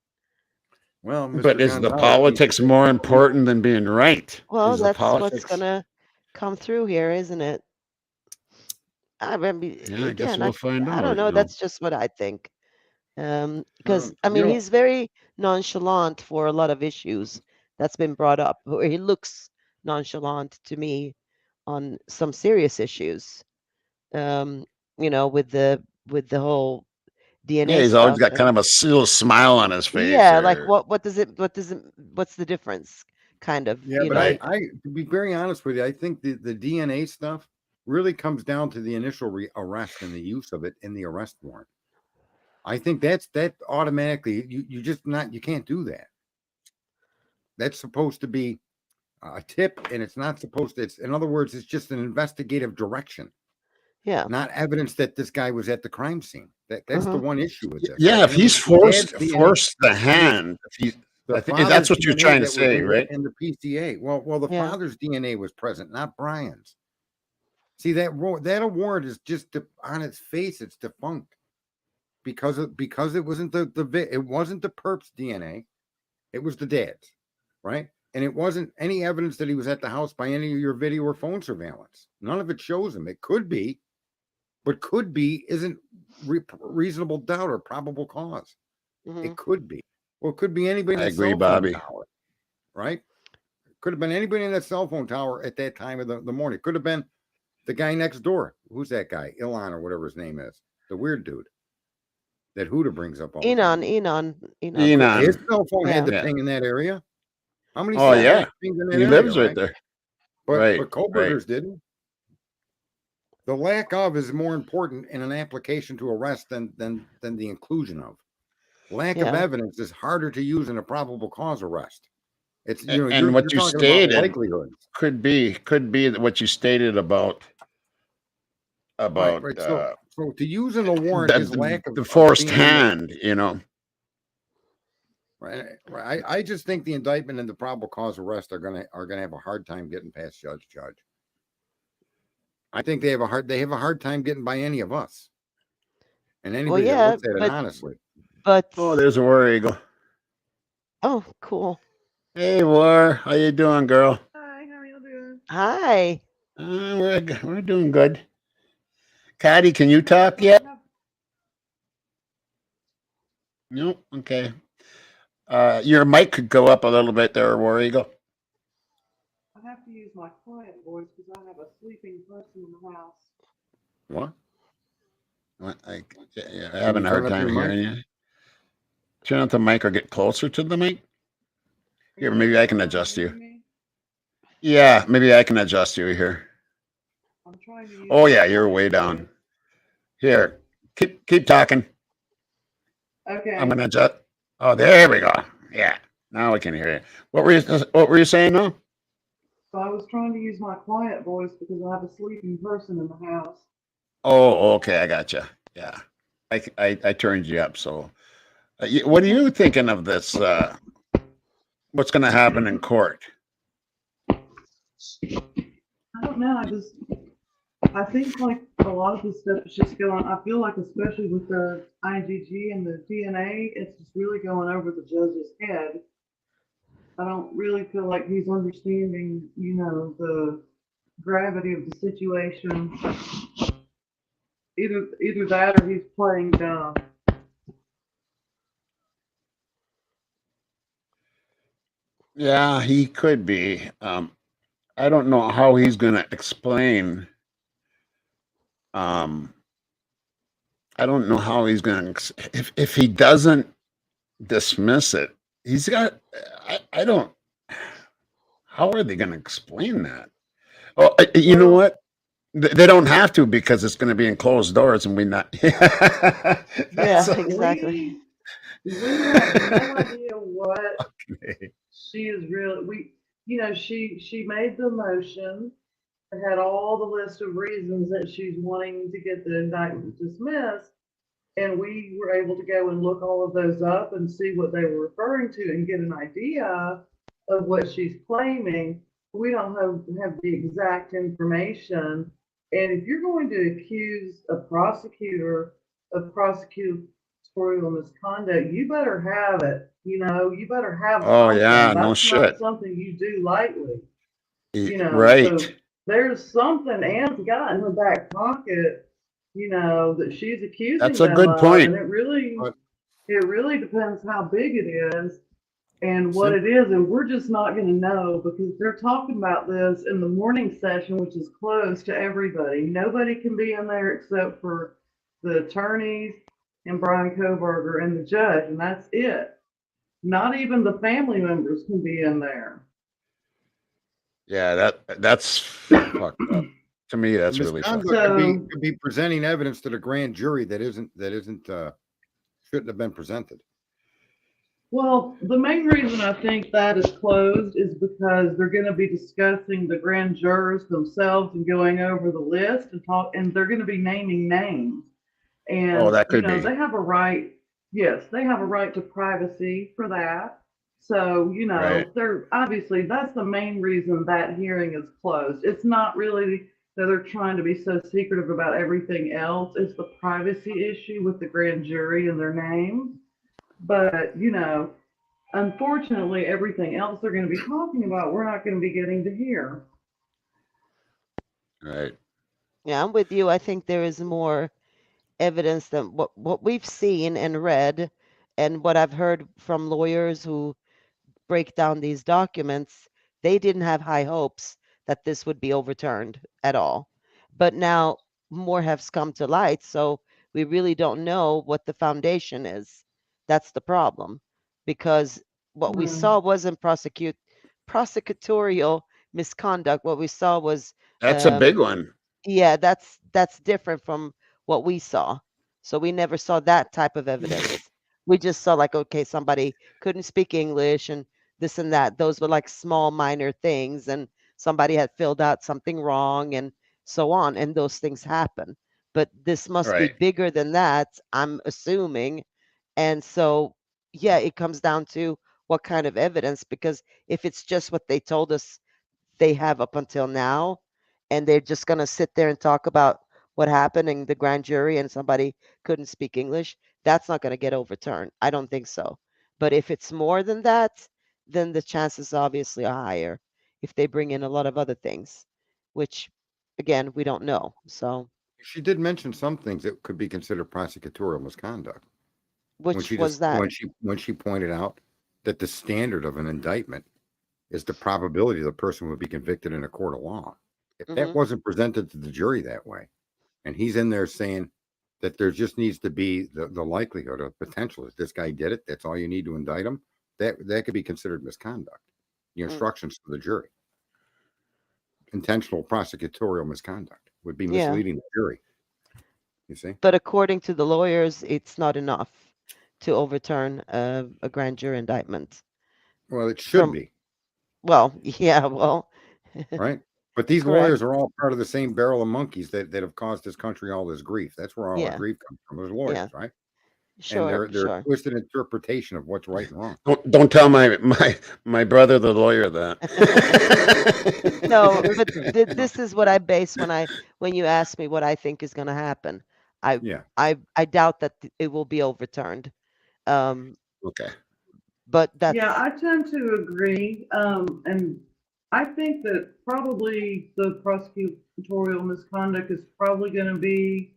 S3: Well,
S1: but is the politics more important than being right?
S2: Well, that's what's going to come through here, isn't it? I mean,
S1: yeah, I guess we'll find out.
S2: I don't know. That's just what I think. Because I mean, he's very nonchalant for a lot of issues that's been brought up. Where he looks nonchalant to me on some serious issues. You know, with the whole DNA.
S1: Yeah, he's
S2: stuff
S1: always got kind of a little smile on his face.
S2: Yeah, like what's the difference? Kind of.
S3: Yeah, but I to be very honest with you, I think the DNA stuff really comes down to the initial arrest and the use of it in the arrest warrant. I think that automatically you can't do that. That's supposed to be a tip, and it's not supposed to. It's, in other words, it's just an investigative direction.
S2: Yeah.
S3: Not evidence that this guy was at the crime scene. That's the one issue with this.
S1: Yeah, if he's forced the hand, that's what you're trying to say, right?
S3: And the PCA. Well, the father's DNA was present, not Brian's. See, that warrant is just on its face, it's defunct because it wasn't it wasn't the perp's DNA, it was the dad's, right? And it wasn't any evidence that he was at the house by any of your video or phone surveillance. None of it shows him. It could be, but could be isn't reasonable doubt or probable cause. It could be. Well, it could be anybody in that cell phone tower, right? Could have been anybody in that cell phone tower at that time of the morning. Could have been the guy next door. Who's that guy? Elon or whatever his name is. The weird dude that Huda brings up all the time.
S2: Enon.
S3: His cell phone had the ping in that area. How many cell phones pinged in that area?
S1: He lives right there.
S3: But Kohlberger's didn't. The lack of is more important in an application to arrest than the inclusion of. Lack of evidence is harder to use in a probable cause arrest. It's
S1: and what you stated could be what you stated about
S3: right. So to use in a warrant is lack of
S1: the forced hand,
S3: Right. I just think the indictment and the probable cause arrest are gonna have a hard time getting past Judge. I think they have a hard time getting by any of us. And anybody that looks at it honestly.
S2: But
S1: there's a War Eagle.
S2: Oh, cool.
S1: Hey, War, how you doing, girl?
S5: Hi, how are you doing?
S2: Hi.
S1: We're doing good. Caddy, can you talk yet? Nope. Okay. Your mic could go up a little bit there, War Eagle.
S5: I have to use my quiet voice because I have a sleeping person in the house.
S1: What? I'm having a hard time hearing you. Turn up the mic or get closer to the mic. Here, maybe I can adjust you. Yeah, maybe I can adjust you here.
S5: I'm trying to use
S1: you're way down. Here, keep talking.
S5: Okay.
S1: I'm gonna adjust. Oh, there we go. Yeah, now we can hear you. What were you saying now?
S5: So I was trying to use my quiet voice because I have a sleeping person in the house.
S1: Oh, okay, I gotcha. Yeah, I turned you up. So, what are you thinking of this? What's going to happen in court?
S5: I don't know. I think like a lot of this stuff is just going. I feel like especially with the IgG and the DNA, it's just really going over the judge's head. I don't really feel like he's understanding, the gravity of the situation. Either that or he's playing dumb.
S1: Yeah, he could be. I don't know how he's going to explain. I don't know how he's going to if he doesn't dismiss it. He's got. I don't. How are they going to explain that? Oh, you know what? They don't have to because it's going to be in closed doors, and we not.
S2: Yeah, exactly.
S5: We have no idea what she is really. She made the motion. Had all the list of reasons that she's wanting to get the indictment dismissed. And we were able to go and look all of those up and see what they were referring to and get an idea of what she's claiming. We don't have the exact information. And if you're going to accuse a prosecutor of prosecutorial misconduct, you better have it. You better have
S1: Oh
S5: something.
S1: yeah, no
S5: That's
S1: shit.
S5: not something you do lightly.
S1: Right.
S5: So there's something Anne's got in her back pocket, that she's accusing
S1: That's a
S5: them
S1: good
S5: of,
S1: point.
S5: and it really depends how big it is and what it is, and we're just not going to know because they're talking about this in the morning session, which is closed to everybody. Nobody can be in there except for the attorneys and Brian Koberger and the judge, and that's it. Not even the family members can be in there.
S1: Yeah, that's fucked up. To me, that's really fucked up.
S3: Could be presenting evidence to the grand jury that isn't shouldn't have been presented.
S5: Well, the main reason I think that is closed is because they're going to be discussing the grand jurors themselves and going over the list and they're going to be naming names. And
S1: that could be.
S5: they have a right. Yes, they have a right to privacy for that. So, they're obviously that's the main reason that hearing is closed. It's not really that they're trying to be so secretive about everything else. It's the privacy issue with the grand jury and their names. But, unfortunately, everything else they're going to be talking about, we're not going to be getting to hear.
S1: Right.
S2: Yeah, I'm with you. I think there is more evidence than what we've seen and read and what I've heard from lawyers who break down these documents. They didn't have high hopes that this would be overturned at all. But now more has come to light, so we really don't know what the foundation is. That's the problem. Because what we saw wasn't prosecutorial misconduct. What we saw was
S1: That's a big one.
S2: yeah, that's different from what we saw. So we never saw that type of evidence. We just saw like, okay, somebody couldn't speak English and this and that. Those were like small minor things and somebody had filled out something wrong and so on, and those things happen. But this must be bigger than that, I'm assuming. And so yeah, it comes down to what kind of evidence, because if it's just what they told us they have up until now, and they're just going to sit there and talk about what happened in the grand jury and somebody couldn't speak English, that's not going to get overturned. I don't think so. But if it's more than that, then the chances obviously are higher if they bring in a lot of other things, which again, we don't know. So
S3: she did mention some things that could be considered prosecutorial misconduct.
S2: Which was that?
S3: When she pointed out that the standard of an indictment is the probability the person would be convicted in a court of law. If that wasn't presented to the jury that way, and he's in there saying that there just needs to be the likelihood of potential if this guy did it, that's all you need to indict him, that could be considered misconduct. The instructions to the jury. Intentional prosecutorial misconduct would be misleading the jury. You see?
S2: But according to the lawyers, it's not enough to overturn a grand jury indictment.
S3: Well, it should be.
S2: Well, yeah, well.
S3: Right. But these lawyers are all part of the same barrel of monkeys that have caused this country all this grief. That's where all our grief comes from. Those lawyers, right?
S2: Sure,
S3: and their twisted interpretation of what's right and wrong.
S1: Don't tell my brother, the lawyer, that.
S2: No, but this is what I base when you ask me what I think is going to happen. I doubt that it will be overturned.
S1: Okay.
S2: But that's
S5: I tend to agree, and I think that probably the prosecutorial misconduct is probably going to be,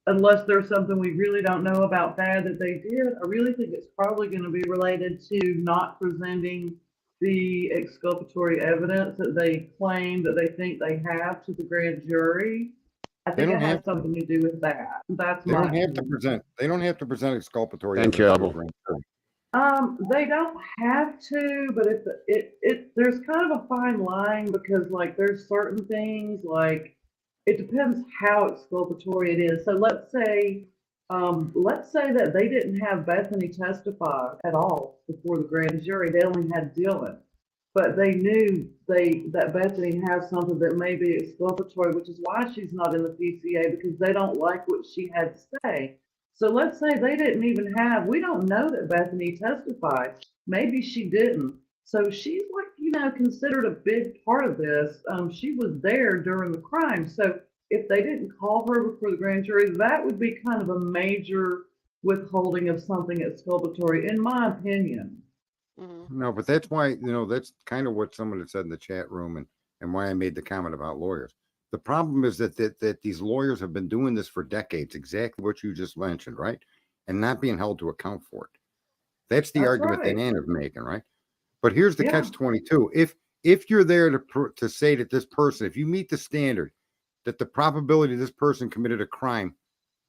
S5: unless there's something we really don't know about bad that they did, I really think it's probably going to be related to not presenting the exculpatory evidence that they claim that they think they have to the grand jury. I think it has something to do with that. That's
S3: they don't have to present. They don't have to present exculpatory evidence.
S5: They don't have to, but there's kind of a fine line, because like there's certain things, like it depends how exculpatory it is. So let's say that they didn't have Bethany testify at all before the grand jury. They only had Dylan, but they knew that Bethany has something that may be exculpatory, which is why she's not in the PCA, because they don't like what she had to say. So let's say they didn't even have, we don't know that Bethany testified. Maybe she didn't. So she's like, considered a big part of this. She was there during the crime. So if they didn't call her before the grand jury, that would be kind of a major withholding of something exculpatory, in my opinion.
S3: No, but that's why, that's kind of what someone had said in the chat room, and why I made the comment about lawyers. The problem is that these lawyers have been doing this for decades, exactly what you just mentioned, right? And not being held to account for it. That's the argument that Anna's making, right? But here's the catch-22. If you're there to say that this person, if you meet the standard that the probability this person committed a crime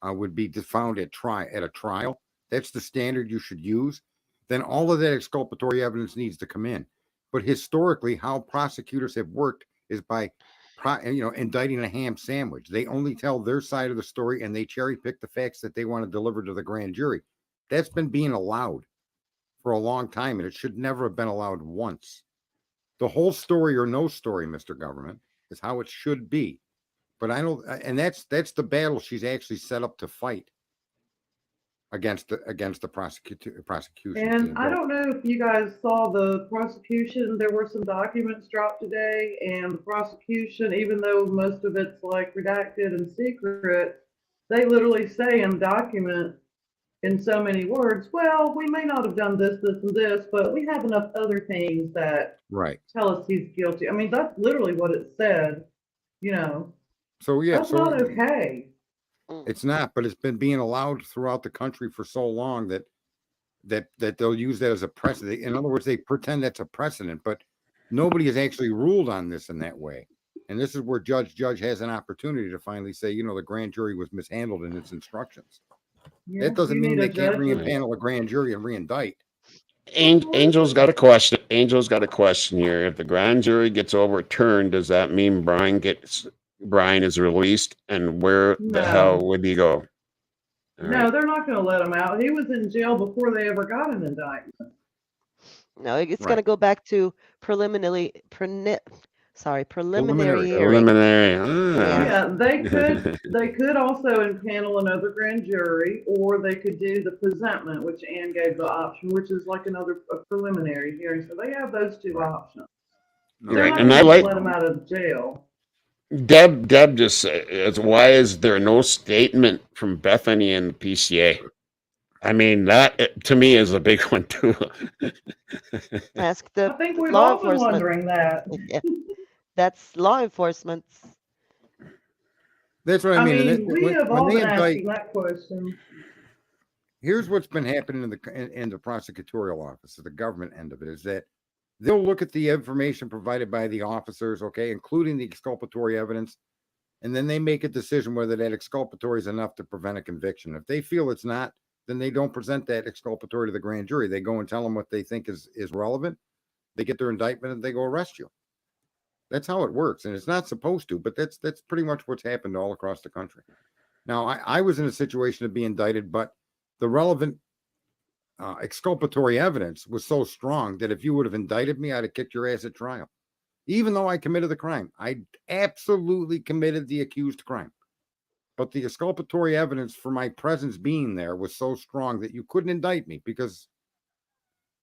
S3: would be found at a trial, that's the standard you should use, then all of that exculpatory evidence needs to come in. But historically, how prosecutors have worked is by indicting a ham sandwich. They only tell their side of the story, and they cherry pick the facts that they want to deliver to the grand jury. That's been being allowed for a long time, and it should never have been allowed once. The whole story or no story, Mr. Government, is how it should be. But I don't, and that's the battle she's actually set up to fight against the prosecution.
S5: And I don't know if you guys saw the prosecution. There were some documents dropped today, and the prosecution, even though most of it's like redacted and secret, they literally say in the document in so many words, well, we may not have done this, this, and this, but we have enough other things that tell us he's guilty. I mean, that's literally what it said,
S3: So
S5: that's not okay.
S3: It's not, but it's been being allowed throughout the country for so long that they'll use that as a precedent. In other words, they pretend that's a precedent, but nobody has actually ruled on this in that way. And this is where Judge has an opportunity to finally say, the grand jury was mishandled in its instructions. That doesn't mean they can't re-impanel a grand jury and re-indict.
S1: Angel's got a question. Angel's got a question here. If the grand jury gets overturned, does that mean Brian is released, and where the hell would he go?
S5: No, they're not going to let him out. He was in jail before they ever got an indictment.
S2: No, it's going to go back to preliminary.
S5: Yeah, they could also impanel another grand jury, or they could do the presentment, which Ann gave the option, which is like a preliminary hearing. So they have those two options. They're not going to let him out of jail.
S1: Deb just says, why is there no statement from Bethany and the PCA? I mean, that to me is a big one too.
S2: Ask the
S5: I think we've
S2: law
S5: all been wondering that.
S2: Yeah. That's law enforcement.
S3: That's what I mean.
S5: We have all been asking that question.
S3: Here's what's been happening in the prosecutorial office, the government end of it, is that they'll look at the information provided by the officers, including the exculpatory evidence, and then they make a decision whether that exculpatory is enough to prevent a conviction. If they feel it's not, then they don't present that exculpatory to the grand jury. They go and tell them what they think is relevant. They get their indictment and they go arrest you. That's how it works, and it's not supposed to, but that's pretty much what's happened all across the country. Now, I was in a situation to be indicted, but the relevant exculpatory evidence was so strong that if you would have indicted me, I'd have kicked your ass at trial. Even though I committed the crime, I absolutely committed the accused crime. But the exculpatory evidence for my presence being there was so strong that you couldn't indict me because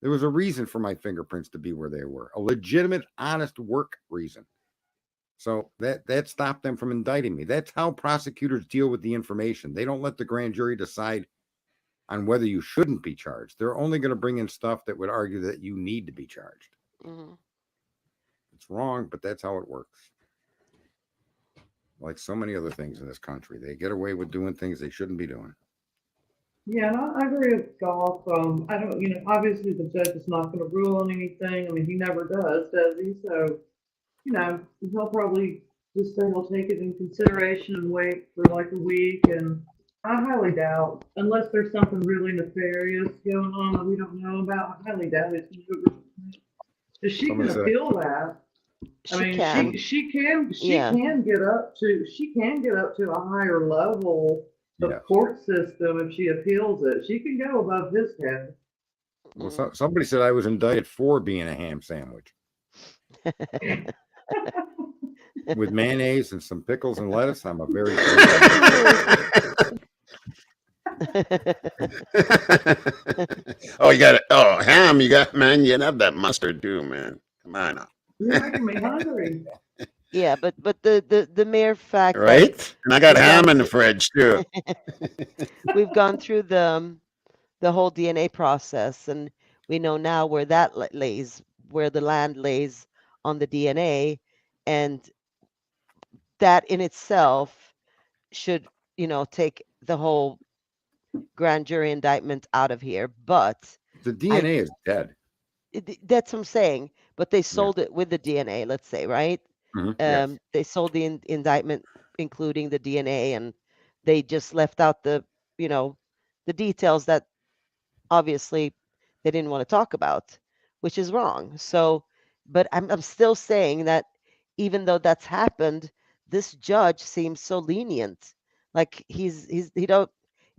S3: there was a reason for my fingerprints to be where they were, a legitimate, honest work reason. So that stopped them from indicting me. That's how prosecutors deal with the information. They don't let the grand jury decide on whether you shouldn't be charged. They're only going to bring in stuff that would argue that you need to be charged.
S2: Mm-hmm.
S3: It's wrong, but that's how it works. Like so many other things in this country, they get away with doing things they shouldn't be doing.
S5: Yeah, and I agree with Golf. I don't, obviously the judge is not going to rule on anything. I mean, he never does he? So, he'll probably just say he'll take it in consideration and wait for like a week. And I highly doubt, unless there's something really nefarious going on that we don't know about, I highly doubt it's going to go. Because she can appeal that. She can get up to a higher level of court system if she appeals it. She can go above his head.
S3: Well, somebody said I was indicted for being a ham sandwich with mayonnaise and some pickles and lettuce. I'm a very
S1: oh, you got it. Oh, ham. You got, man. You have that mustard too, man. Come on now.
S5: You're making me hungry.
S2: Yeah, but the mere fact,
S1: right? And I got ham in the fridge too.
S2: We've gone through the whole DNA process, and we know now where that lays, where the land lays on the DNA, and that in itself should, take the whole grand jury indictment out of here. But
S3: the DNA is dead.
S2: That's what I'm saying. But they sold it with the DNA, let's say, right?
S3: Mm-hmm. Yes.
S2: They sold the indictment, including the DNA, and they just left out the details that obviously they didn't want to talk about, which is wrong. So, but I'm still saying that even though that's happened, this judge seems so lenient. Like he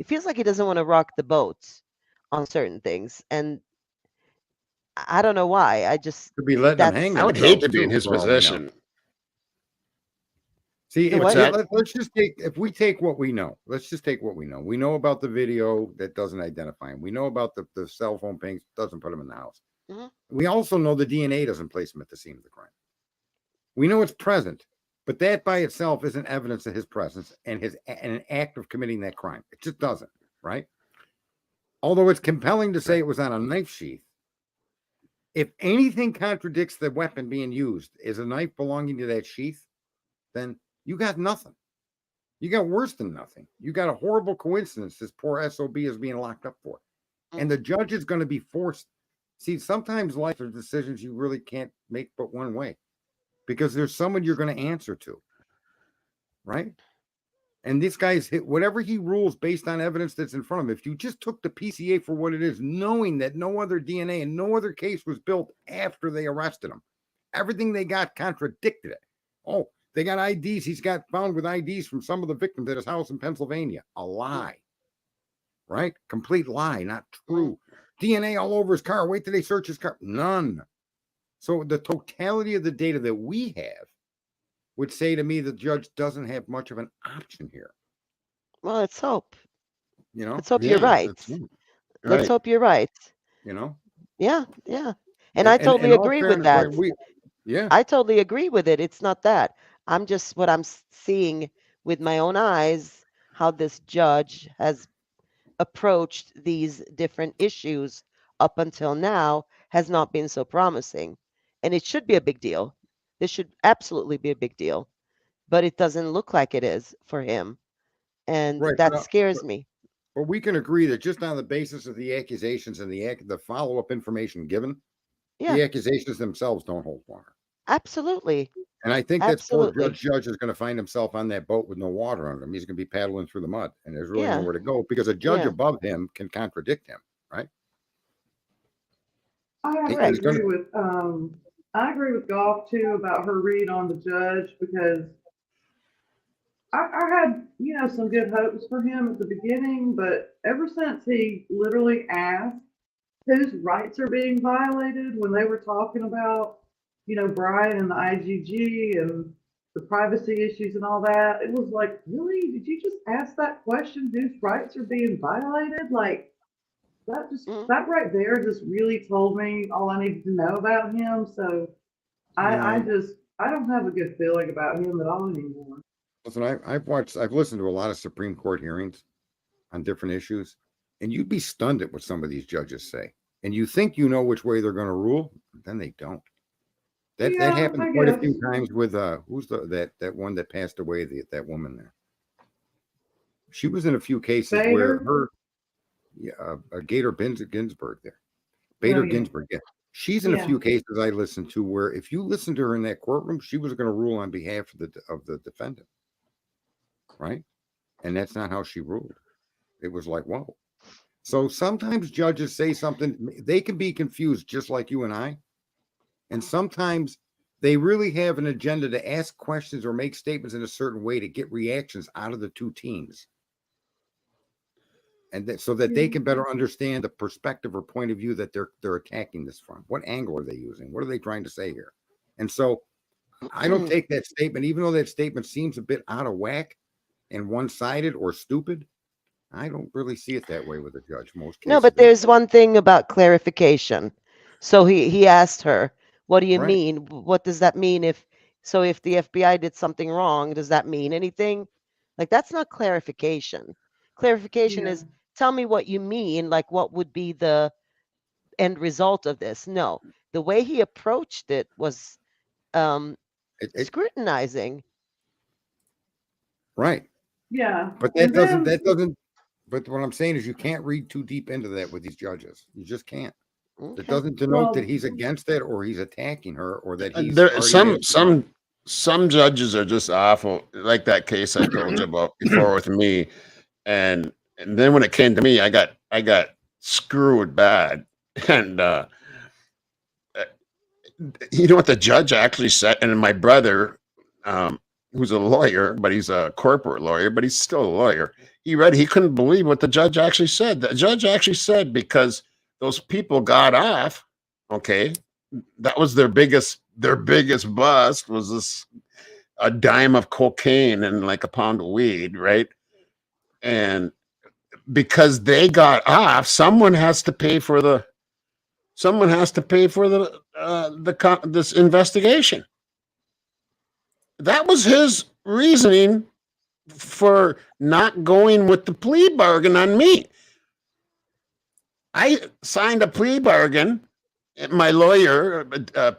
S2: feels like he doesn't want to rock the boat on certain things, and I don't know why. I just
S3: could be letting them hang.
S1: I would hate to be in his position.
S3: See, let's just take, if we take what we know, let's just take what we know. We know about the video that doesn't identify him. We know about the cell phone pings, doesn't put him in the house.
S2: Mm-hmm.
S3: We also know the DNA doesn't place him at the scene of the crime. We know it's present, but that by itself isn't evidence of his presence and an act of committing that crime. It just doesn't, right? Although it's compelling to say it was on a knife sheath, if anything contradicts the weapon being used is a knife belonging to that sheath, then you got nothing. You got worse than nothing. You got a horrible coincidence this poor SOB is being locked up for. And the judge is going to be forced. See, sometimes life are decisions you really can't make but one way because there's someone you're going to answer to. Right? And this guy's hit whatever he rules based on evidence that's in front of him. If you just took the PCA for what it is, knowing that no other DNA and no other case was built after they arrested him, everything they got contradicted it. Oh, they got IDs. He's got found with IDs from some of the victims at his house in Pennsylvania. A lie. Right? Complete lie, not true. DNA all over his car. Wait till they search his car. None. So the totality of the data that we have would say to me the judge doesn't have much of an option here.
S2: Well, let's hope.
S3: Let's
S2: hope you're right. Let's hope you're right. Yeah. And I totally agree with that. I totally agree with it. It's not that. I'm just what I'm seeing with my own eyes, how this judge has approached these different issues up until now has not been so promising. And it should be a big deal. This should absolutely be a big deal. But it doesn't look like it is for him. And that scares me.
S3: But we can agree that just on the basis of the accusations and the follow-up information given, the accusations themselves don't hold water.
S2: Absolutely.
S3: And I think that poor judge is going to find himself on that boat with no water under him. He's going to be paddling through the mud, and there's really nowhere to go because a judge above him can contradict him, right?
S5: I agree with Goff too about her read on the judge because I had some good hopes for him at the beginning, but ever since he literally asked whose rights are being violated when they were talking about, Brian and the IGG and the privacy issues and all that. It was like, really? Did you just ask that question? Whose rights are being violated? Like, that right there just really told me all I needed to know about him. So I don't have a good feeling about him at all anymore.
S3: Listen, I've listened to a lot of Supreme Court hearings on different issues, and you'd be stunned at what some of these judges say. And you think you know which way they're going to rule, but then they don't. That happened quite a few times with who's that one that passed away, that woman there. She was in a few cases where her Gator Ginsburg there. Bader Ginsburg, yeah. She's in a few cases I listened to where if you listen to her in that courtroom, she was going to rule on behalf of the defendant. Right? And that's not how she ruled. It was like, whoa. So sometimes judges say something, they can be confused just like you and I. And sometimes they really have an agenda to ask questions or make statements in a certain way to get reactions out of the two teams. And so that they can better understand the perspective or point of view that they're attacking this from. What angle are they using? What are they trying to say here? And so I don't take that statement, even though that statement seems a bit out of whack and one-sided or stupid. I don't really see it that way with a judge. Most cases.
S2: No, but there's one thing about clarification. So he asked her, "What do you mean? What does that mean if the FBI did something wrong, does that mean anything?" Like, that's not clarification. Clarification is, tell me what you mean, like what would be the end result of this. No, the way he approached it was scrutinizing.
S3: Right.
S5: Yeah.
S3: But that doesn't but what I'm saying is you can't read too deep into that with these judges. You just can't. Okay. It doesn't denote that he's against it or he's attacking her or that he's
S1: some judges are just awful, like that case I told you about before with me. And then when it came to me, I got screwed bad. And you know what the judge actually said? And my brother, who's a lawyer, but he's a corporate lawyer, but he's still a lawyer. He couldn't believe what the judge actually said. The judge actually said, because those people got off, okay, that was their biggest bust was a dime of cocaine and like a pound of weed, right? And because they got off, someone has to pay for this investigation. That was his reasoning for not going with the plea bargain on me. I signed a plea bargain. My lawyer,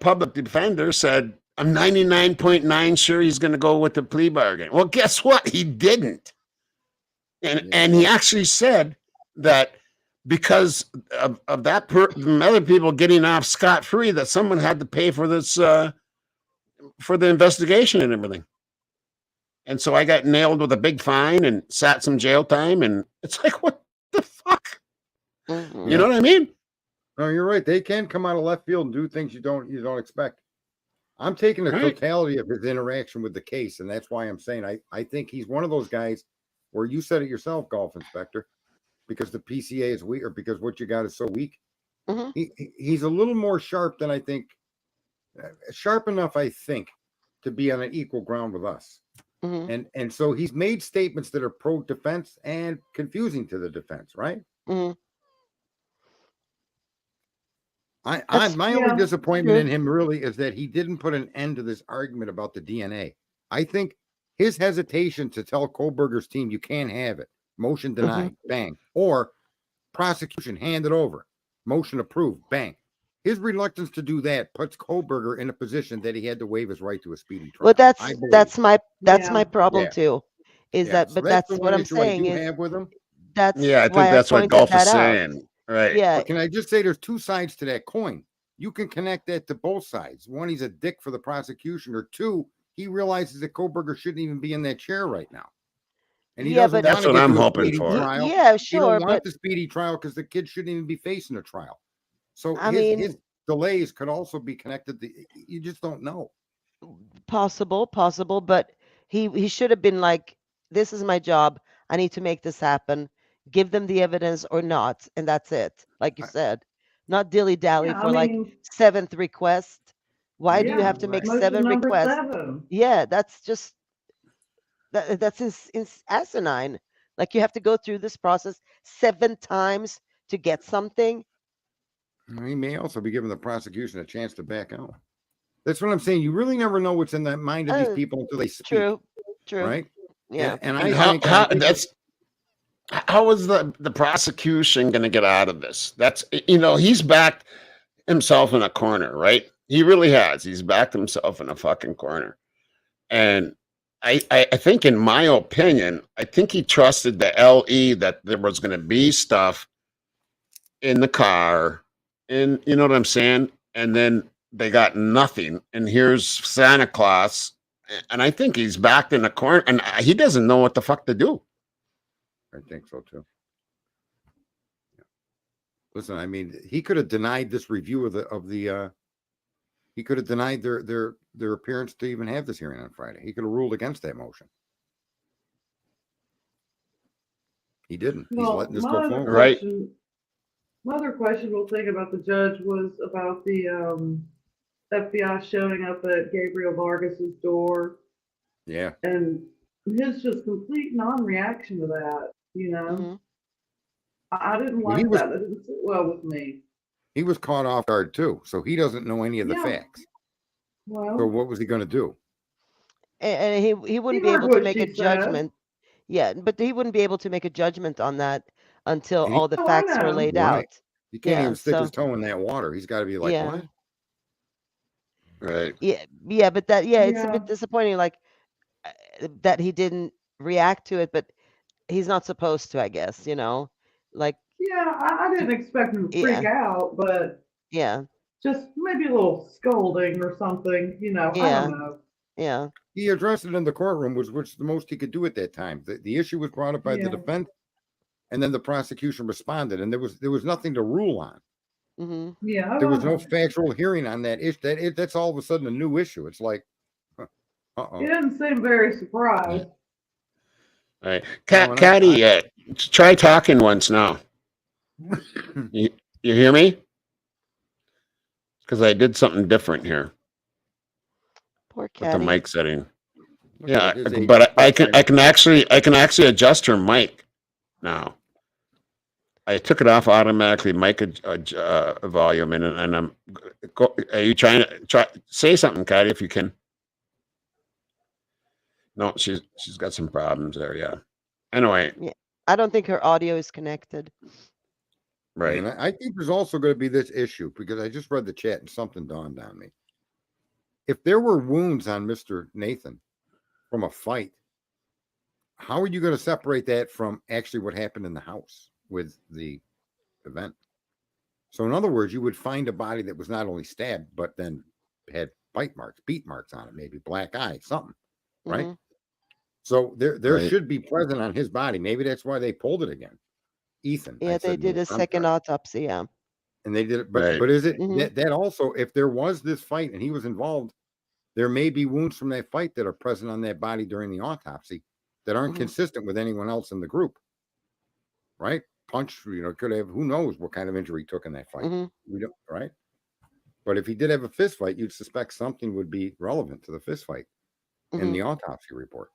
S1: public defender, said, I'm 99.9 sure he's going to go with the plea bargain. Well, guess what? He didn't. And he actually said that because of that other people getting off scot-free, that someone had to pay for this for the investigation and everything. And so I got nailed with a big fine and sat some jail time. And it's like, what the fuck? Mm-hmm. You know what I mean?
S3: No, you're right. They can come out of left field and do things you don't expect. I'm taking the totality of his interaction with the case, and that's why I'm saying I think he's one of those guys where you said it yourself, Golf Inspector, because the PCA is weak or because what you got is so weak. Mm-hmm. He's a little more sharp than I think, sharp enough, I think, to be on an equal ground with us. Mm-hmm. And so he's made statements that are pro-defense and confusing to the defense, right? Mm-hmm. My only disappointment in him really is that he didn't put an end to this argument about the DNA. I think his hesitation to tell Kohlberger's team, you can't have it, motion denied, bang, or prosecution handed over, motion approved, bang. His reluctance to do that puts Kohlberger in a position that he had to waive his right to a speedy trial.
S2: Well, that's my problem too. Is that, but that's what I'm saying is
S3: have with him.
S2: That's
S1: I think that's what Golf is saying. Right.
S2: Yeah.
S3: But can I just say there's two sides to that coin? You can connect that to both sides. One, he's a dick for the prosecution, or two, he realizes that Kohlberger shouldn't even be in that chair right now. And he doesn't want
S1: that's what I'm hoping for.
S3: Trial.
S2: Yeah, sure.
S3: He don't want the speedy trial because the kid shouldn't even be facing a trial. So his delays could also be connected to, you just don't know.
S2: Possible, but he should have been like, this is my job. I need to make this happen. Give them the evidence or not, and that's it. Like you said. not dilly-dally
S5: Yeah,
S2: for like 7th request. Why do you have to make 7 requests?
S5: 7.
S2: Yeah, that's just that's asinine. Like you have to go through this process 7 times to get something.
S3: He may also be giving the prosecution a chance to back out. That's what I'm saying. You really never know what's in the mind of these people until they speak.
S2: True.
S3: Right?
S2: Yeah.
S3: And
S1: how is the prosecution going to get out of this? That's, he's backed himself in a corner, right? He really has. He's backed himself in a fucking corner. And I think, in my opinion, I think he trusted the LE that there was going to be stuff in the car, and you know what I'm saying? And then they got nothing. And here's Santa Claus. And I think he's backed in the corner, and he doesn't know what the fuck to do.
S3: I think so too. Listen, I mean, he could have denied this review he could have denied their appearance to even have this hearing on Friday. He could have ruled against that motion. He didn't. He's letting this go forward.
S1: Right.
S5: My other questionable thing about the judge was about the FBI showing up at Gabriel Vargas's door.
S3: Yeah.
S5: And his just complete non-reaction to that,
S2: Mm-hmm.
S5: I didn't like that. That didn't sit well with me.
S3: He was caught off guard too, so he doesn't know any of the facts.
S5: Well,
S3: so what was he going to do?
S2: And he wouldn't be able to make a judgment. Yeah, but he wouldn't be able to make a judgment on that until all the facts were laid out.
S3: He can't even stick his toe in that water. He's got to be like, what?
S1: Right.
S2: Yeah, but it's a bit disappointing, like that he didn't react to it, but he's not supposed to, I guess, like.
S5: Yeah, I didn't expect him to freak out, but just maybe a little scolding or something, I don't know.
S2: Yeah.
S3: He addressed it in the courtroom, which was the most he could do at that time. The issue was brought up by the defense, and then the prosecution responded, and there was nothing to rule on.
S2: Mm-hmm.
S5: Yeah,
S3: there was no factual hearing on that issue. That's all of a sudden a new issue. It's like,
S5: He didn't seem very surprised.
S1: All right, Caddy, try talking once now. You hear me? Because I did something different here.
S2: Poor Caddy.
S1: With the mic setting. Yeah, but I can actually adjust her mic now. I took it off automatically, mic volume, and I'm. Are you trying to say something, Caddy? If you can. No, she's got some problems there. Yeah. Anyway.
S2: Yeah, I don't think her audio is connected.
S3: Right. And I think there's also going to be this issue, because I just read the chat and something dawned on me. If there were wounds on Mr. Nathan from a fight, how are you going to separate that from actually what happened in the house with the event? So in other words, you would find a body that was not only stabbed, but then had beat marks on it, maybe black eye, something, right? Mm-hmm. So there should be present on his body. Maybe that's why they pulled it again. Ethan.
S2: Yeah, they did a second autopsy. Yeah.
S3: And they did it. But is it that also, if there was this fight and he was involved, there may be wounds from that fight that are present on that body during the autopsy that aren't consistent with anyone else in the group. Right? Punch, could have, who knows what kind of injury he took in that fight. We don't, right? But if he did have a fist fight, you'd suspect something would be relevant to the fist fight in the autopsy report.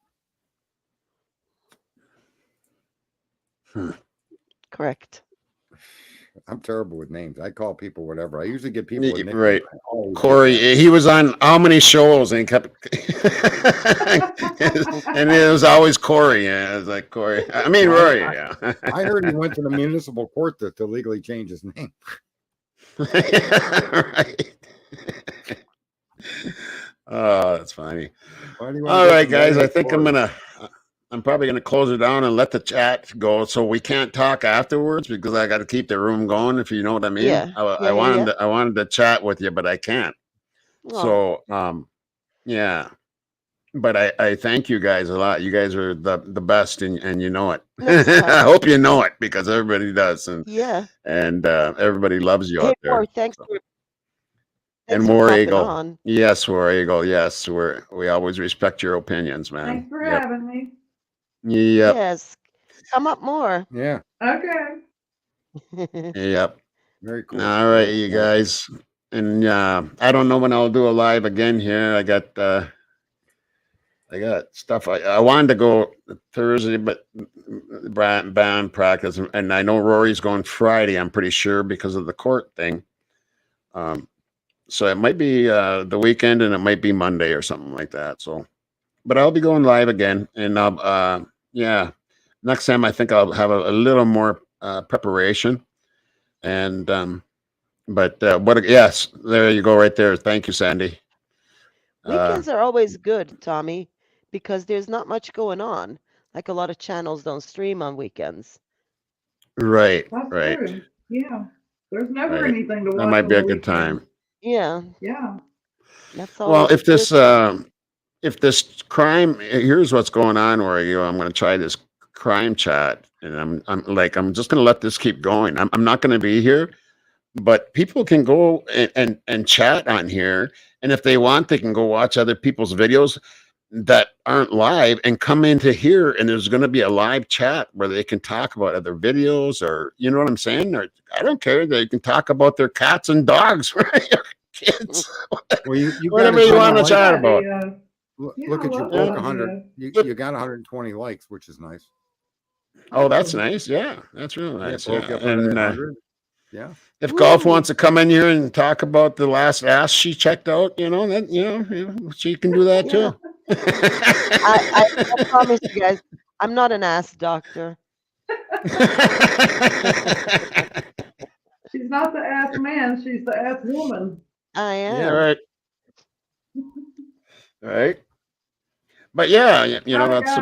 S2: Correct.
S3: I'm terrible with names. I call people whatever. I usually get people with names.
S1: Right. Corey, he was on how many shows and he kept and it was always Corey. Yeah, it was like Corey. I mean Rory, yeah.
S3: I heard he went to the municipal court to legally change his name.
S1: Right. Oh, that's funny. All right, guys. I think I'm probably going to close it down and let the chat go, so we can't talk afterwards, because I got to keep the room going, if you know what I mean.
S2: Yeah.
S1: I wanted to chat with you, but I can't. Oh. So, yeah. But I thank you guys a lot. You guys are the best, and you know it. I hope you know it, because everybody does, and everybody loves you out there.
S2: More, thanks
S1: so.
S2: for
S1: And War Eagle. Yes, War Eagle. Yes, we always respect your opinions, man.
S5: Thanks for having me.
S1: Yep.
S2: Yes. Come up more.
S3: Yeah.
S5: Okay.
S1: Yep.
S3: Very cool.
S1: All right, you guys. And I don't know when I'll do a live again here. I got stuff. I wanted to go Thursday, but band practice, and I know Rory's going Friday. I'm pretty sure because of the court thing. So it might be the weekend, and it might be Monday or something like that. So, but I'll be going live again, and yeah, next time I think I'll have a little more preparation, and but yes, there you go, right there. Thank you, Sandy.
S2: Weekends are always good, Tommy, because there's not much going on. Like a lot of channels don't stream on weekends.
S1: Right.
S5: That's
S1: right.
S5: true. Yeah. There's never
S1: Right.
S5: anything to watch.
S1: That might be
S5: on
S1: a
S5: the
S1: good time.
S5: weekend.
S2: Yeah.
S5: Yeah.
S2: That's
S1: Well,
S2: always
S1: if this crime, here's what's going on, where I'm going to try this crime chat, and I'm just going to let this keep going. I'm not going to be here, but people can go and chat on here, and if they want, they can go watch other people's videos that aren't live and come into here, and there's going to be a live chat where they can talk about other videos, or you know what I'm saying, or I don't care, they can talk about their cats and dogs, right? Kids,
S3: Well, you
S1: whatever you want to chat about.
S3: Look at you, broke 100. You got 120 likes, which is nice.
S1: Oh, that's nice. Yeah, that's real nice.
S3: Broke
S1: Yeah.
S3: up under
S1: And
S3: 100. Yeah.
S1: if Golf wants to come in here and talk about the last ass she checked out, that she can do that too.
S2: I promise you guys, I'm not an ass doctor.
S5: She's not the ass man, she's the ass woman.
S2: I am.
S1: Yeah, right. Right. But yeah, that's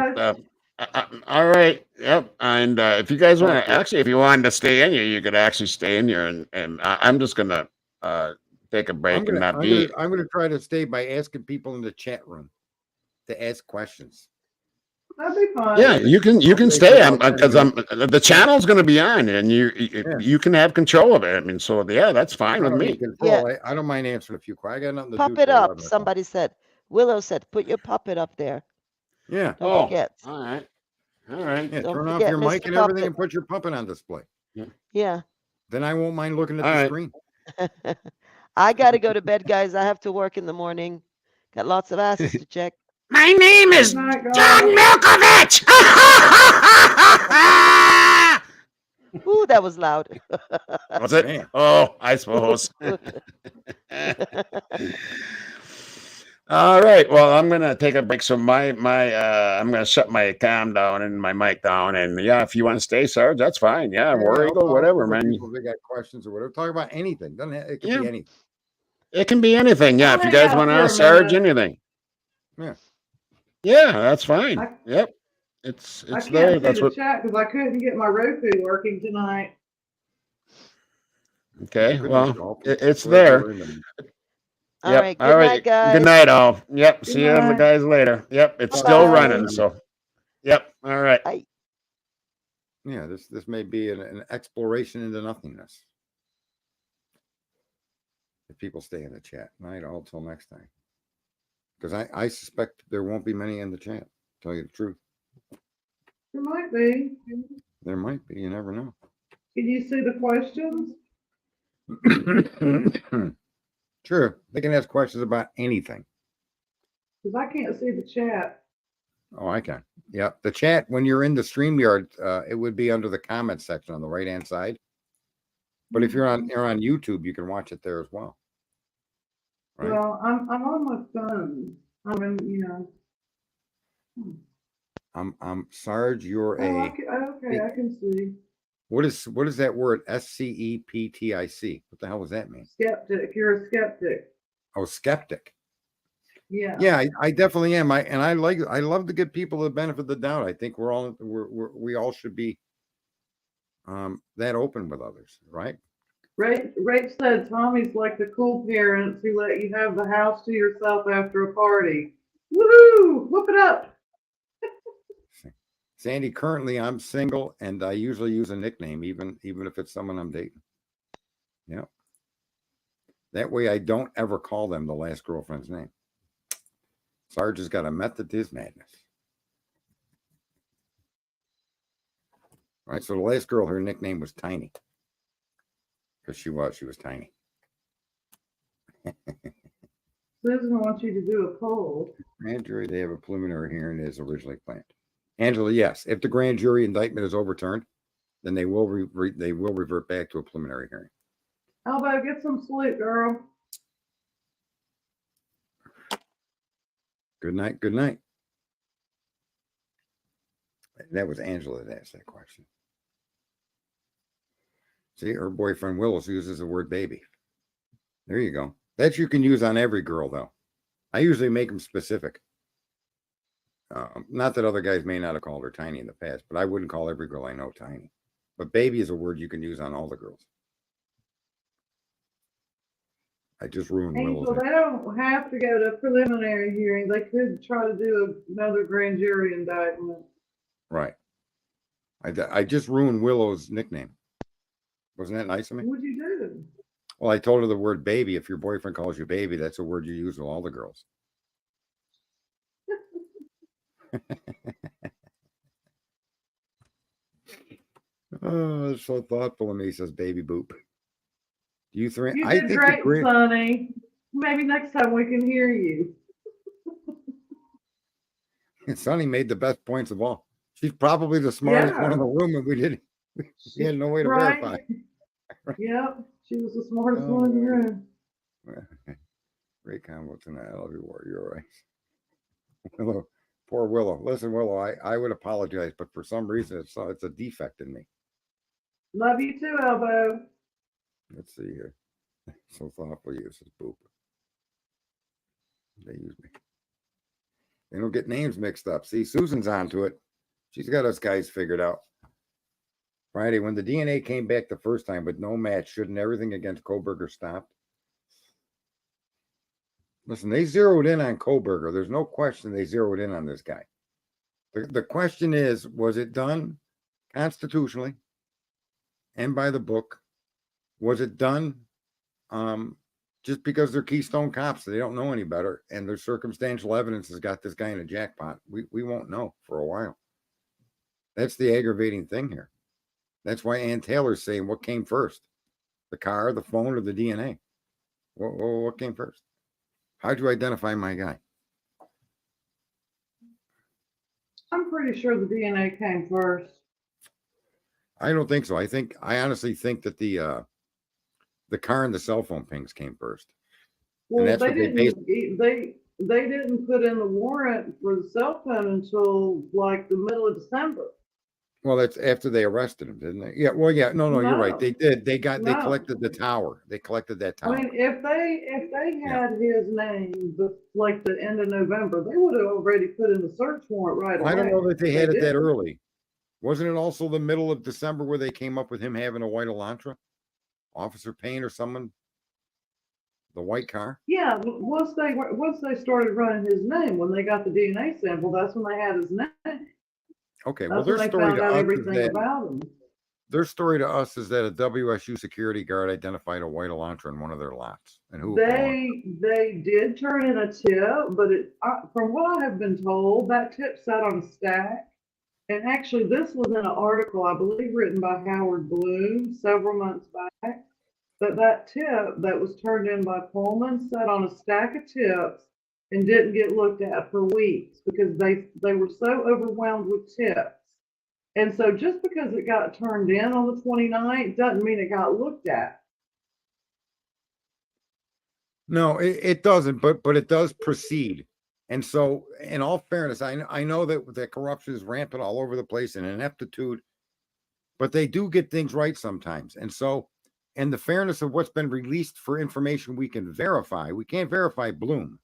S1: all right. Yep. And if you guys want to, actually, if you wanted to stay in here, you could actually stay in here, and I'm just gonna take a break and not be.
S3: I'm gonna try to stay by asking people in the chat room to ask questions.
S5: That'd be fun.
S1: Yeah, you can stay because the channel's going to be on, and you can have control of it. I mean, so yeah, that's fine with me.
S3: Yeah. I don't mind answering a few questions. I got nothing to do.
S2: Puppet up. Somebody said. Willow said, "Put your puppet up there."
S3: Yeah.
S2: Don't forget.
S1: All right. All right.
S3: Yeah,
S2: Don't
S3: turn off
S2: forget,
S3: your mic
S2: Mr.
S3: and everything
S2: Puppet.
S3: and put your puppet on display.
S2: Yeah.
S3: Then I won't mind looking at the screen.
S2: I got to go to bed, guys. I have to work in the morning. Got lots of asses to check.
S1: My name is John Milkovich.
S2: Ooh, that was loud.
S1: What's it? Man. Oh, I suppose. All right. Well, I'm gonna take a break. So I'm gonna shut my cam down and my mic down. And yeah, if you want to stay, Sarge, that's fine. Yeah, worry, go whatever, man.
S3: People, they got questions or whatever. Talk about anything. It can be anything.
S1: It can be anything. Yeah, if you guys want to ask Sarge anything.
S3: Yeah.
S1: Yeah, that's fine. Yep. It's there. That's what.
S5: Chat because I couldn't get my Roku working tonight.
S1: Okay. Well, it's there.
S2: All right. Good night, guys.
S1: Good night, all. Yep. See you guys later. Yep. It's still running. So. Yep. All right.
S2: Bye.
S3: Yeah. This may be an exploration into nothingness. If people stay in the chat. Night all till next time. Because I suspect there won't be many in the chat. Tell you the truth.
S5: There might be.
S3: There might be. You never know.
S5: Can you see the questions?
S3: Sure. They can ask questions about anything.
S5: Because I can't see the chat.
S3: Oh, I can. Yeah. The chat, when you're in the StreamYard, it would be under the comment section on the right-hand side. But if you're on YouTube, you can watch it there as well.
S5: Right? Well, I'm on my phone.
S3: I'm Sarge. You're
S5: okay, I can see.
S3: What is that word? SCEPTIC. What the hell does that mean?
S5: Skeptic. You're a skeptic.
S3: Oh, skeptic.
S5: Yeah.
S3: Yeah, I definitely am. I love to give people the benefit of the doubt. I think we all should be that open with others, right?
S5: Rach said Tommy's like the cool parents who let you have the house to yourself after a party. Woohoo! Whoop it up.
S3: Sandy, currently I'm single and I usually use a nickname, even if it's someone I'm dating. Yeah. That way I don't ever call them the last girlfriend's name. Sarge has got a method to his madness. All right, so the last girl, her nickname was Tiny. Because she was tiny.
S5: Susan wants you to do a poll.
S3: Grand jury, they have a preliminary hearing as originally planned. Angela, yes. If the grand jury indictment is overturned, then they will revert back to a preliminary hearing.
S5: Elbow, get some sleep, girl.
S3: Good night. Good night. That was Angela that asked that question. See, her boyfriend Willis uses the word baby. There you go. That you can use on every girl, though. I usually make them specific. Not that other guys may not have called her tiny in the past, but I wouldn't call every girl I know tiny. But baby is a word you can use on all the girls. I just ruined
S5: Angel,
S3: Willow's.
S5: they don't have to go to preliminary hearing. They could try to do another grand jury indictment.
S3: Right. I just ruined Willow's nickname. Wasn't that nice of me?
S5: What'd you do?
S3: Well, I told her the word baby. If your boyfriend calls you baby, that's a word you use with all the girls. Oh, it's so thoughtful of me, says baby boop. You three,
S5: You
S3: I
S5: did
S3: think
S5: great, Sonny. Maybe next time we can hear you.
S3: Sonny made the best points of all. She's probably the smartest one in the room, and we had no way to verify.
S5: Yep, she was the smartest one in the room.
S3: Great combo tonight. I love you, War. You're all right. Willow, poor Willow. Listen, Willow, I would apologize, but for some reason it's a defect in me.
S5: Love you too, Elbow.
S3: Let's see here. So thoughtful you, says Boop. They use me. They don't get names mixed up. See, Susan's onto it. She's got us guys figured out. Friday, when the DNA came back the first time with no match, shouldn't everything against Koberger stop? Listen, they zeroed in on Koberger. There's no question they zeroed in on this guy. The question is, was it done constitutionally and by the book? Was it done just because they're Keystone cops? They don't know any better, and their circumstantial evidence has got this guy in a jackpot. We won't know for a while. That's the aggravating thing here. That's why Ann Taylor's saying, what came first? The car, the phone, or the DNA? What came first? How'd you identify my guy?
S5: I'm pretty sure the DNA came first.
S3: I don't think so. I honestly think that the car and the cell phone pings came first.
S5: Well, they didn't put in the warrant for the cell phone until like the middle of December.
S3: Well, that's after they arrested him, didn't they? Yeah. Well, yeah. No, you're right. They did. They collected the tower. They collected that tower.
S5: I mean, if they had his name like the end of November, they would have already put in the search warrant right away.
S3: I don't know that they had it that early. Wasn't it also the middle of December where they came up with him having a white Elantra? Officer Payne or someone? The white car?
S5: Yeah, once they started running his name, when they got the DNA sample, that's when they had his name.
S3: Okay,
S5: well,
S3: their story to us is that a WSU security guard identified a white Elantra in one of their lots. And who
S5: they did turn in a tip, but from what I have been told, that tip sat on a stack. And actually, this was in an article, I believe, written by Howard Bloom several months back. That tip that was turned in by Pullman sat on a stack of tips and didn't get looked at for weeks because they were so overwhelmed with tips. And so just because it got turned in on the 29th doesn't mean it got looked at.
S3: No, it doesn't, but it does proceed. And so, in all fairness, I know that corruption is rampant all over the place and ineptitude, but they do get things right sometimes. And so, and the fairness of what's been released for information we can verify. We can't verify Bloom.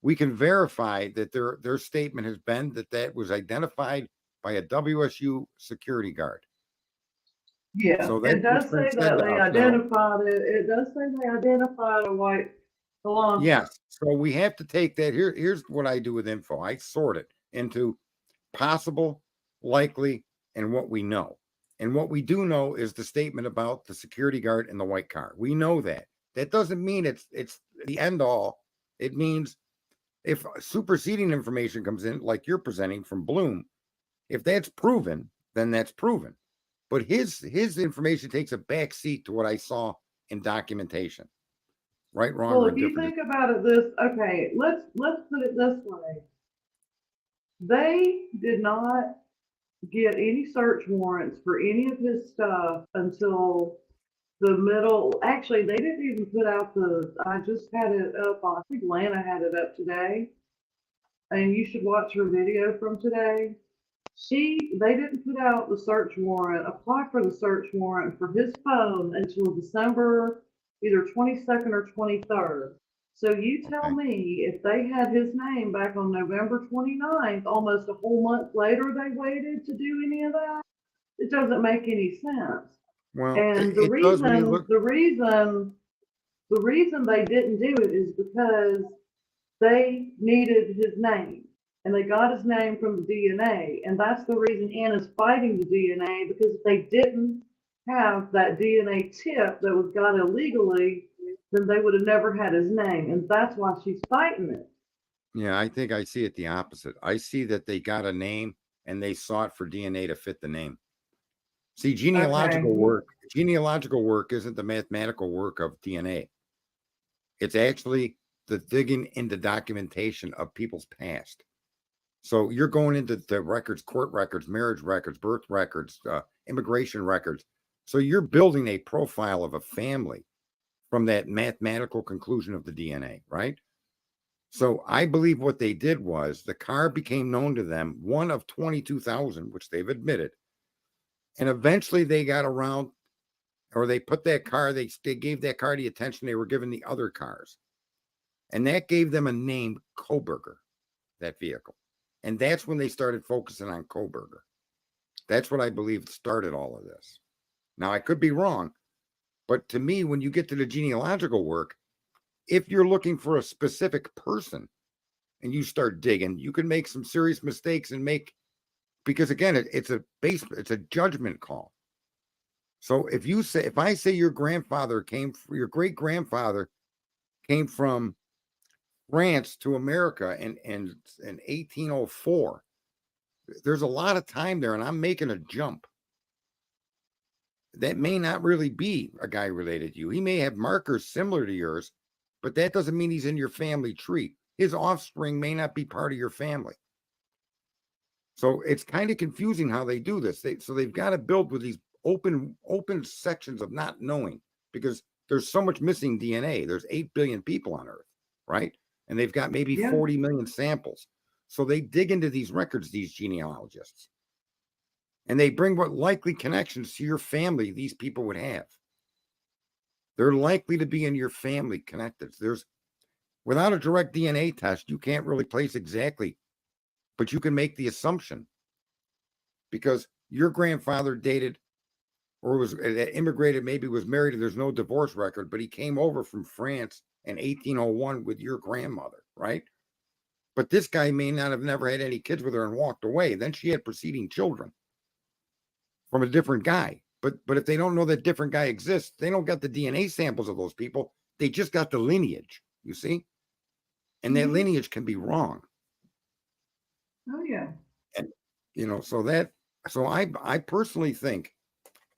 S3: We can verify that their statement has been that was identified by a WSU security guard.
S5: Yeah, so it does say that they identified it. It does say they identified a white Elantra.
S3: Yes. So we have to take that. Here's what I do with info. I sort it into possible, likely, and what we know. And what we do know is the statement about the security guard in the white car. We know that. That doesn't mean it's the end all. It means if superseding information comes in, like you're presenting from Bloom, if that's proven, then that's proven. but his information takes a back seat to what I saw in documentation. Right, wrong,
S5: well,
S3: or
S5: if you
S3: indifferent.
S5: think about it, let's put it this way. They did not get any search warrants for any of his stuff until the middle. Actually, they didn't even put out I just had it up on, I think Lana had it up today, and you should watch her video from today. They didn't put out the search warrant, apply for the search warrant for his phone until December either 22nd or 23rd. So you tell me, if they had his name back on November 29th, almost a whole month later, they waited to do any of that? It doesn't make any sense.
S3: Well,
S5: And the reason they didn't do it is because they needed his name. And they got his name from the DNA. And that's the reason Anna's fighting the DNA, because if they didn't have that DNA tip that was got illegally, then they would have never had his name. And that's why she's fighting it.
S3: Yeah, I think I see it the opposite. I see that they got a name and they sought for DNA to fit the name. See, genealogical work isn't the mathematical work of DNA. It's actually the digging into documentation of people's past. So you're going into the records, court records, marriage records, birth records, immigration records. So you're building a profile of a family from that mathematical conclusion of the DNA, right? So I believe what they did was the car became known to them, one of 22,000, which they've admitted. And eventually they got around, or they put that car, they gave that car the attention they were giving the other cars. And that gave them a name, Koberger, that vehicle. And that's when they started focusing on Koberger. That's what I believe started all of this. Now, I could be wrong, but to me, when you get to the genealogical work, if you're looking for a specific person and you start digging, you can make some serious mistakes and because again, it's a judgment call. So if I say your great grandfather came from France to America in 1804, there's a lot of time there, and I'm making a jump. That may not really be a guy related to you. He may have markers similar to yours, but that doesn't mean he's in your family tree. His offspring may not be part of your family. So it's kind of confusing how they do this. So they've got to build with these open sections of not knowing, because there's so much missing DNA. There's 8 billion people on Earth, right? And they've got maybe 40 million samples. So they dig into these records, these genealogists, and they bring what likely connections to your family these people would have. They're likely to be in your family connected. Without a direct DNA test, you can't really place exactly, but you can make the assumption, because your grandfather dated or was immigrated, maybe was married, there's no divorce record, but he came over from France in 1801 with your grandmother, right? But this guy may not have never had any kids with her and walked away. Then she had preceding children from a different guy. But if they don't know that different guy exists, they don't got the DNA samples of those people. They just got the lineage, you see? And that lineage can be wrong.
S5: Oh, yeah.
S3: And, so I personally think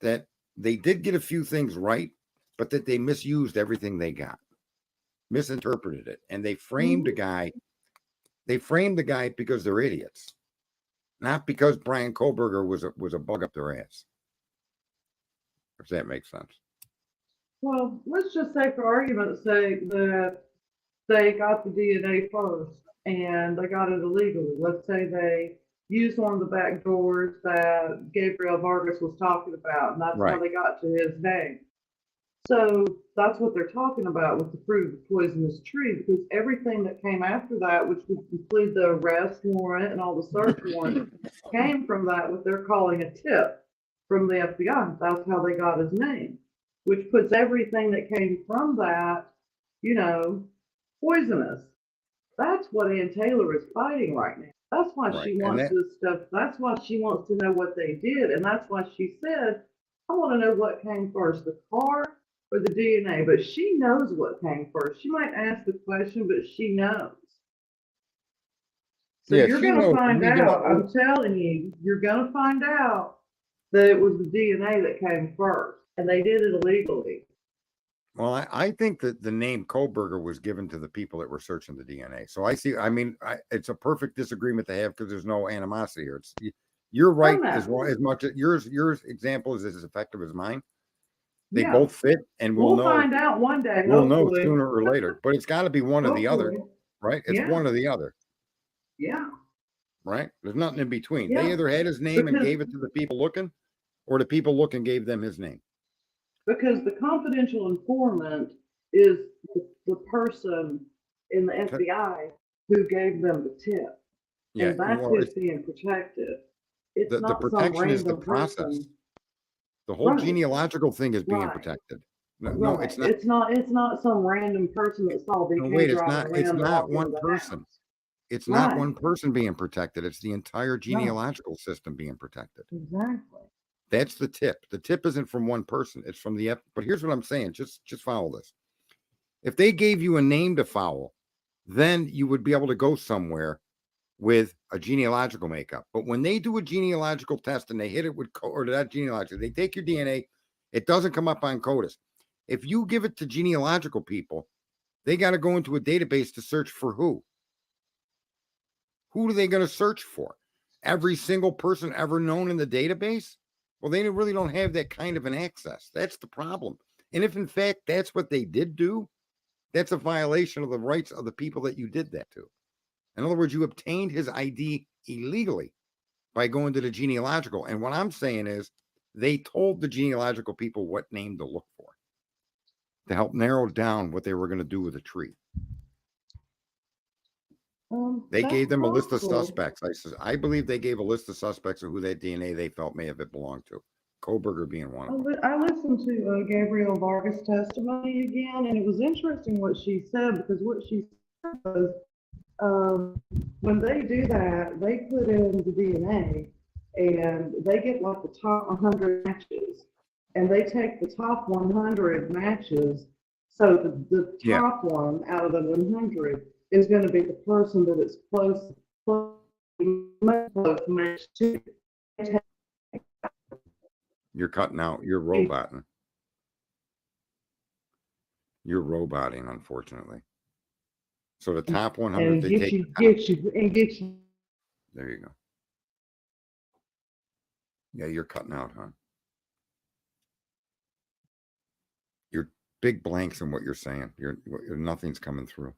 S3: that they did get a few things right, but that they misused everything they got, misinterpreted it. And they framed the guy. They framed the guy because they're idiots, not because Brian Koberger was a bug up their ass. If that makes sense.
S5: Well, let's just say, for argument's sake, that they got the DNA first and they got it illegally. Let's say they used one of the back doors that Gabriel Vargas was talking about, and that's how they got to his name. So that's what they're talking about with the fruit of the poisonous tree, because everything that came after that, which would include the arrest warrant and all the search warrants, came from that, what they're calling a tip from the FBI. That's how they got his name, which puts everything that came from that, poisonous. That's what Ann Taylor is fighting right now. That's why she wants this stuff. That's why she wants to know what they did. And that's why she said, I want to know what came first, the car or the DNA. But she knows what came first. She might ask the question, but she knows. So you're going to find out. I'm telling you, you're going to find out that it was the DNA that came first, and they did it illegally.
S3: Well, I think that the name Kohlberger was given to the people that were searching the DNA. So I see. I mean, it's a perfect disagreement to have because there's no animosity here. You're right as much as your example is as effective as mine. They both fit, and we'll know.
S5: Find out one day.
S3: We'll know sooner or later, but it's got to be one or the other, right? It's one or the other.
S5: Yeah.
S3: Right. There's nothing in between. They either had his name and gave it to the people looking, or the people looking gave them his name.
S5: Because the confidential informant is the person in the FBI who gave them the tip.
S3: Yeah,
S5: and that's who's being protected. It's
S3: the
S5: not
S3: protection
S5: some
S3: is the
S5: random
S3: process.
S5: person.
S3: The whole genealogical thing is being protected. No, it's not.
S5: It's not some random person that saw BK.
S3: No, wait, it's not. It's not one person. It's not one person being protected. It's the entire genealogical system being protected.
S5: Exactly.
S3: That's the tip. The tip isn't from one person. It's from the. But here's what I'm saying. Just follow this. If they gave you a name to follow, then you would be able to go somewhere with a genealogical makeup. But when they do a genealogical test and they hit it with or that genealogical, they take your DNA, it doesn't come up on CODIS. If you give it to genealogical people, they got to go into a database to search for who? Who are they going to search for? Every single person ever known in the database? Well, they really don't have that kind of an access. That's the problem. And if in fact that's what they did do, that's a violation of the rights of the people that you did that to. In other words, you obtained his ID illegally by going to the genealogical. And what I'm saying is they told the genealogical people what name to look for to help narrow down what they were going to do with the tree. They gave them a list of suspects. I believe they gave a list of suspects of who that DNA they felt may have it belonged to. Kohlberger being one of them.
S5: I listened to Gabrielle Vargas' testimony again, and it was interesting what she said, because what she said was when they do that, they put in the DNA and they get like the top 100 matches, and they take the top 100 matches. So the top one out of the 100 is going to be the person that is close match to.
S3: You're cutting out. You're roboting. You're roboting, unfortunately. So the top 100,
S5: and
S3: they
S5: get
S3: take.
S5: Get you.
S3: There you go. Yeah, you're cutting out, huh? You're big blanks in what you're saying. You're nothing's coming through.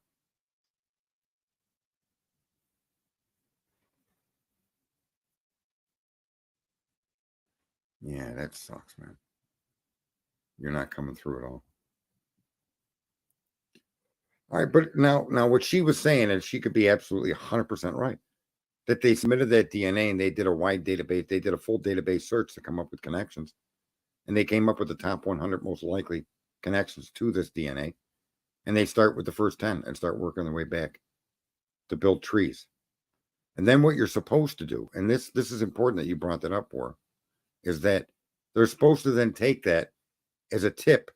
S3: Yeah, that sucks, man. You're not coming through at all. All right, but now what she was saying is she could be absolutely 100% right. That they submitted that DNA and they did a wide database. They did a full database search to come up with connections. And they came up with the top 100 most likely connections to this DNA. And they start with the first 10 and start working their way back to build trees. And then what you're supposed to do, and this is important that you brought that up for, is that they're supposed to then take that as a tip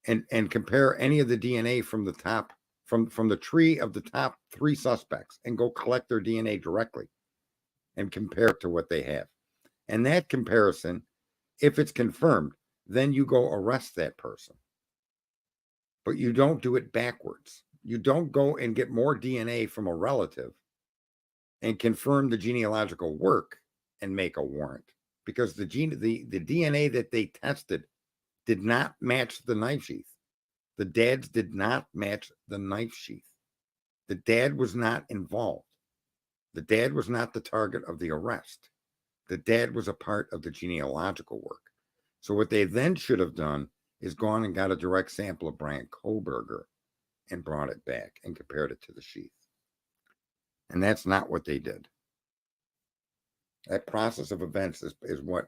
S3: and compare any of the DNA from the top, from the tree of the top 3 suspects, and go collect their DNA directly and compare it to what they have. And that comparison, if it's confirmed, then you go arrest that person. But you don't do it backwards. You don't go and get more DNA from a relative and confirm the genealogical work and make a warrant, because the DNA that they tested did not match the knife sheath. The dads did not match the knife sheath. The dad was not involved. The dad was not the target of the arrest. The dad was a part of the genealogical work. So what they then should have done is gone and got a direct sample of Brian Kohlberger and brought it back and compared it to the sheath. And that's not what they did. That process of events is what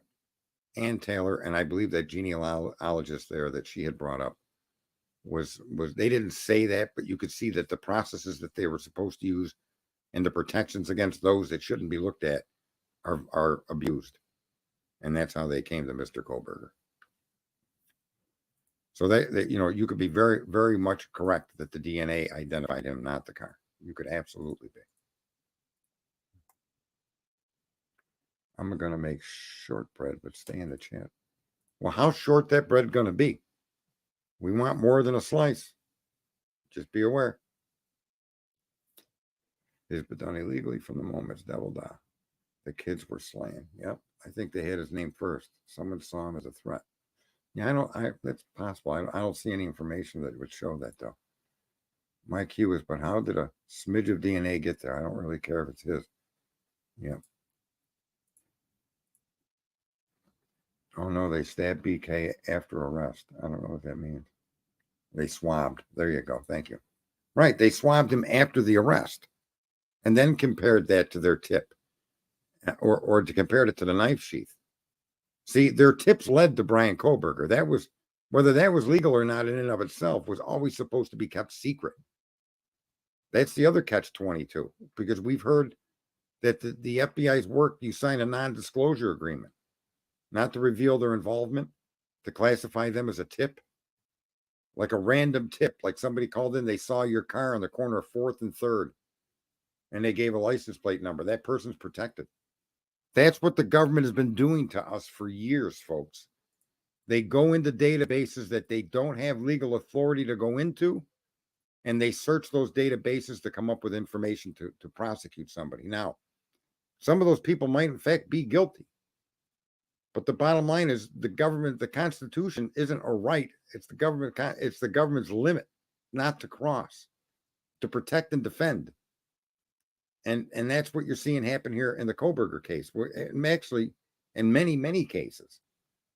S3: Ann Taylor, and I believe that genealogist there that she had brought up, was they didn't say that, but you could see that the processes that they were supposed to use and the protections against those that shouldn't be looked at are abused. And that's how they came to Mr. Kohlberger. So they you could be very, very much correct that the DNA identified him, not the car. You could absolutely be. I'm going to make shortbread, but stay in the chat. Well, how short that bread going to be? We want more than a slice. Just be aware. It's been done illegally from the moment it's deviled out. The kids were slain. Yep. I think they had his name first. Someone saw him as a threat. Yeah, that's possible. I don't see any information that would show that, though. My cue is, but how did a smidge of DNA get there? I don't really care if it's his. Yeah. Oh, no, they stabbed BK after arrest. I don't know what that means. They swabbed. There you go. Thank you. Right. They swabbed him after the arrest and then compared that to their tip or to compare it to the knife sheath. See, their tips led to Brian Koberger. That was, whether that was legal or not in and of itself, was always supposed to be kept secret. That's the other catch-22, because we've heard that the FBI's work, you sign a non-disclosure agreement, not to reveal their involvement, to classify them as a tip, like a random tip, like somebody called in, they saw your car on the corner of 4th and 3rd, and they gave a license plate number. That person's protected. That's what the government has been doing to us for years, folks. They go into databases that they don't have legal authority to go into, and they search those databases to come up with information to prosecute somebody. Now, some of those people might, in fact, be guilty. But the bottom line is the government, the Constitution isn't a right. It's the government's limit not to cross, to protect and defend. And that's what you're seeing happen here in the Koberger case, where actually in many, many cases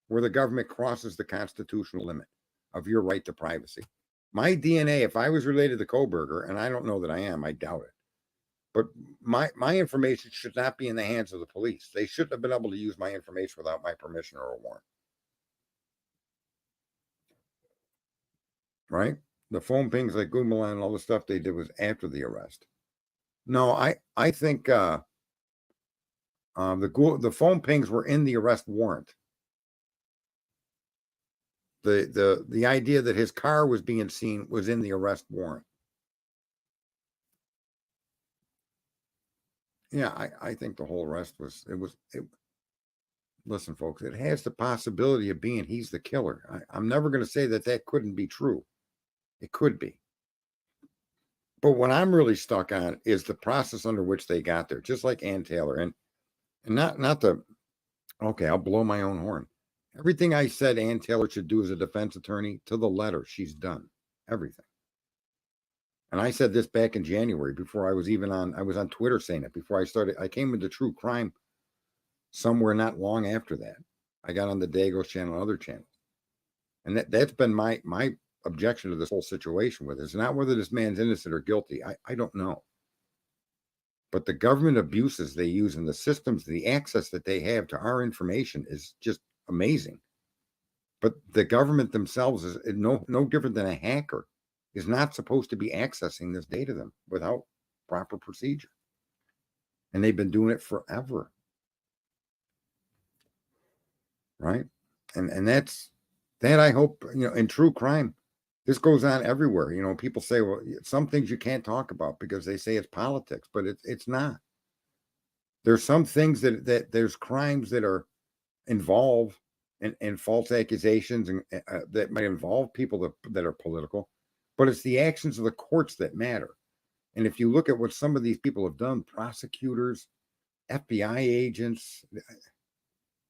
S3: where the government crosses the constitutional limit of your right to privacy. My DNA, if I was related to Koberger, and I don't know that I am, I doubt it, but my information should not be in the hands of the police. They shouldn't have been able to use my information without my permission or a warrant. Right? The phone pings like Google and all the stuff they did was after the arrest. No, I think the phone pings were in the arrest warrant. The idea that his car was being seen was in the arrest warrant. Yeah, I think the whole arrest was. Listen, folks, it has the possibility of being he's the killer. I'm never going to say that couldn't be true. It could be. But what I'm really stuck on is the process under which they got there, just like Ann Taylor. And not the, okay, I'll blow my own horn. Everything I said Ann Taylor should do as a defense attorney, to the letter, she's done. Everything. And I said this back in January before I was on Twitter saying it, before I came into true crime somewhere not long after that. I got on the Dago's channel and other channels. And that's been my objection to this whole situation with it. It's not whether this man's innocent or guilty. I don't know. But the government abuses they use in the systems, the access that they have to our information is just amazing. But the government themselves is no different than a hacker, is not supposed to be accessing this data them without proper procedure. And they've been doing it forever. Right? And that's that. I hope, in true crime, this goes on everywhere. People say, well, some things you can't talk about because they say it's politics, but it's not. There's some things that there's crimes that are involved in false accusations and that might involve people that are political, but it's the actions of the courts that matter. And if you look at what some of these people have done, prosecutors, FBI agents,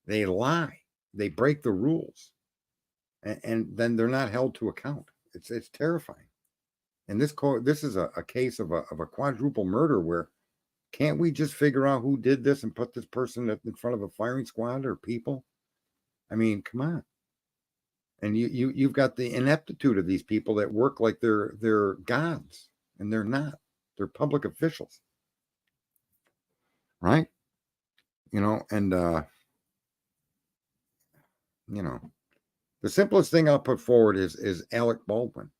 S3: they lie, they break the rules, and then they're not held to account. It's terrifying. And this is a case of a quadruple murder where can't we just figure out who did this and put this person in front of a firing squad or people? I mean, come on. And you've got the ineptitude of these people that work like they're gods, and they're not. They're public officials. Right? And the simplest thing I'll put forward is Alec Baldwin.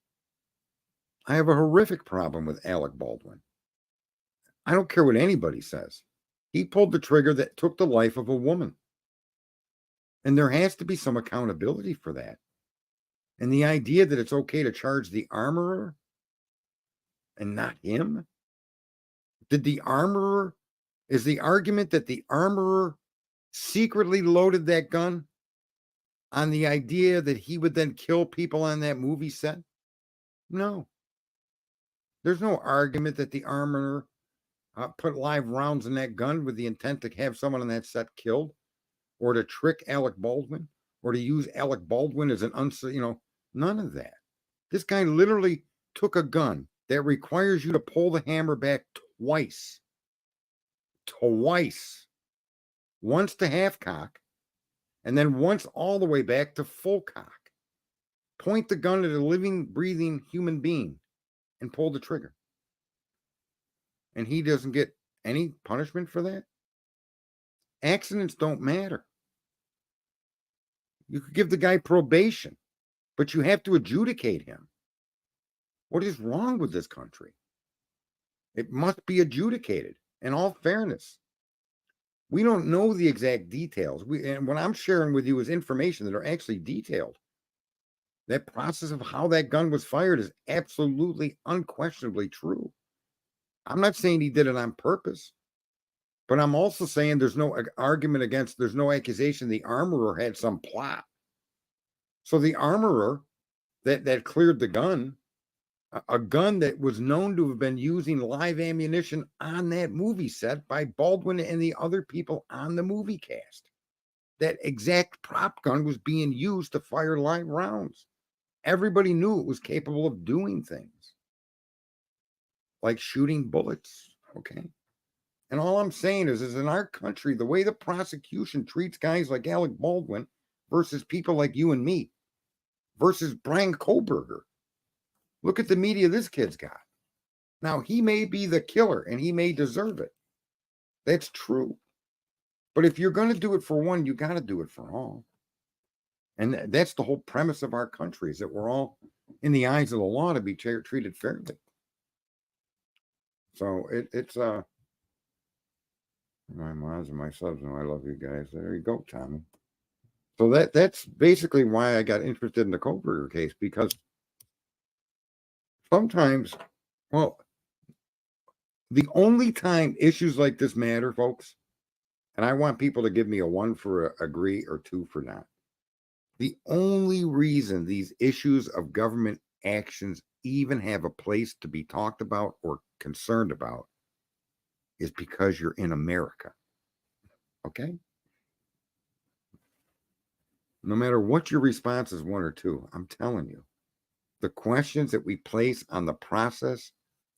S3: I have a horrific problem with Alec Baldwin. I don't care what anybody says. He pulled the trigger that took the life of a woman. And there has to be some accountability for that. And the idea that it's okay to charge the armorer and not him? Is the argument that the armorer secretly loaded that gun on the idea that he would then kill people on that movie set? No. There's no argument that the armorer put live rounds in that gun with the intent to have someone on that set killed, or to trick Alec Baldwin, or to use Alec Baldwin as an none of that. This guy literally took a gun that requires you to pull the hammer back twice. Once to half cock, and then once all the way back to full cock. Point the gun at a living, breathing human being and pull the trigger. And he doesn't get any punishment for that? Accidents don't matter. You could give the guy probation, but you have to adjudicate him. What is wrong with this country? It must be adjudicated. In all fairness, we don't know the exact details. And what I'm sharing with you is information that are actually detailed. That process of how that gun was fired is absolutely, unquestionably true. I'm not saying he did it on purpose, but I'm also saying there's no argument against, there's no accusation the armorer had some plot. So the armorer that cleared the gun, a gun that was known to have been using live ammunition on that movie set by Baldwin and the other people on the movie cast. That exact prop gun was being used to fire live rounds. Everybody knew it was capable of doing things like shooting bullets, okay? And all I'm saying is in our country, the way the prosecution treats guys like Alec Baldwin versus people like you and me versus Brian Kohlberger. Look at the media this kid's got. Now, he may be the killer and he may deserve it. That's true. But if you're going to do it for one, you got to do it for all. And that's the whole premise of our country, is that we're all, in the eyes of the law, to be treated fairly. So it's my moms and my subs know I love you guys. There you go, Tommy. So that's basically why I got interested in the Kohlberger case, because sometimes, well, the only time issues like this matter, folks, and I want people to give me a 1 for agree or 2 for not. The only reason these issues of government actions even have a place to be talked about or concerned about is because you're in America. Okay? No matter what your response is, 1 or 2, I'm telling you, the questions that we place on the process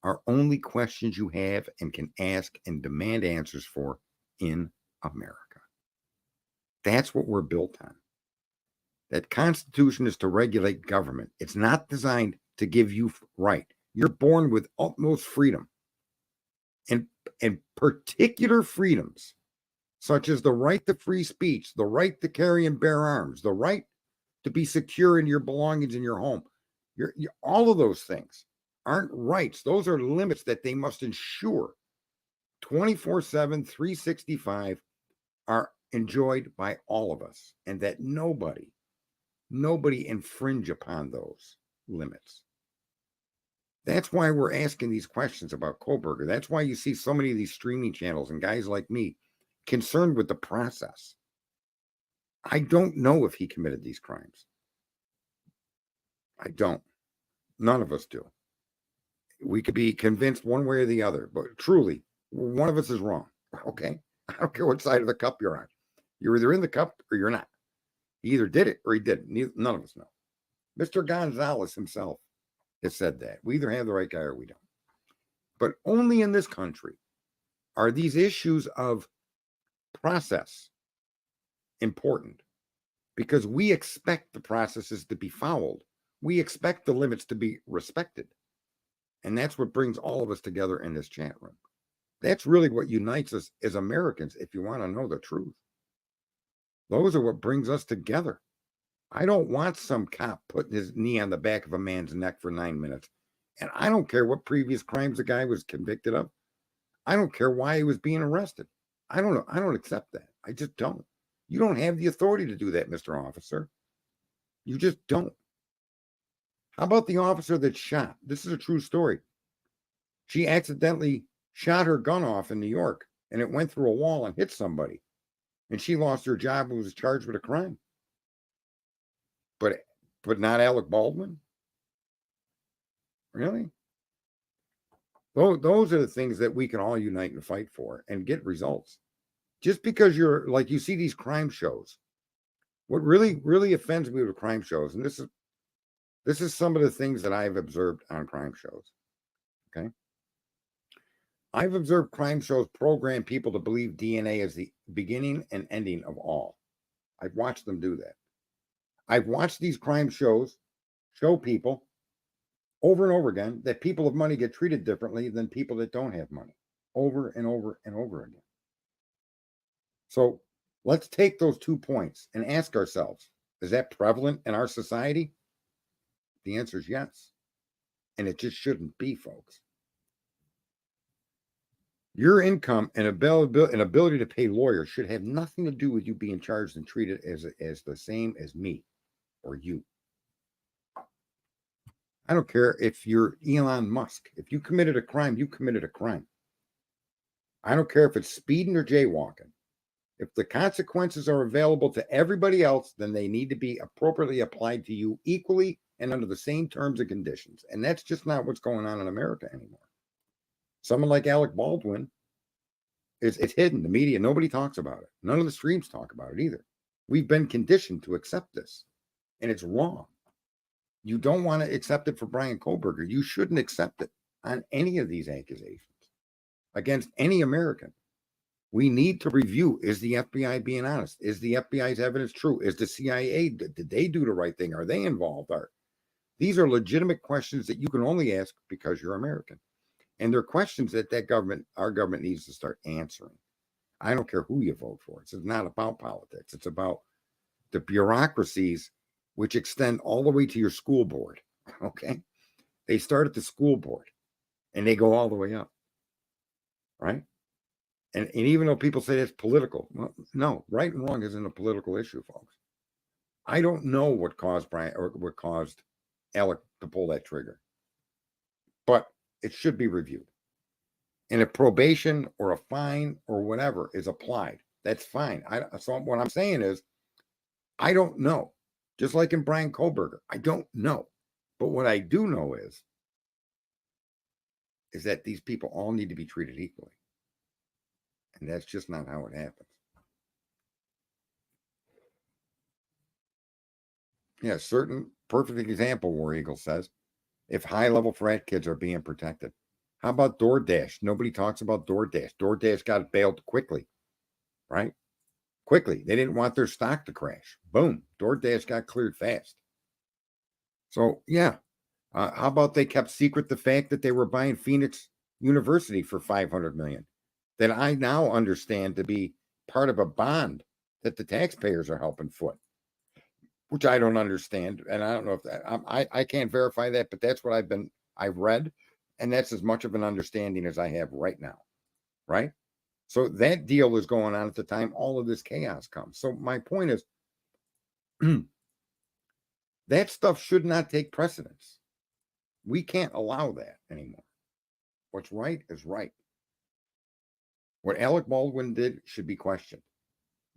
S3: are only questions you have and can ask and demand answers for in America. That's what we're built on. That Constitution is to regulate government. It's not designed to give you right. You're born with utmost freedom. And particular freedoms, such as the right to free speech, the right to carry and bear arms, the right to be secure in your belongings in your home. All of those things aren't rights. Those are limits that they must ensure 24/7, 365 are enjoyed by all of us, and that nobody infringe upon those limits. That's why we're asking these questions about Kohlberger. That's why you see so many of these streaming channels and guys like me concerned with the process. I don't know if he committed these crimes. I don't. None of us do. We could be convinced one way or the other, but truly, one of us is wrong. Okay? I don't care what side of the cup you're on. You're either in the cup or you're not. He either did it or he didn't. None of us know. Mr. Gonzalez himself has said that. We either have the right guy or we don't. But only in this country are these issues of process important, because we expect the processes to be followed. We expect the limits to be respected. And that's what brings all of us together in this chat room. That's really what unites us as Americans, if you want to know the truth. Those are what brings us together. I don't want some cop putting his knee on the back of a man's neck for 9 minutes. And I don't care what previous crimes the guy was convicted of. I don't care why he was being arrested. I don't know. I don't accept that. I just don't. You don't have the authority to do that, Mr. Officer. You just don't. How about the officer that shot? This is a true story. She accidentally shot her gun off in New York, and it went through a wall and hit somebody. and she lost her job and was charged with a crime. But not Alec Baldwin? Really? Those are the things that we can all unite and fight for and get results. Just because you're like, you see these crime shows. What really, really offends me with crime shows, and this is some of the things that I've observed on crime shows. Okay. I've observed crime shows program people to believe DNA is the beginning and ending of all. I've watched them do that. I've watched these crime shows show people over and over again that people of money get treated differently than people that don't have money, over and over and over again. So let's take those 2 points and ask ourselves, is that prevalent in our society? The answer is yes. And it just shouldn't be, folks. Your income and ability to pay lawyers should have nothing to do with you being charged and treated as the same as me or you. I don't care if you're Elon Musk. If you committed a crime, you committed a crime. I don't care if it's speeding or jaywalking. If the consequences are available to everybody else, then they need to be appropriately applied to you equally and under the same terms and conditions. And that's just not what's going on in America anymore. Someone like Alec Baldwin, it's hidden. The media, nobody talks about it. None of the streams talk about it either. We've been conditioned to accept this, and it's wrong. You don't want to accept it for Brian Kohlberger. You shouldn't accept it on any of these accusations against any American. We need to review, is the FBI being honest? Is the FBI's evidence true? Is the CIA, did they do the right thing? Are they involved? These are legitimate questions that you can only ask because you're American. And they're questions that our government needs to start answering. I don't care who you vote for. It's not about politics. It's about the bureaucracies which extend all the way to your school board. Okay? They start at the school board and they go all the way up. Right? And even though people say it's political, well, no, right and wrong isn't a political issue, folks. I don't know what caused Brian or what caused Alec to pull that trigger, but it should be reviewed. And if probation or a fine or whatever is applied, that's fine. So what I'm saying is, I don't know. Just like in Brian Kohlberger, I don't know. But what I do know is that these people all need to be treated equally. And that's just not how it happens. Yeah, certain perfect example, War Eagle says, if high-level frat kids are being protected. How about DoorDash? Nobody talks about DoorDash. DoorDash got bailed quickly, right? Quickly. They didn't want their stock to crash. Boom. DoorDash got cleared fast. So, yeah. How about they kept secret the fact that they were buying Phoenix University for $500 million? That I now understand to be part of a bond that the taxpayers are helping foot, which I don't understand. And I don't know if that, I can't verify that, but that's what I've read. And that's as much of an understanding as I have right now. Right? So that deal was going on at the time all of this chaos comes. So my point is, that stuff should not take precedence. We can't allow that anymore. What's right is right. What Alec Baldwin did should be questioned.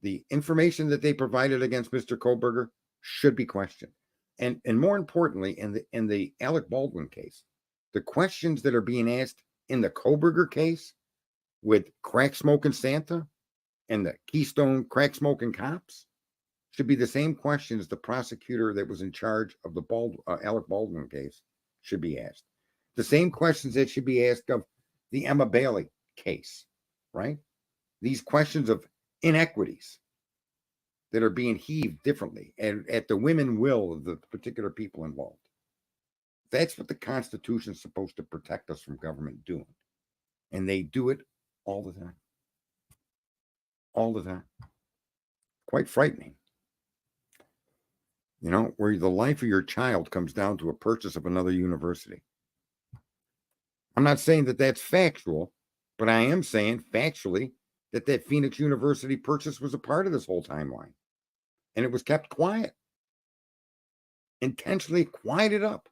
S3: The information that they provided against Mr. Kohlberger should be questioned. And more importantly, in the Alec Baldwin case, the questions that are being asked in the Kohlberger case with crack smoking Santa and the Keystone crack smoking cops should be the same questions the prosecutor that was in charge of the Alec Baldwin case should be asked. The same questions that should be asked of the Emma Bailey case, right? These questions of inequities that are being heaved differently and at the whim will of the particular people involved. That's what the Constitution is supposed to protect us from government doing. And they do it all the time. All the time. Quite frightening. You know, where the life of your child comes down to a purchase of another university. I'm not saying that that's factual, but I am saying factually that Phoenix University purchase was a part of this whole timeline. And it was kept quiet. Intentionally quieted up.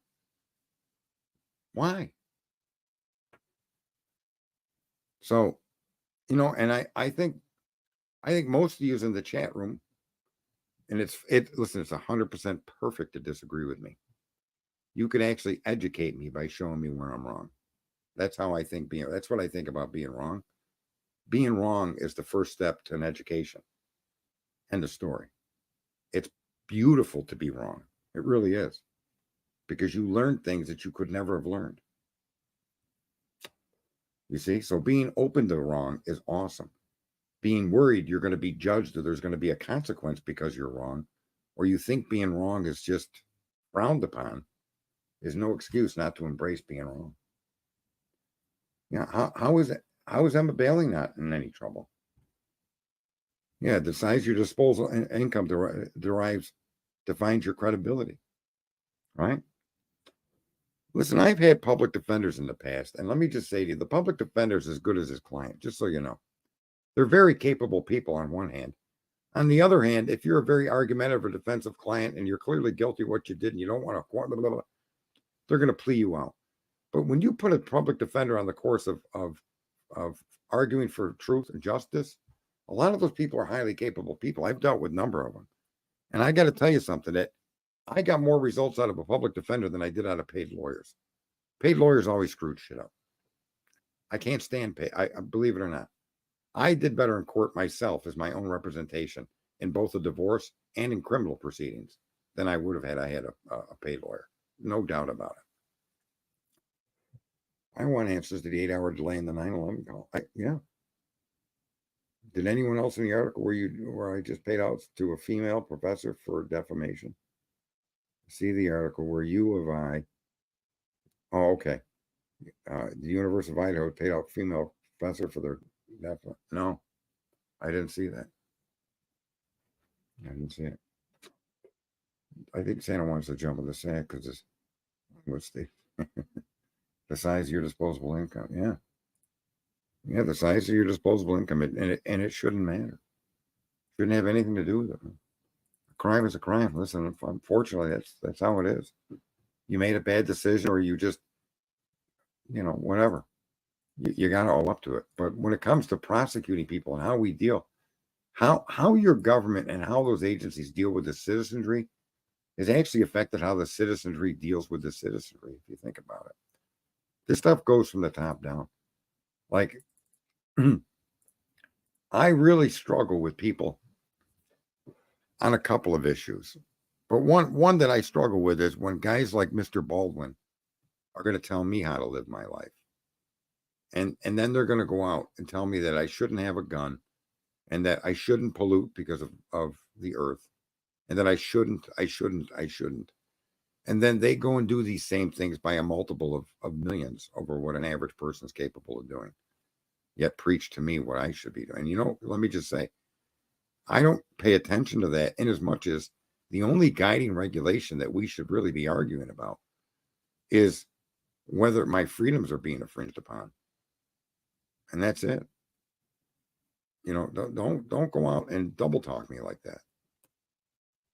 S3: Why? So, you know, and I think I think most of you in the chat room, and listen, it's 100% perfect to disagree with me. You can actually educate me by showing me where I'm wrong. That's how I think that's what I think about being wrong. Being wrong is the first step to an education. End of story. It's beautiful to be wrong. It really is. Because you learn things that you could never have learned. You see? So being open to wrong is awesome. Being worried you're going to be judged or there's going to be a consequence because you're wrong, or you think being wrong is just frowned upon, is no excuse not to embrace being wrong. Yeah, how is Emma Bailey not in any trouble? Yeah, the size of your disposable income defines your credibility, right? Listen, I've had public defenders in the past, and let me just say to you, the public defender is as good as his client, just so you know. They're very capable people on one hand. On the other hand, if you're a very argumentative or defensive client and you're clearly guilty of what you did and you don't want to, they're going to plea you out. But when you put a public defender on the course of arguing for truth and justice, a lot of those people are highly capable people. I've dealt with a number of them. And I got to tell you something, that I got more results out of a public defender than I did out of paid lawyers. Paid lawyers always screwed shit up. I can't stand paid. I believe it or not. I did better in court myself as my own representation in both a divorce and in criminal proceedings than I would have had I had a paid lawyer. No doubt about it. I want answers to the 8-hour delay in the 9/11 call. Yeah. Did anyone else in the article where I just paid out to a female professor for defamation? See the article where you of I. Oh, okay. The University of Idaho paid out female professor for their defamation. No, I didn't see that. I didn't see it. I think Santa wants to jump in the sand because it's what's the the size of your disposable income. Yeah. Yeah, the size of your disposable income, and it shouldn't matter. Shouldn't have anything to do with it. A crime is a crime. Listen, unfortunately, that's how it is. You made a bad decision, or you just, whatever. You got to owe up to it. But when it comes to prosecuting people and how we deal, how your government and how those agencies deal with the citizenry is actually affected how the citizenry deals with the citizenry, if you think about it. This stuff goes from the top down. Like, I really struggle with people on a couple of issues. But one that I struggle with is when guys like Mr. Baldwin are going to tell me how to live my life. And then they're going to go out and tell me that I shouldn't have a gun and that I shouldn't pollute because of the earth and that I shouldn't. And then they go and do these same things by a multiple of millions over what an average person is capable of doing, yet preach to me what I should be doing. And, let me just say, I don't pay attention to that in as much as the only guiding regulation that we should really be arguing about is whether my freedoms are being infringed upon. And that's it. Don't go out and double talk me like that.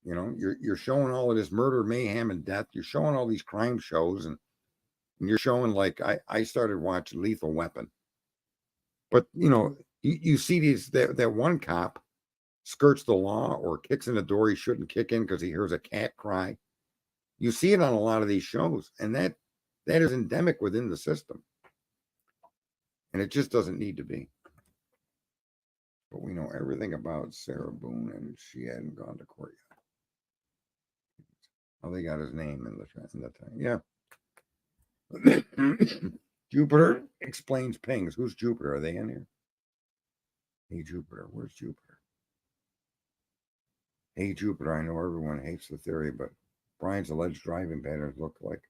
S3: You're showing all of this murder, mayhem, and death. You're showing all these crime shows, and you're showing, like, I started watching Lethal Weapon. But you see that one cop skirts the law or kicks in a door he shouldn't kick in because he hears a cat cry. You see it on a lot of these shows, and that is endemic within the system. And it just doesn't need to be. But we know everything about Sarah Boone, and she hadn't gone to court yet. Oh, they got his name in the time. Yeah. Jupiter explains pings. Who's Jupiter? Are they in here? Hey, Jupiter. Where's Jupiter? Hey, Jupiter. I know everyone hates the theory, but Brian's alleged driving patterns look like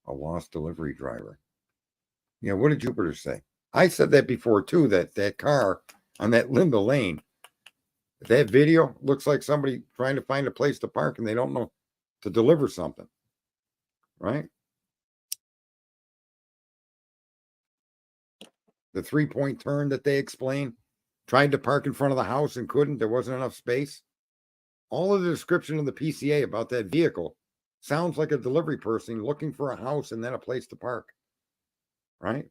S3: a lost delivery driver. Yeah, what did Jupiter say? I said that before, too, that car on that Linda Lane, that video looks like somebody trying to find a place to park and they don't know to deliver something, right? The 3-point turn that they explain, tried to park in front of the house and couldn't. There wasn't enough space. All of the description of the PCA about that vehicle sounds like a delivery person looking for a house and then a place to park, right?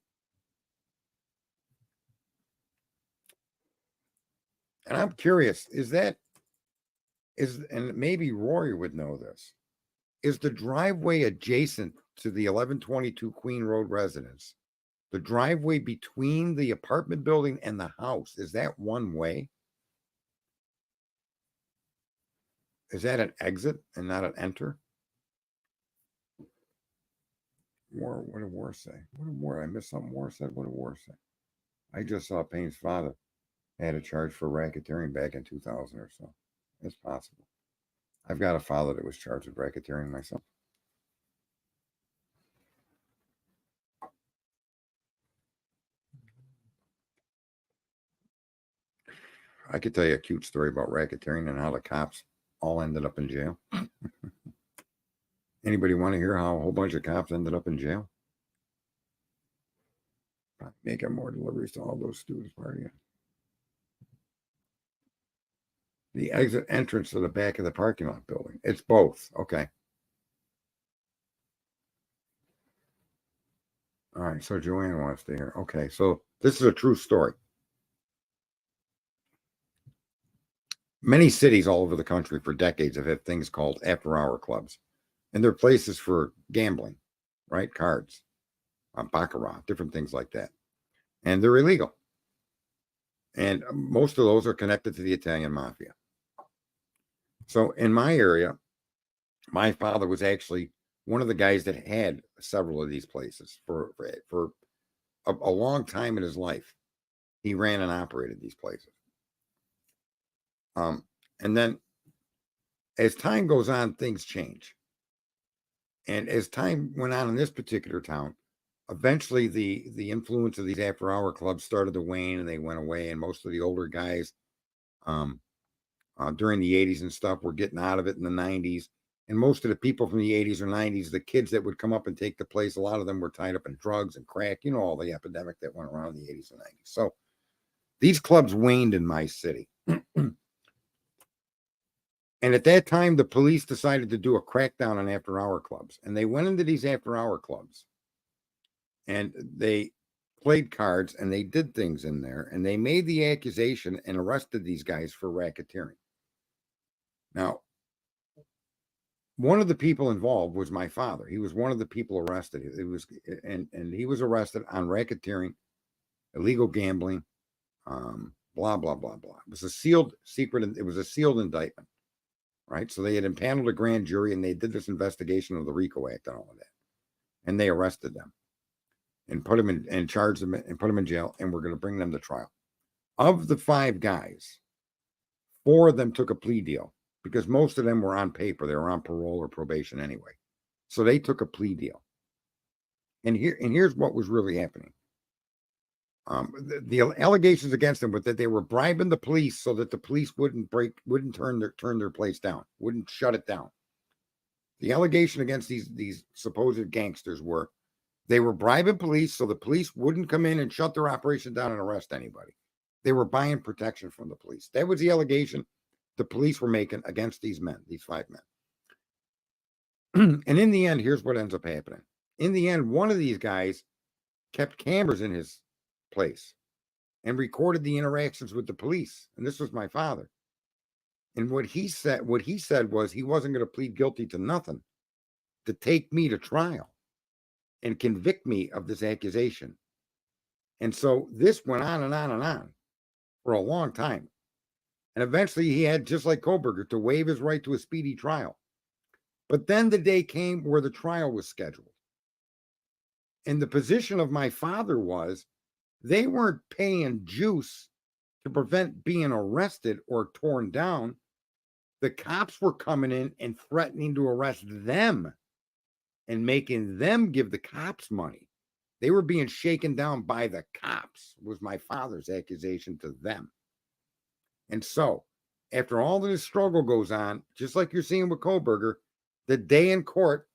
S3: And I'm curious, and maybe Rory would know this, is the driveway adjacent to the 1122 Queen Road residence, the driveway between the apartment building and the house, is that one way? Is that an exit and not an enter? What did War say? What did War? I missed something War said. What did War say? I just saw Payne's father had a charge for racketeering back in 2000 or so. It's possible. I've got a father that was charged with racketeering myself. I could tell you a cute story about racketeering and how the cops all ended up in jail. Anybody want to hear how a whole bunch of cops ended up in jail? Probably making more deliveries to all those students partying. The exit entrance to the back of the parking lot building. It's both. Okay. All right. So Joanne wants to hear. Okay. So this is a true story. Many cities all over the country for decades have had things called after-hour clubs. And they're places for gambling, right? Cards, baccarat, different things like that. And they're illegal. And most of those are connected to the Italian mafia. So in my area, my father was actually one of the guys that had several of these places for a long time in his life. He ran and operated these places. And then as time goes on, things change. And as time went on in this particular town, eventually the influence of these after-hour clubs started to wane and they went away. And most of the older guys during the 80s and stuff were getting out of it in the 90s. And most of the people from the 80s or 90s, the kids that would come up and take the place, a lot of them were tied up in drugs and crack, you know, all the epidemic that went around in the 80s and 90s. So these clubs waned in my city. And at that time, the police decided to do a crackdown on after-hour clubs. And they went into these after-hour clubs and they played cards and they did things in there. And they made the accusation and arrested these guys for racketeering. Now, one of the people involved was my father. He was one of the people arrested. And he was arrested on racketeering, illegal gambling, blah, blah, blah, blah. It was a sealed secret. It was a sealed indictment. Right. So they had impaneled a grand jury and they did this investigation of the RICO Act and all of that. And they arrested them and put them in and charged them and put them in jail. And we're going to bring them to trial. Of the 5 guys, 4 of them took a plea deal because most of them were on paper. They were on parole or probation anyway. So they took a plea deal. And here's what was really happening. The allegations against them were that they were bribing the police so that the police wouldn't turn their place down, wouldn't shut it down. The allegation against these supposed gangsters were they were bribing police so the police wouldn't come in and shut their operation down and arrest anybody. They were buying protection from the police. That was the allegation the police were making against these 5 men. And in the end, here's what ends up happening. In the end, one of these guys kept cameras in his place and recorded the interactions with the police. And this was my father. And what he said was he wasn't going to plead guilty to nothing to take me to trial and convict me of this accusation. And so this went on and on and on for a long time. And eventually he had, just like Koberger, to waive his right to a speedy trial. But then the day came where the trial was scheduled. And the position of my father was they weren't paying juice to prevent being arrested or torn down. The cops were coming in and threatening to arrest them and making them give the cops money. They were being shaken down by the cops, was my father's accusation to them. And so, after all of this struggle goes on, just like you're seeing with Koberger, the day in court,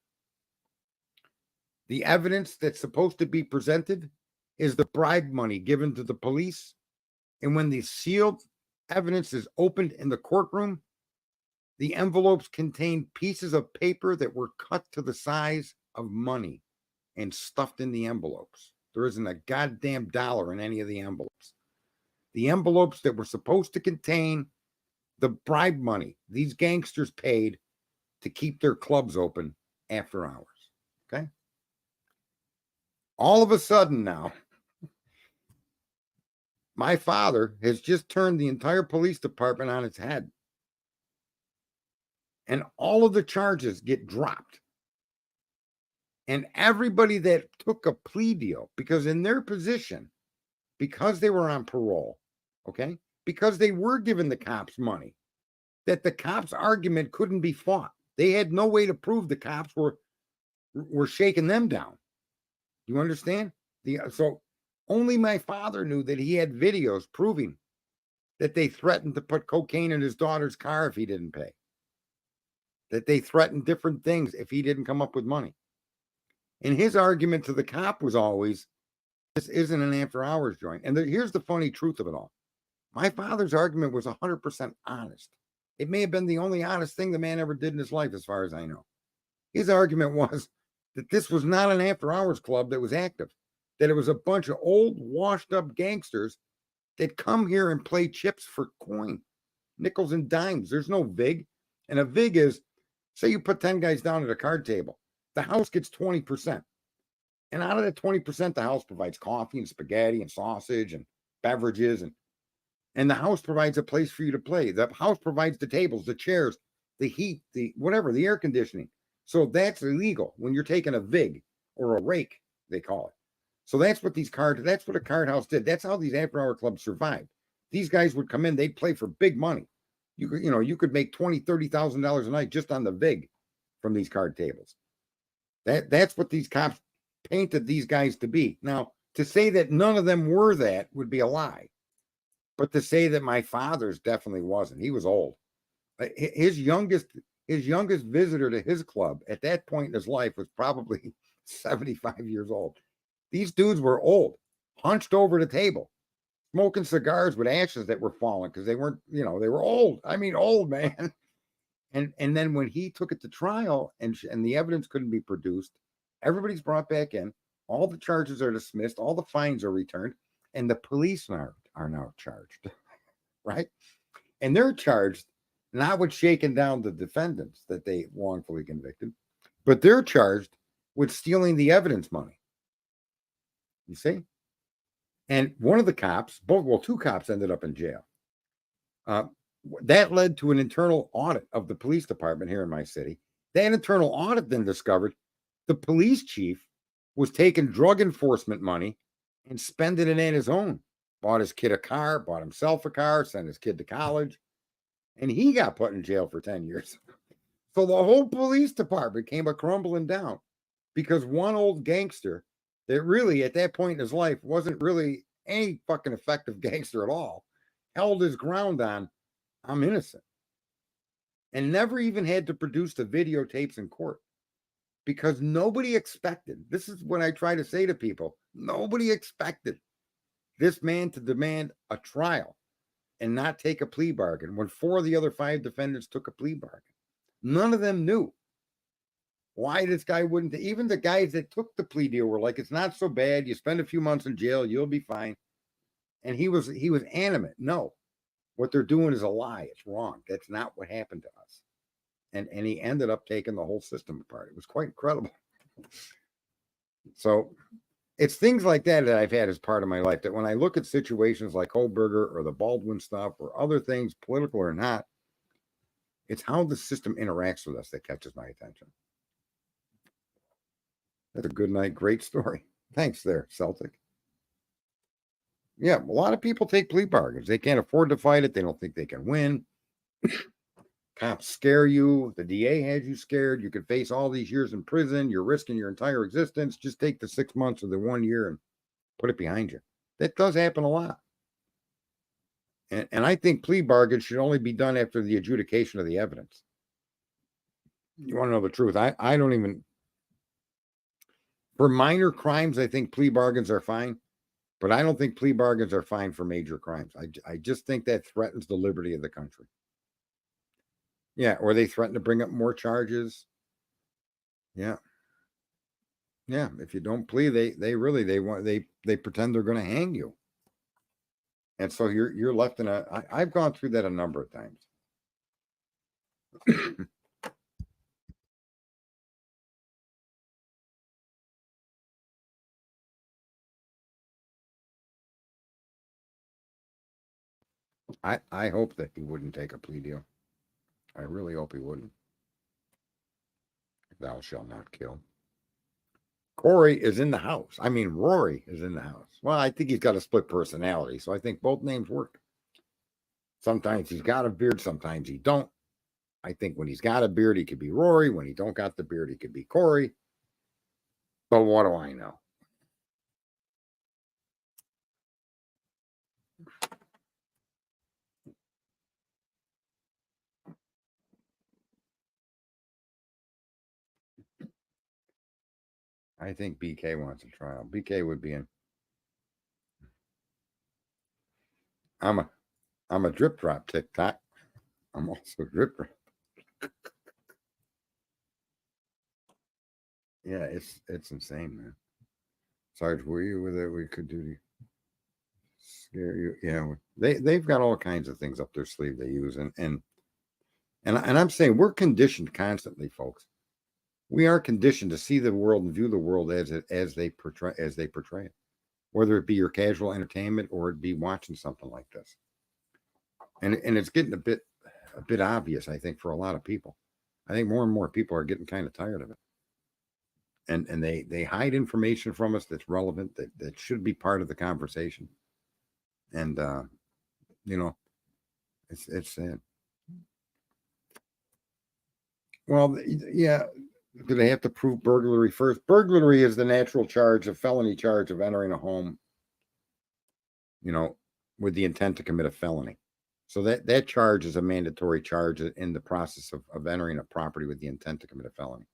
S3: the evidence that's supposed to be presented is the bribe money given to the police. And when the sealed evidence is opened in the courtroom, the envelopes contain pieces of paper that were cut to the size of money and stuffed in the envelopes. There isn't a goddamn dollar in any of the envelopes. The envelopes that were supposed to contain the bribe money these gangsters paid to keep their clubs open after hours. Okay. All of a sudden now, my father has just turned the entire police department on its head. And all of the charges get dropped. And everybody that took a plea deal, because in their position, because they were on parole, okay, because they were giving the cops money, that the cops' argument couldn't be fought. They had no way to prove the cops were shaking them down. You understand? So only my father knew that he had videos proving that they threatened to put cocaine in his daughter's car if he didn't pay, that they threatened different things if he didn't come up with money. And his argument to the cop was always, this isn't an after hours joint. And here's the funny truth of it all. My father's argument was 100% honest. It may have been the only honest thing the man ever did in his life, as far as I know. His argument was that this was not an after hours club that was active, that it was a bunch of old, washed up gangsters that come here and play chips for coin, nickels and dimes. There's no VIG. And a VIG is, say you put 10 guys down at a card table, the house gets 20%. And out of that 20%, the house provides coffee and spaghetti and sausage and beverages. And the house provides a place for you to play. The house provides the tables, the chairs, the heat, the whatever, the air conditioning. So that's illegal when you're taking a VIG or a rake, they call it. So that's what that's what a card house did. That's how these after-hour clubs survived. These guys would come in, they'd play for big money. You could make $20,000, $30,000 a night just on the VIG from these card tables. That's what these cops painted these guys to be. Now, to say that none of them were that would be a lie. But to say that my father's definitely wasn't. He was old. His youngest visitor to his club at that point in his life was probably 75 years old. These dudes were old, hunched over the table, smoking cigars with ashes that were falling because they weren't, they were old. I mean, old, man. And then when he took it to trial and the evidence couldn't be produced, everybody's brought back in. All the charges are dismissed. All the fines are returned. And the police are now charged, right? And they're charged not with shaking down the defendants that they wrongfully convicted, but they're charged with stealing the evidence money. You see? And one of the cops, two cops ended up in jail. That led to an internal audit of the police department here in my city. That internal audit then discovered the police chief was taking drug enforcement money and spending it on his own. Bought his kid a car, bought himself a car, sent his kid to college, and he got put in jail for 10 years. So the whole police department came a crumbling down because one old gangster that really at that point in his life wasn't really any fucking effective gangster at all, held his ground on, I'm innocent, and never even had to produce the videotapes in court because nobody expected, this is what I try to say to people, nobody expected this man to demand a trial and not take a plea bargain when 4 of the other 5 defendants took a plea bargain. None of them knew why this guy wouldn't. Even the guys that took the plea deal were like, it's not so bad. You spend a few months in jail, you'll be fine. And he was animate. No, what they're doing is a lie. It's wrong. That's not what happened to us. And he ended up taking the whole system apart. It was quite incredible. So it's things like that I've had as part of my life that when I look at situations like Kohlberger or the Baldwin stuff or other things, political or not, it's how the system interacts with us that catches my attention. That's a good night. Great story. Thanks there, Celtic. Yeah, a lot of people take plea bargains. They can't afford to fight it. They don't think they can win. Cops scare you. The DA has you scared. You could face all these years in prison. You're risking your entire existence. Just take the 6 months or the 1 year and put it behind you. That does happen a lot. And I think plea bargains should only be done after the adjudication of the evidence. You want to know the truth? I don't even... For minor crimes, I think plea bargains are fine. But I don't think plea bargains are fine for major crimes. I just think that threatens the liberty of the country. Yeah, or they threaten to bring up more charges. Yeah. Yeah, if you don't plea, they pretend they're going to hang you. And so you're left in I've gone through that a number of times. I hope that he wouldn't take a plea deal. I really hope he wouldn't. Thou shalt not kill. Corey is in the house. I mean, Rory is in the house. Well, I think he's got a split personality, so I think both names work. Sometimes he's got a beard, sometimes he don't. I think when he's got a beard, he could be Rory. When he don't got the beard, he could be Corey. But what do I know? I think BK wants a trial. BK would be in. I'm a drip drop TikTok. I'm also drip drop. Yeah, it's insane, man. Sarge, were you with it? We could do the scare you. Yeah, they've got all kinds of things up their sleeve they use, and I'm saying we're conditioned constantly, folks. We are conditioned to see the world and view the world as they portray it, whether it be your casual entertainment or it be watching something like this. And it's getting a bit obvious, I think, for a lot of people. I think more and more people are getting kind of tired of it. And they hide information from us that's relevant, that should be part of the conversation. And it's sad. Well, yeah. Do they have to prove burglary first? Burglary is the natural charge, a felony charge of entering a home, with the intent to commit a felony. So that charge is a mandatory charge in the process of entering a property with the intent to commit a felony.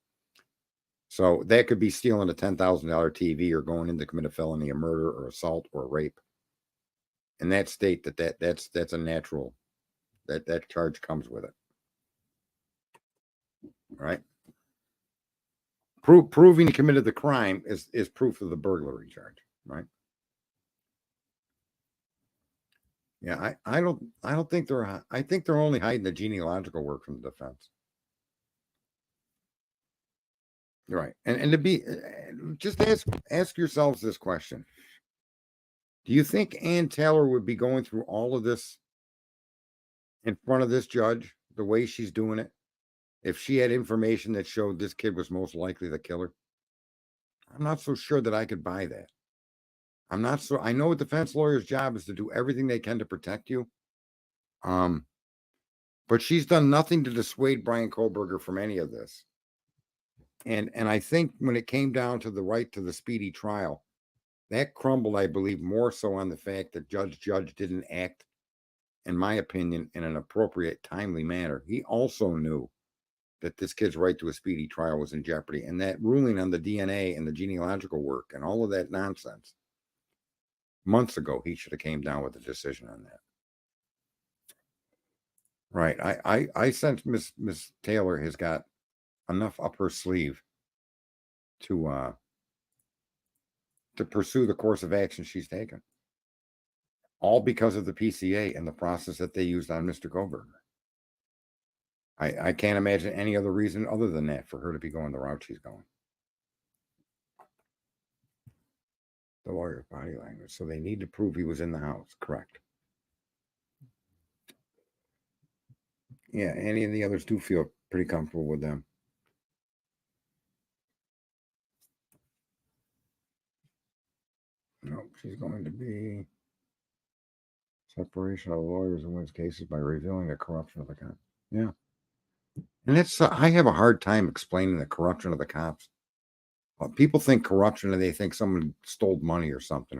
S3: So that could be stealing a $10,000 TV or going in to commit a felony, a murder or assault or rape. In that state, that's a natural, that charge comes with it. Right? Proving he committed the crime is proof of the burglary charge, right? Yeah, I don't think I think they're only hiding the genealogical work from the defense. Right. And to be, just ask yourselves this question. Do you think Ann Taylor would be going through all of this in front of this judge the way she's doing it if she had information that showed this kid was most likely the killer? I'm not so sure that I could buy that. I know a defense lawyer's job is to do everything they can to protect you. But she's done nothing to dissuade Brian Kohlberger from any of this. And I think when it came down to the right to the speedy trial, that crumbled, I believe, more so on the fact that Judge didn't act, in my opinion, in an appropriate, timely manner. He also knew that this kid's right to a speedy trial was in jeopardy. And that ruling on the DNA and the genealogical work and all of that nonsense, months ago, he should have came down with a decision on that. Right. I sense Miss Taylor has got enough up her sleeve to pursue the course of action she's taken. All because of the PCA and the process that they used on Mr. Kohlberger. I can't imagine any other reason other than that for her to be going the route she's going. The lawyer's body language. So they need to prove he was in the house. Correct. Yeah, Annie and the others do feel pretty comfortable with them. No, she's going to be separation of lawyers who wins cases by revealing the corruption of the cops. Yeah. And it's, I have a hard time explaining the corruption of the cops. People think corruption and they think someone stole money or something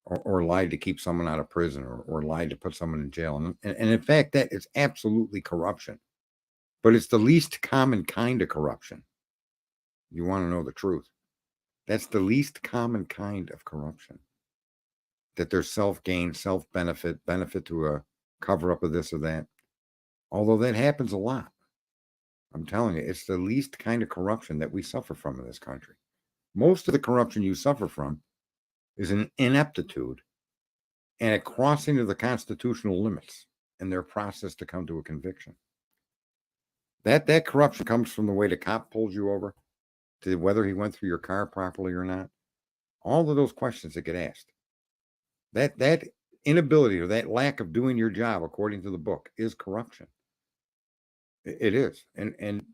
S3: or lied to keep someone out of prison or lied to put someone in jail. And in fact, that is absolutely corruption. But it's the least common kind of corruption. You want to know the truth. That's the least common kind of corruption. That there's self-gain, self-benefit, benefit to a cover-up of this or that. Although that happens a lot. I'm telling you, it's the least kind of corruption that we suffer from in this country. Most of the corruption you suffer from is an ineptitude and a crossing of the constitutional limits in their process to come to a conviction. That corruption comes from the way the cop pulls you over, to whether he went through your car properly or not. All of those questions that get asked. That inability or that lack of doing your job according to the book is corruption. It is. And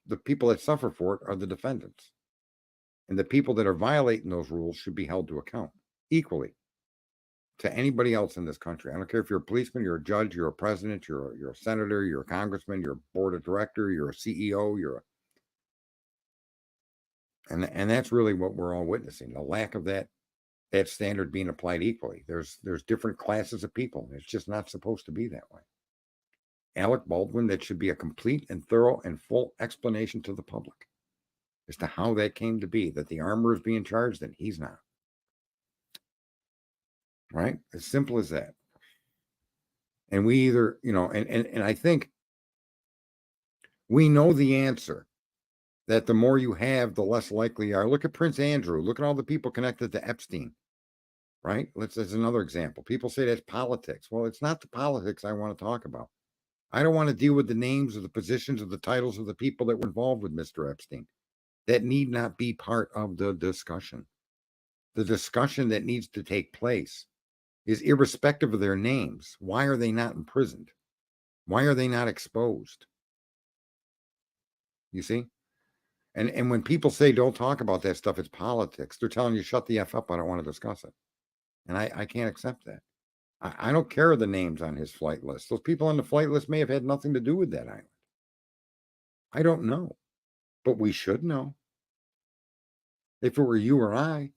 S3: the people that suffer for it are the defendants. And the people that are violating those rules should be held to account equally to anybody else in this country. I don't care if you're a policeman, you're a judge, you're a president, you're a senator, you're a congressman, you're a board of director, you're a CEO, and that's really what we're all witnessing, the lack of that standard being applied equally. There's different classes of people. It's just not supposed to be that way. Alec Baldwin, that should be a complete and thorough and full explanation to the public as to how that came to be, that the armorer is being charged and he's not. Right? As simple as that. And we either, and I think we know the answer, that the more you have, the less likely you are. Look at Prince Andrew. Look at all the people connected to Epstein. Right? That's another example. People say that's politics. Well, it's not the politics I want to talk about. I don't want to deal with the names of the positions of the titles of the people that were involved with Mr. Epstein. That need not be part of the discussion. The discussion that needs to take place is irrespective of their names. Why are they not imprisoned? Why are they not exposed? You see? And when people say don't talk about that stuff, it's politics, they're telling you shut the F up, I don't want to discuss it. And I can't accept that. I don't care the names on his flight list. Those people on the flight list may have had nothing to do with that island. I don't know. But we should know. If it were you or I,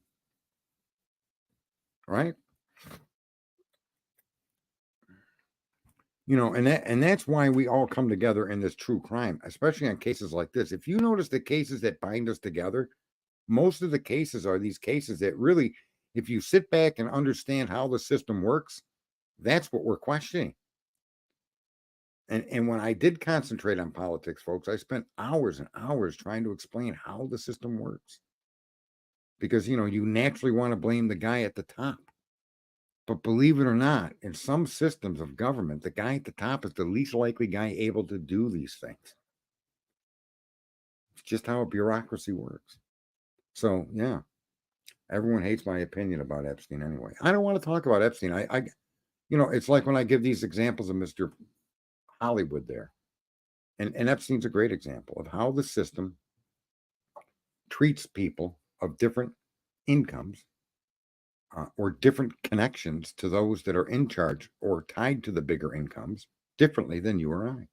S3: right? And that's why we all come together in this true crime, especially on cases like this. If you notice the cases that bind us together, most of the cases are these cases that really, if you sit back and understand how the system works, that's what we're questioning. And when I did concentrate on politics, folks, I spent hours and hours trying to explain how the system works. Because, you naturally want to blame the guy at the top. But believe it or not, in some systems of government, the guy at the top is the least likely guy able to do these things. It's just how a bureaucracy works. So, yeah, everyone hates my opinion about Epstein anyway. I don't want to talk about Epstein. It's like when I give these examples of Mr. Hollywood there. And Epstein's a great example of how the system treats people of different incomes or different connections to those that are in charge or tied to the bigger incomes differently than you or I.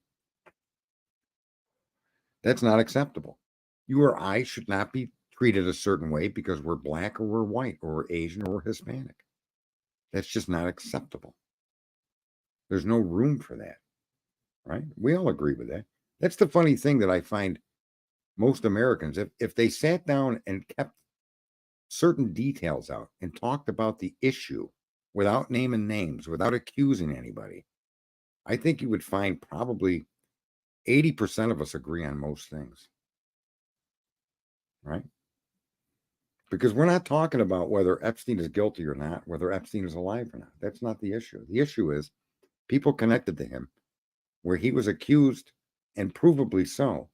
S3: That's not acceptable. You or I should not be treated a certain way because we're black or we're white or we're Asian or we're Hispanic. That's just not acceptable. There's no room for that, right? We all agree with that. That's the funny thing that I find most Americans, if they sat down and kept certain details out and talked about the issue without naming names, without accusing anybody, I think you would find probably 80% of us agree on most things, right? Because we're not talking about whether Epstein is guilty or not, whether Epstein is alive or not. That's not the issue. The issue is people connected to him where he was accused, and provably so,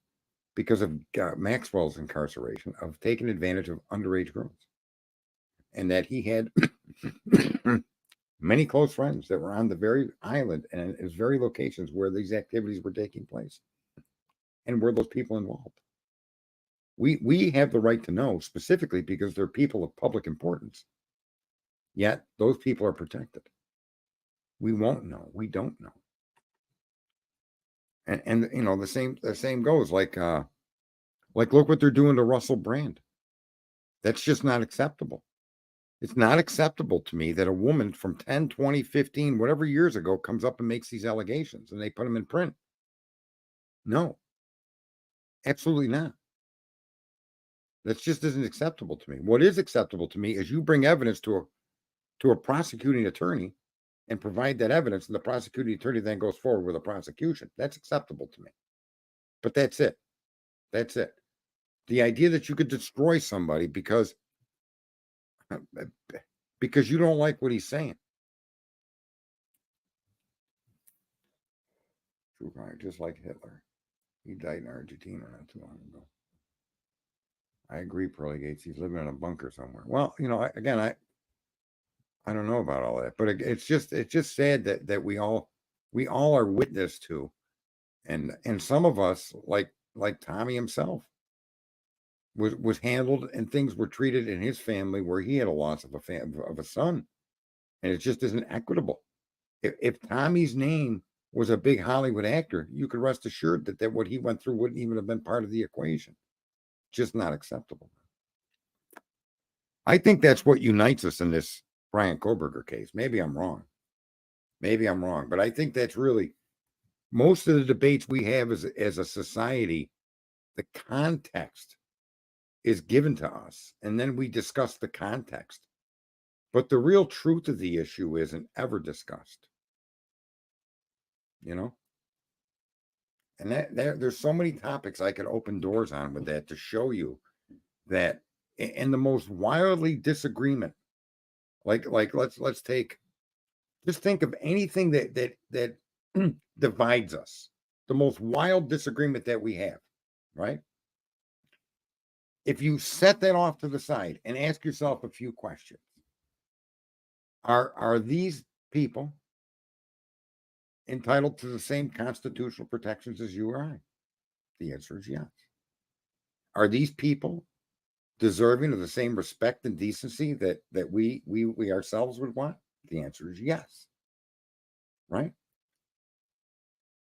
S3: because of Maxwell's incarceration, of taking advantage of underage girls. And that he had many close friends that were on the very island and his very locations where these activities were taking place. And were those people involved? We have the right to know, specifically because they're people of public importance. Yet those people are protected. We won't know. We don't know. And the same goes like look what they're doing to Russell Brand. That's just not acceptable. It's not acceptable to me that a woman from 10, 20, 15, whatever years ago comes up and makes these allegations and they put them in print. No, absolutely not. That just isn't acceptable to me. What is acceptable to me is you bring evidence to a prosecuting attorney and provide that evidence, and the prosecuting attorney then goes forward with a prosecution. That's acceptable to me. But that's it. That's it. The idea that you could destroy somebody because you don't like what he's saying. true guy, just like Hitler. He died in Argentina not too long ago. I agree, Pearly Gates. He's living in a bunker somewhere. Well, you know, again, I don't know about all that, but it's just sad that we all are witness to, and some of us, like Tommy himself, was handled, and things were treated in his family where he had a loss of a son, and it just isn't equitable. If Tommy's name was a big Hollywood actor, you could rest assured that what he went through wouldn't even have been part of the equation. Just not acceptable. I think that's what unites us in this Brian Koberger case. Maybe I'm wrong, but I think that's really most of the debates we have as a society. The context is given to us, and then we discuss the context, but the real truth of the issue isn't ever discussed, you know. And there's so many topics I could open doors on with that to show you that in the most wildly disagreement, like let's take, just think of anything that divides us, the most wild disagreement that we have, right? If you set that off to the side and ask yourself a few questions, are these people entitled to the same constitutional protections as you or I? The answer is yes. Are these people deserving of the same respect and decency that we ourselves would want? The answer is yes. Right?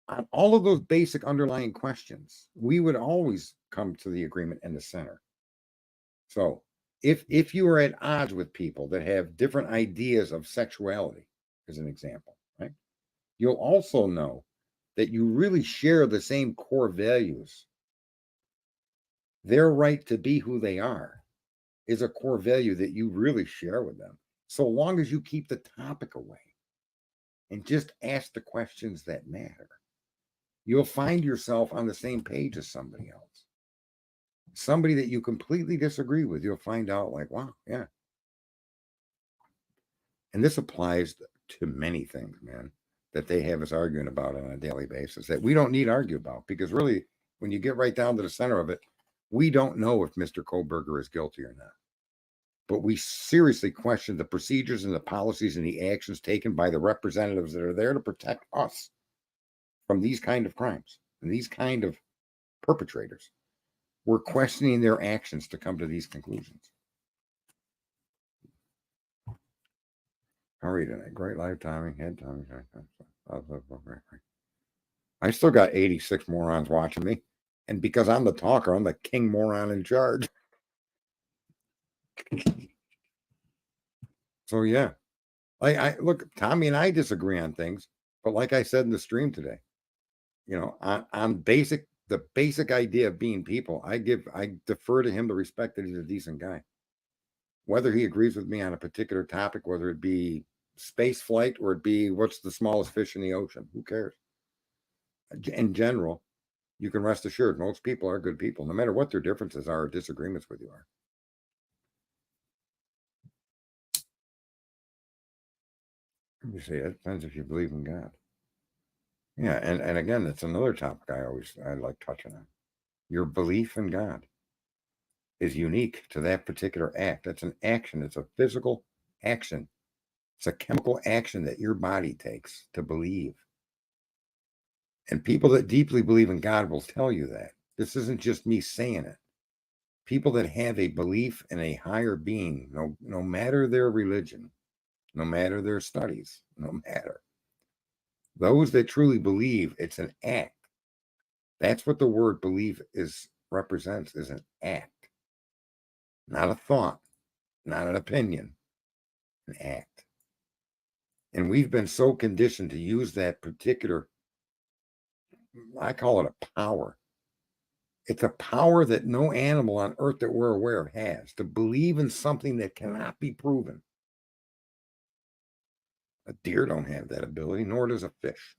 S3: On all of those basic underlying questions, we would always come to the agreement in the center. So if you are at odds with people that have different ideas of sexuality, as an example, right, you'll also know that you really share the same core values. Their right to be who they are is a core value that you really share with them, so long as you keep the topic away and just ask the questions that matter. You'll find yourself on the same page as somebody else. Somebody that you completely disagree with, you'll find out like, wow, yeah. And this applies to many things, man, that they have us arguing about on a daily basis that we don't need to argue about, because really, when you get right down to the center of it, we don't know if Mr. Koberger is guilty or not. But we seriously question the procedures and the policies and the actions taken by the representatives that are there to protect us from these kind of crimes and these kind of perpetrators. We're questioning their actions to come to these conclusions. How are you tonight? Great live timing. Head timing. I still got 86 morons watching me. And because I'm the talker, I'm the king moron in charge. So yeah. I look, Tommy and I disagree on things, but like I said in the stream today, you know, on the basic idea of being people, I defer to him the respect that he's a decent guy. Whether he agrees with me on a particular topic, whether it be space flight or it be what's the smallest fish in the ocean, who cares? In general, you can rest assured most people are good people, no matter what their differences are or disagreements with you are. Let me say, it depends if you believe in God. Yeah, and again, that's another topic I like touching on. Your belief in God is unique to that particular act. That's an action. It's a physical action. It's a chemical action that your body takes to believe. And people that deeply believe in God will tell you that. This isn't just me saying it. People that have a belief in a higher being, no matter their religion, no matter their studies, no matter. Those that truly believe it's an act. That's what the word belief represents, is an act. Not a thought, not an opinion, an act. And we've been so conditioned to use that particular, I call it a power. It's a power that no animal on earth that we're aware of has, to believe in something that cannot be proven. A deer don't have that ability, nor does a fish.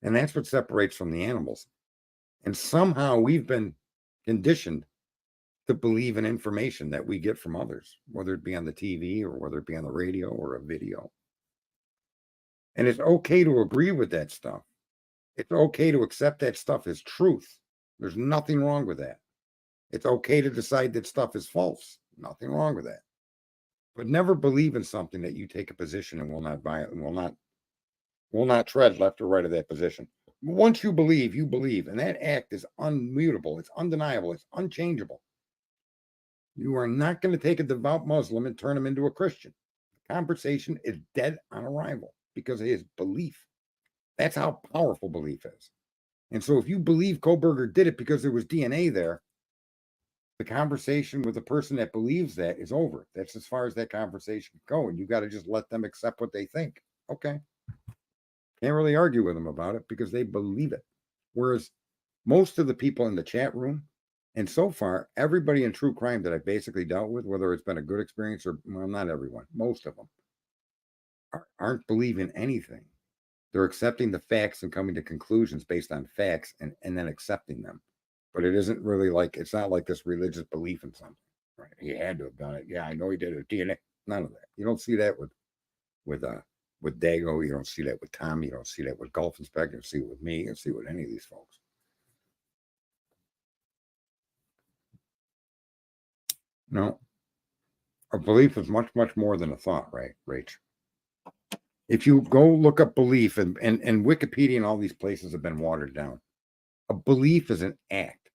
S3: And that's what separates from the animals. And somehow we've been conditioned to believe in information that we get from others, whether it be on the TV or whether it be on the radio or a video. And it's okay to agree with that stuff It's okay to accept that stuff as truth. There's nothing wrong with that. It's okay to decide that stuff is false. Nothing wrong with that. But never believe in something that you take a position and will not will not tread left or right of that position. Once you believe, and that act is unmutable, it's undeniable, it's unchangeable. You are not going to take a devout Muslim and turn him into a Christian. The conversation is dead on arrival because of his belief. That's how powerful belief is. And so if you believe Koberger did it because there was DNA there, the conversation with the person that believes that is over. That's as far as that conversation can go. And you got to just let them accept what they think. Okay. Can't really argue with them about it because they believe it. Whereas most of the people in the chat room, and so far, everybody in true crime that I've basically dealt with, whether it's been a good experience or, well, not everyone, most of them aren't believing anything. They're accepting the facts and coming to conclusions based on facts and then accepting them. But it isn't really like, it's not like this religious belief in something. Right? He had to have done it. Yeah, I know he did it. DNA. None of that. You don't see that with Dago. You don't see that with Tom. You don't see that with Gulf Inspector. You don't see it with me. You don't see it with any of these folks. No. A belief is much, much more than a thought, right, Rach? If you go look up belief, and Wikipedia and all these places have been watered down, a belief is an act.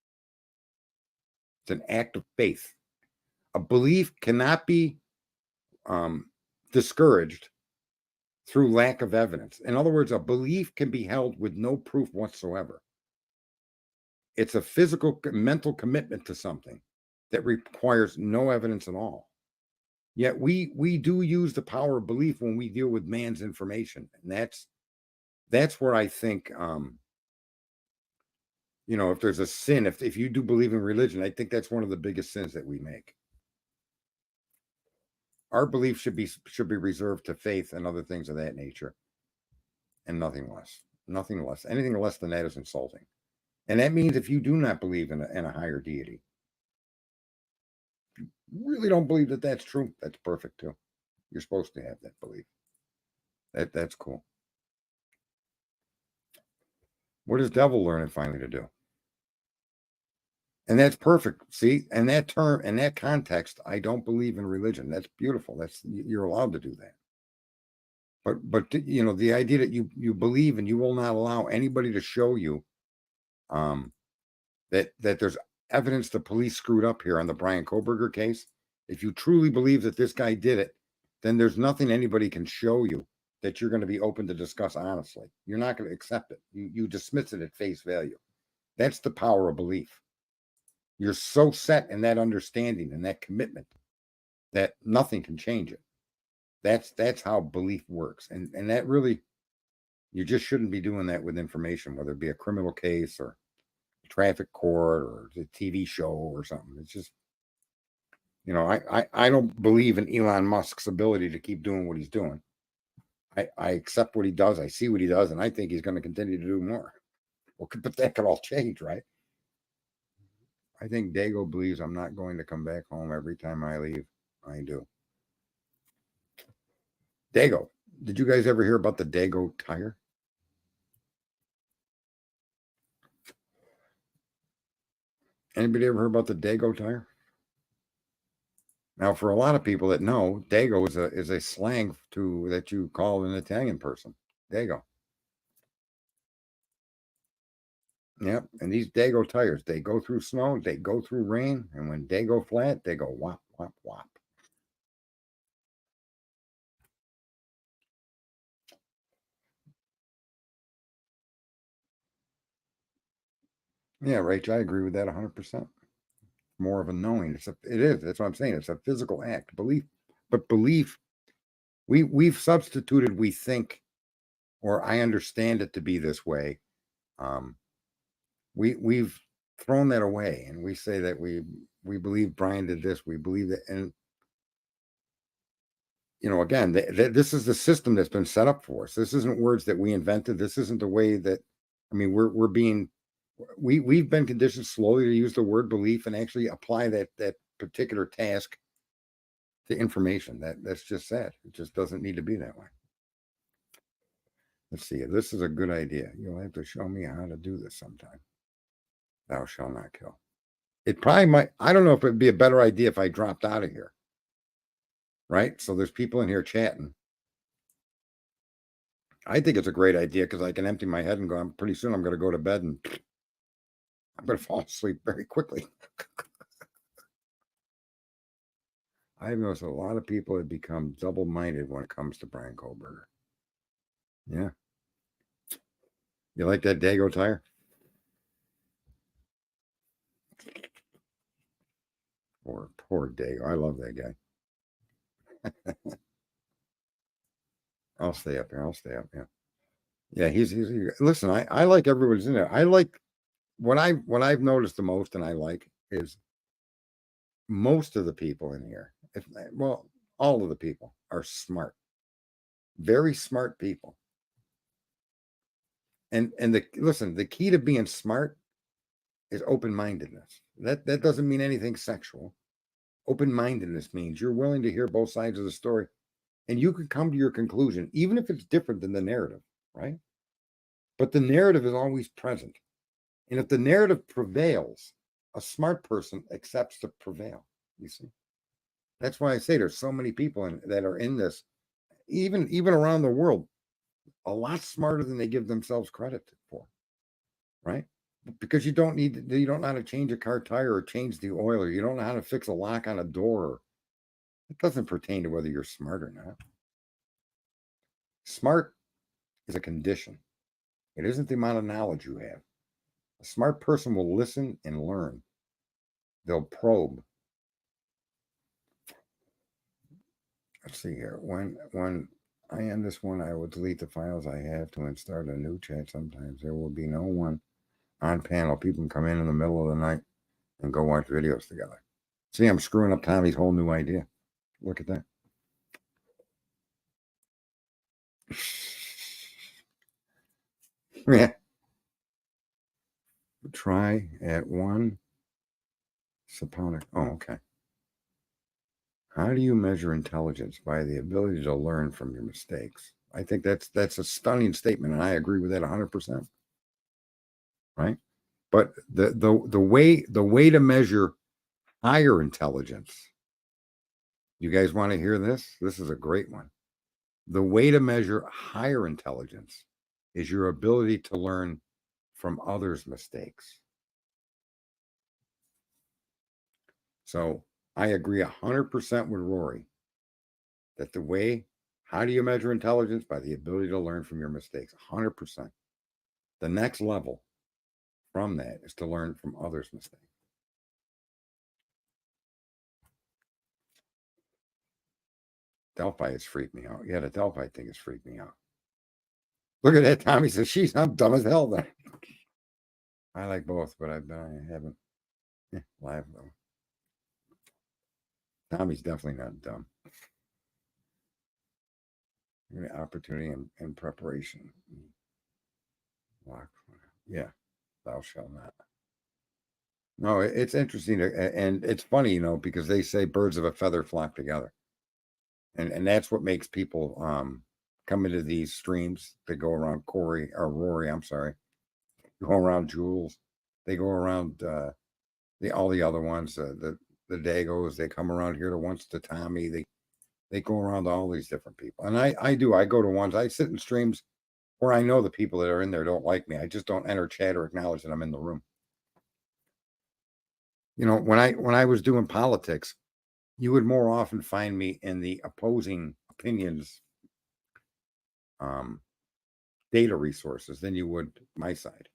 S3: It's an act of faith. A belief cannot be discouraged through lack of evidence. In other words, a belief can be held with no proof whatsoever. It's a physical, mental commitment to something that requires no evidence at all. Yet we do use the power of belief when we deal with man's information. And that's where I think, if there's a sin, if you do believe in religion, I think that's one of the biggest sins that we make. Our belief should be reserved to faith and other things of that nature, and nothing less. Nothing less. Anything less than that is insulting. And that means if you do not believe in a higher deity, you really don't believe that that's true, that's perfect too. You're supposed to have that belief. That's cool. What does devil learn finally to do? And that's perfect. See, and that term, and that context, I don't believe in religion. That's beautiful. You're allowed to do that. But the idea that you believe and you will not allow anybody to show you that there's evidence the police screwed up here on the Brian Koberger case. If you truly believe that this guy did it, then there's nothing anybody can show you that you're going to be open to discuss honestly. You're not going to accept it. You dismiss it at face value. That's the power of belief. You're so set in that understanding and that commitment that nothing can change it. That's how belief works. And that really, you just shouldn't be doing that with information, whether it be a criminal case or a traffic court or a TV show or something. It's just, I don't believe in Elon Musk's ability to keep doing what he's doing. I accept what he does. I see what he does, and I think he's going to continue to do more. Well, but that could all change, right? I think Dago believes I'm not going to come back home every time I leave. I do. Dago. Did you guys ever hear about the Dago tire? Anybody ever heard about the Dago tire? Now, for a lot of people that know, Dago is a slang that you call an Italian person. Dago. Yep, and these Dago tires, they go through snow, they go through rain, and when they go flat, they go whop, whop, whop. Yeah, Rach, I agree with that 100%. More of a knowing. It is. That's what I'm saying. It's a physical act. Belief, but belief, we've substituted we think, or I understand it to be this way. We've thrown that away, and we say that we believe Brian did this. We believe that, and again, this is the system that's been set up for us. This isn't words that we invented. This isn't the way that. I mean, we've been conditioned slowly to use the word belief and actually apply that particular task to information. That's just sad. It just doesn't need to be that way. Let's see. This is a good idea. You'll have to show me how to do this sometime. Thou shalt not kill. It probably might. I don't know if it'd be a better idea if I dropped out of here. Right? So there's people in here chatting. I think it's a great idea because I can empty my head and go, pretty soon I'm going to go to bed and I'm going to fall asleep very quickly. I've noticed a lot of people have become double-minded when it comes to Brian Kohlberger. Yeah. You like that Dago tire? Poor Dago. I love that guy. I'll stay up here. I'll stay up. Yeah. Yeah, he's listen, I like everybody's in there. I like what I've noticed the most, and I like is most of the people in here. All of the people are smart, very smart people. And the key to being smart is open-mindedness. That doesn't mean anything sexual. Open-mindedness means you're willing to hear both sides of the story, and you can come to your conclusion, even if it's different than the narrative, right? But the narrative is always present. And if the narrative prevails, a smart person accepts to prevail. You see? That's why I say there's so many people that are in this, even around the world, a lot smarter than they give themselves credit for, right? Because you don't know how to change a car tire or change the oil, or you don't know how to fix a lock on a door. It doesn't pertain to whether you're smart or not. Smart is a condition. It isn't the amount of knowledge you have. A smart person will listen and learn. They'll probe. Let's see here. When I end this one, I will delete the files I have to and start a new chat. Sometimes there will be no one on panel. People can come in the middle of the night and go watch videos together. See, I'm screwing up Tommy's whole new idea. Look at that. Yeah. Try at one saponic. Oh, okay. How do you measure intelligence? By the ability to learn from your mistakes. I think that's a stunning statement, and I agree with that 100%. Right? But the way to measure higher intelligence. You guys want to hear this? This is a great one. The way to measure higher intelligence is your ability to learn from others' mistakes. So I agree 100% with Rory that how do you measure intelligence? By the ability to learn from your mistakes, 100%. The next level from that is to learn from others' mistakes. Delphi has freaked me out. Yeah, the Delphi thing has freaked me out. Look at that. Tommy says, I'm dumb as hell then. I like both, but I haven't. Live though. Tommy's definitely not dumb. Opportunity and preparation. Yeah, thou shalt not. No, it's interesting, and it's funny, because they say birds of a feather flock together, and that's what makes people come into these streams. They go around Rory. I'm sorry, go around Jules. They go around all the other ones. The Dagos. They come around here to Tommy. They go around to all these different people, and I go to ones. I sit in streams where I know the people that are in there don't like me. I just don't enter chat or acknowledge that I'm in the room. When I was doing politics, you would more often find me in the opposing opinions data resources than you would my side.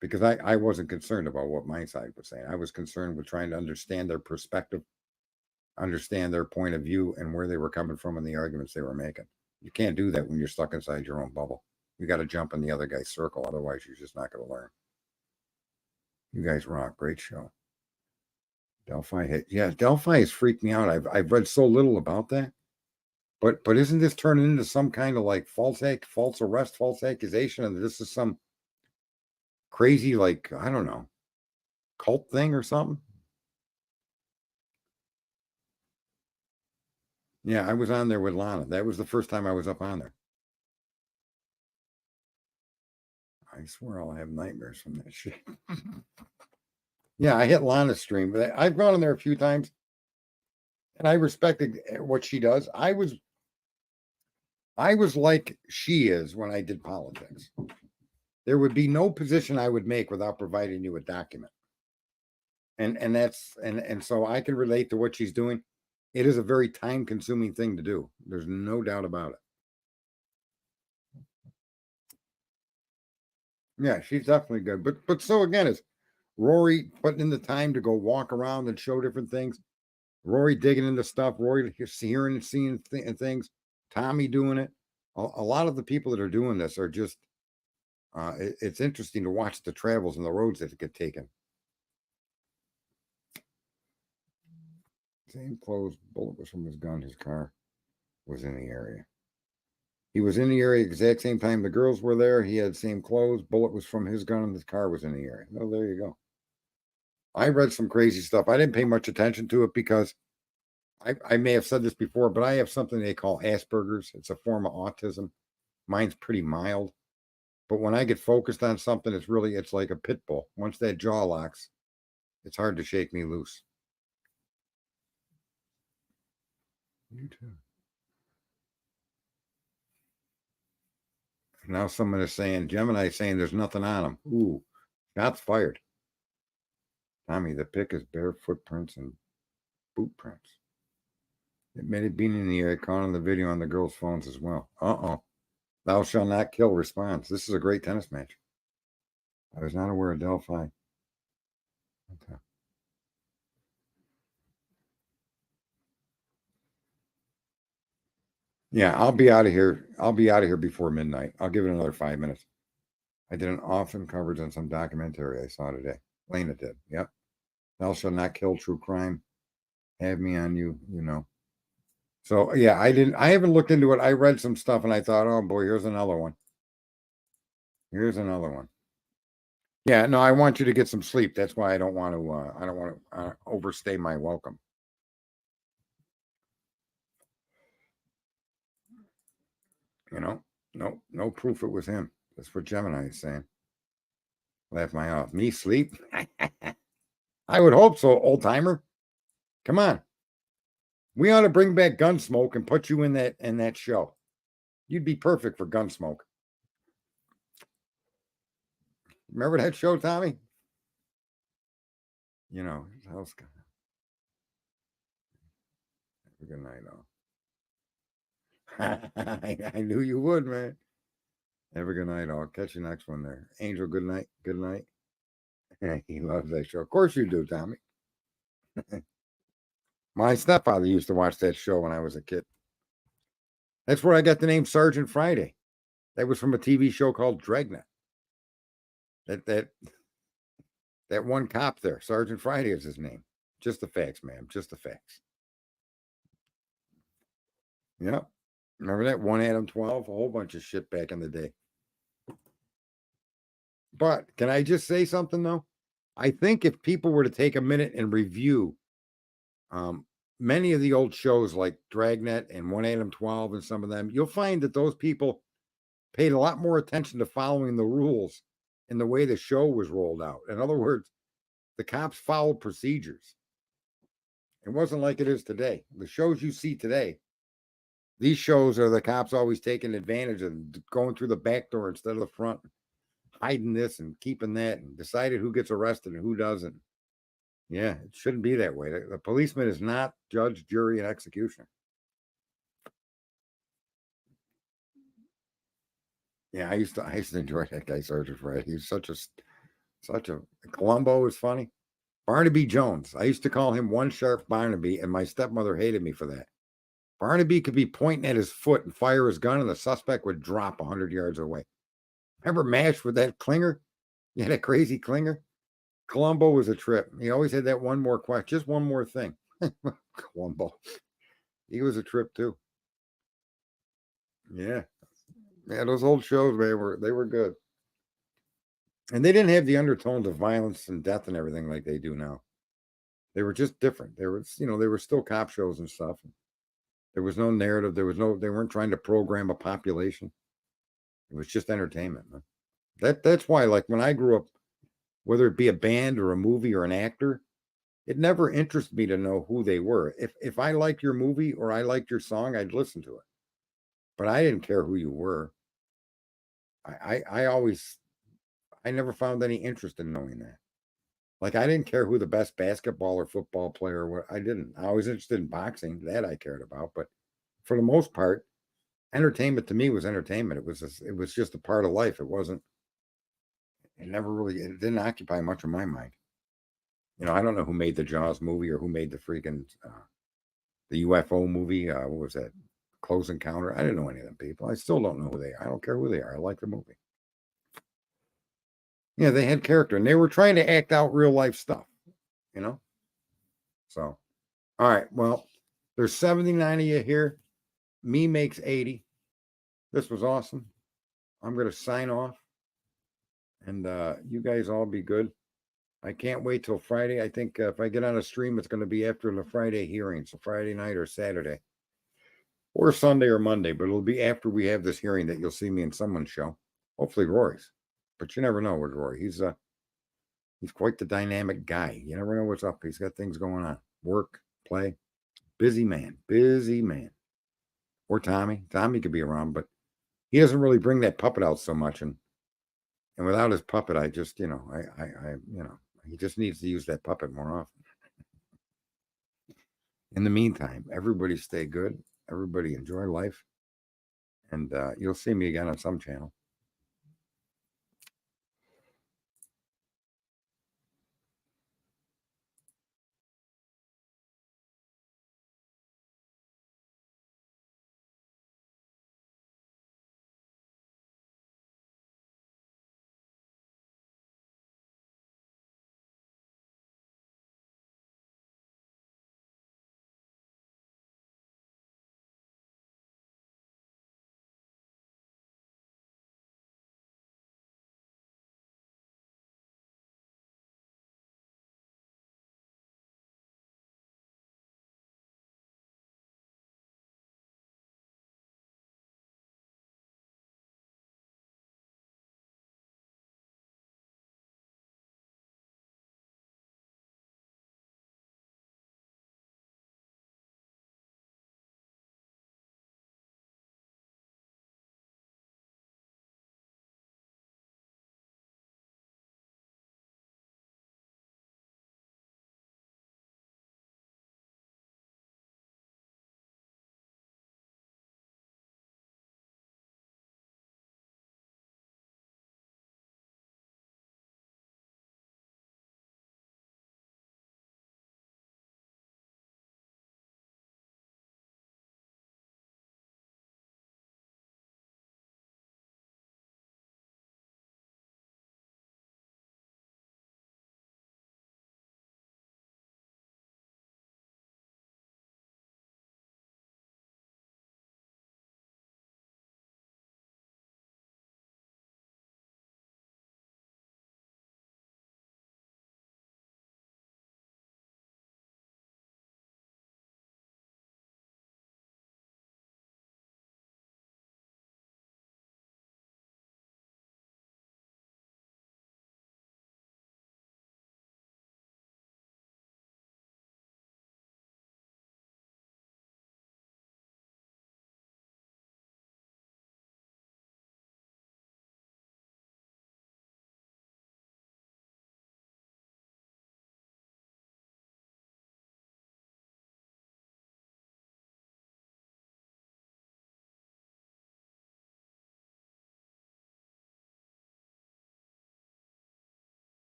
S3: Because I wasn't concerned about what my side was saying. I was concerned with trying to understand their perspective, understand their point of view, and where they were coming from in the arguments they were making. You can't do that when you're stuck inside your own bubble. You got to jump in the other guy's circle. Otherwise, you're just not going to learn. You guys rock. Great show. Delphi hit. Yeah, Delphi has freaked me out. I've read so little about that. But isn't this turning into some kind of like false arrest, false accusation, and this is some crazy, like, I don't know, cult thing or something? Yeah, I was on there with Lana. That was the first time I was up on there. I swear I'll have nightmares from that shit. Yeah, I hit Lana's stream, but I've gone in there a few times, and I respected what she does. I was like she is when I did politics. There would be no position I would make without providing you a document. And that's and so I can relate to what she's doing. It is a very time-consuming thing to do. There's no doubt about it. Yeah, she's definitely good. But so again, is Rory putting in the time to go walk around and show different things. Rory digging into stuff. Rory hearing and seeing things. Tommy doing it. A lot of the people that are doing this are just. It's interesting to watch the travels and the roads that get taken. Same clothes. Bullet was from his gun. His car was in the area. He was in the area exact same time the girls were there. He had the same clothes. Bullet was from his gun and his car was in the area. Oh, there you go. I read some crazy stuff. I didn't pay much attention to it because I may have said this before, but I have something they call Asperger's. It's a form of autism. Mine's pretty mild. But when I get focused on something, it's like a pit bull. Once that jaw locks, it's hard to shake me loose. You too. Now someone is saying, Gemini is saying there's nothing on him. Ooh, shots fired. Tommy, the pick is bare footprints and boot prints. Admitted being in the area, caught on the video on the girls' phones as well. Uh-oh. Thou shall not kill response. This is a great tennis match. I was not aware of Delphi. Okay. Yeah, I'll be out of here. I'll be out of here before midnight. I'll give it another 5 minutes. I did an often coverage on some documentary I saw today. Lena did. Yep. Thou shall not kill true crime. Have me on you, you know. So yeah, I haven't looked into it. I read some stuff and I thought, oh boy, here's another one. Here's another one. Yeah, no, I want you to get some sleep. That's why I don't want to overstay my welcome. You know, no proof it was him. That's what Gemini is saying. Laugh my off. Me sleep? I would hope so, old timer. Come on. We ought to bring back Gunsmoke and put you in that show. You'd be perfect for Gunsmoke. Remember that show, Tommy? You know, how's have a good night, all. I knew you would, man. Have a good night, all. Catch you next one there. Angel, good night. Good night. He loves that show. Of course you do, Tommy. My stepfather used to watch that show when I was a kid. That's where I got the name Sergeant Friday. That was from a TV show called Dragnet. That one cop there, Sergeant Friday is his name. Just the facts, ma'am. Just the facts. Yep. Remember that? 1 Adam 12? A whole bunch of shit back in the day. But can I just say something, though? I think if people were to take a minute and review many of the old shows like Dragnet and 1 Adam 12 and some of them, you'll find that those people paid a lot more attention to following the rules and the way the show was rolled out. In other words, the cops followed procedures. It wasn't like it is today. The shows you see today, these shows are the cops always taking advantage of going through the back door instead of the front, hiding this and keeping that, and decided who gets arrested and who doesn't. Yeah, it shouldn't be that way. The policeman is not judge, jury, and executioner. Yeah, I used to enjoy that guy, Sergeant Fred. He's such a Columbo is funny. Barnaby Jones. I used to call him One Sharp Barnaby, and my stepmother hated me for that. Barnaby could be pointing at his foot and fire his gun, and the suspect would drop 100 yards away. Remember MASH with that clinger? Yeah, that crazy clinger. Columbo was a trip. He always had that one more question, just one more thing. Columbo. He was a trip too. Yeah. Yeah, those old shows, they were good. And they didn't have the undertones of violence and death and everything like they do now. They were just different. They were still cop shows and stuff. There was no narrative. They weren't trying to program a population. It was just entertainment, man. That's why, like, when I grew up, whether it be a band or a movie or an actor, it never interested me to know who they were. If I liked your movie or I liked your song, I'd listen to it. But I didn't care who you were. I never found any interest in knowing that. Like, I didn't care who the best basketball or football player were. I didn't. I was interested in boxing. That I cared about. But for the most part, entertainment to me was entertainment. It was just a part of life. It didn't occupy much of my mind. I don't know who made the Jaws movie or who made the freaking the UFO movie. What was that? Close Encounter. I didn't know any of them people. I still don't know who they are. I don't care who they are. I like the movie. Yeah, they had character and they were trying to act out real life stuff, So, all right. Well, there's 79 of you here. Me makes 80. This was awesome. I'm going to sign off and you guys all be good. I can't wait till Friday. I think if I get on a stream, it's going to be after the Friday hearing. So Friday night or Saturday or Sunday or Monday, but it'll be after we have this hearing that you'll see me in someone's show. Hopefully Rory's, but you never know with Rory. He's quite the dynamic guy. You never know what's up. He's got things going on. Work, play, busy man. Or Tommy. Tommy could be around, but he doesn't really bring that puppet out so much. And without his puppet, I just, he just needs to use that puppet more often. In the meantime, everybody stay good. Everybody enjoy life. And you'll see me again on some channel.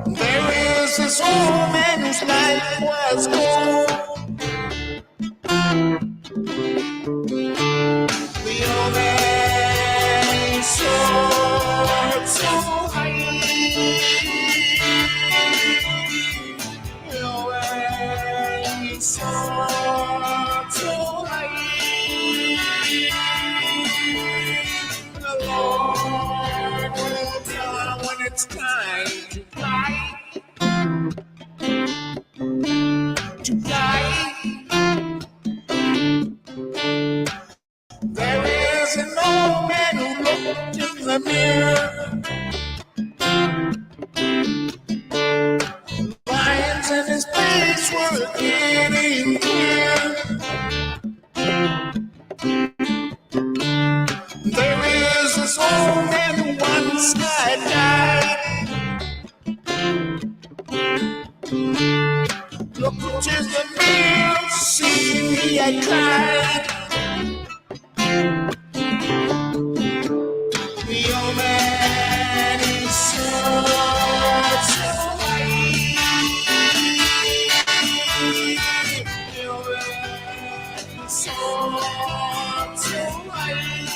S6: There is this old man whose life was gold. The old man soared so high. The old man soared so high. The Lord will tell him when it's time to fly. To fly. There is an old man who looked in the mirror. Lines in his face were getting clear. There is this old man who once had died. Looked in the mirror, see me, I cried. The old man is soared so high. The old man is soared so high.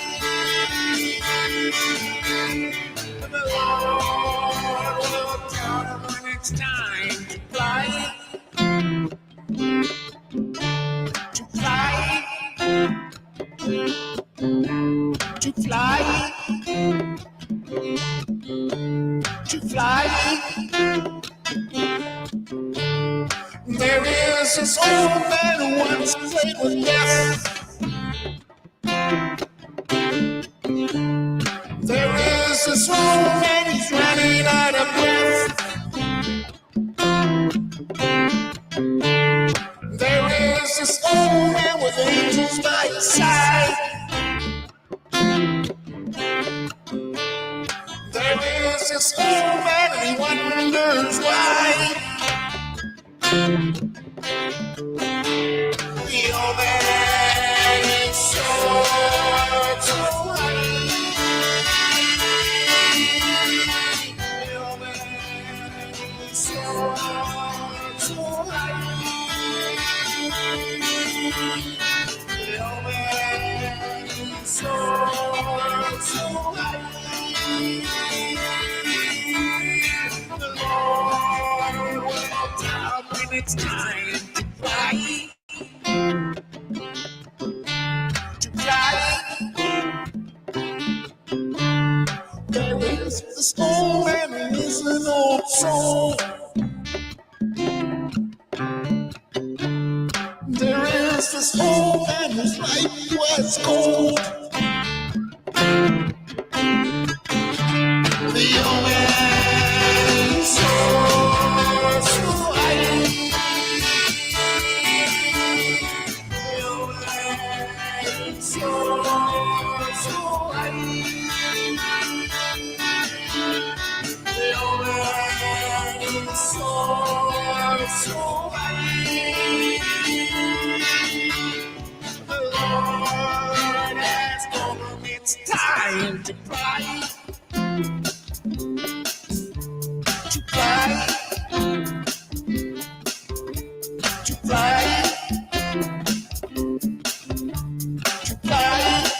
S6: The Lord will tell him when it's time to fly. To fly. To fly. To fly. There is this old man who once played with death. There is this old man who's running out of breath. There is this old man with angels by his side. There is this old man and he wonders why. The old man is soared so high. The old man is soared so high. The old man is soared so high. The Lord will tell when it's time to fly. To fly. There is this old man who is an old soul. There is this old man whose life was gold. The old man soared so high. The old man soared so high. The old man soared so high. The Lord has told him it's time to fly. To fly. To fly. To fly.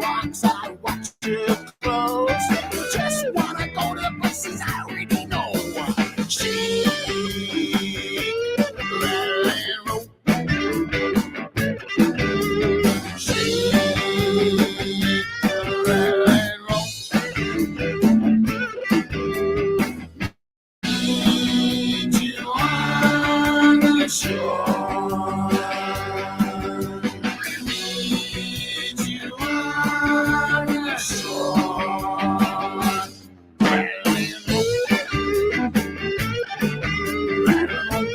S6: rocks, I watch you close. Just wanna go to places I already know. She rattle and roll. She rattle and roll. Meet you on the shore. Meet you on the shore. Rattle and roll. Rattle and roll.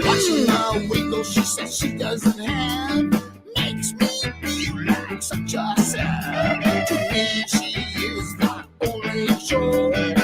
S6: Watching her window, she says she doesn't have, makes me feel like such a sap. To me, she is the only show.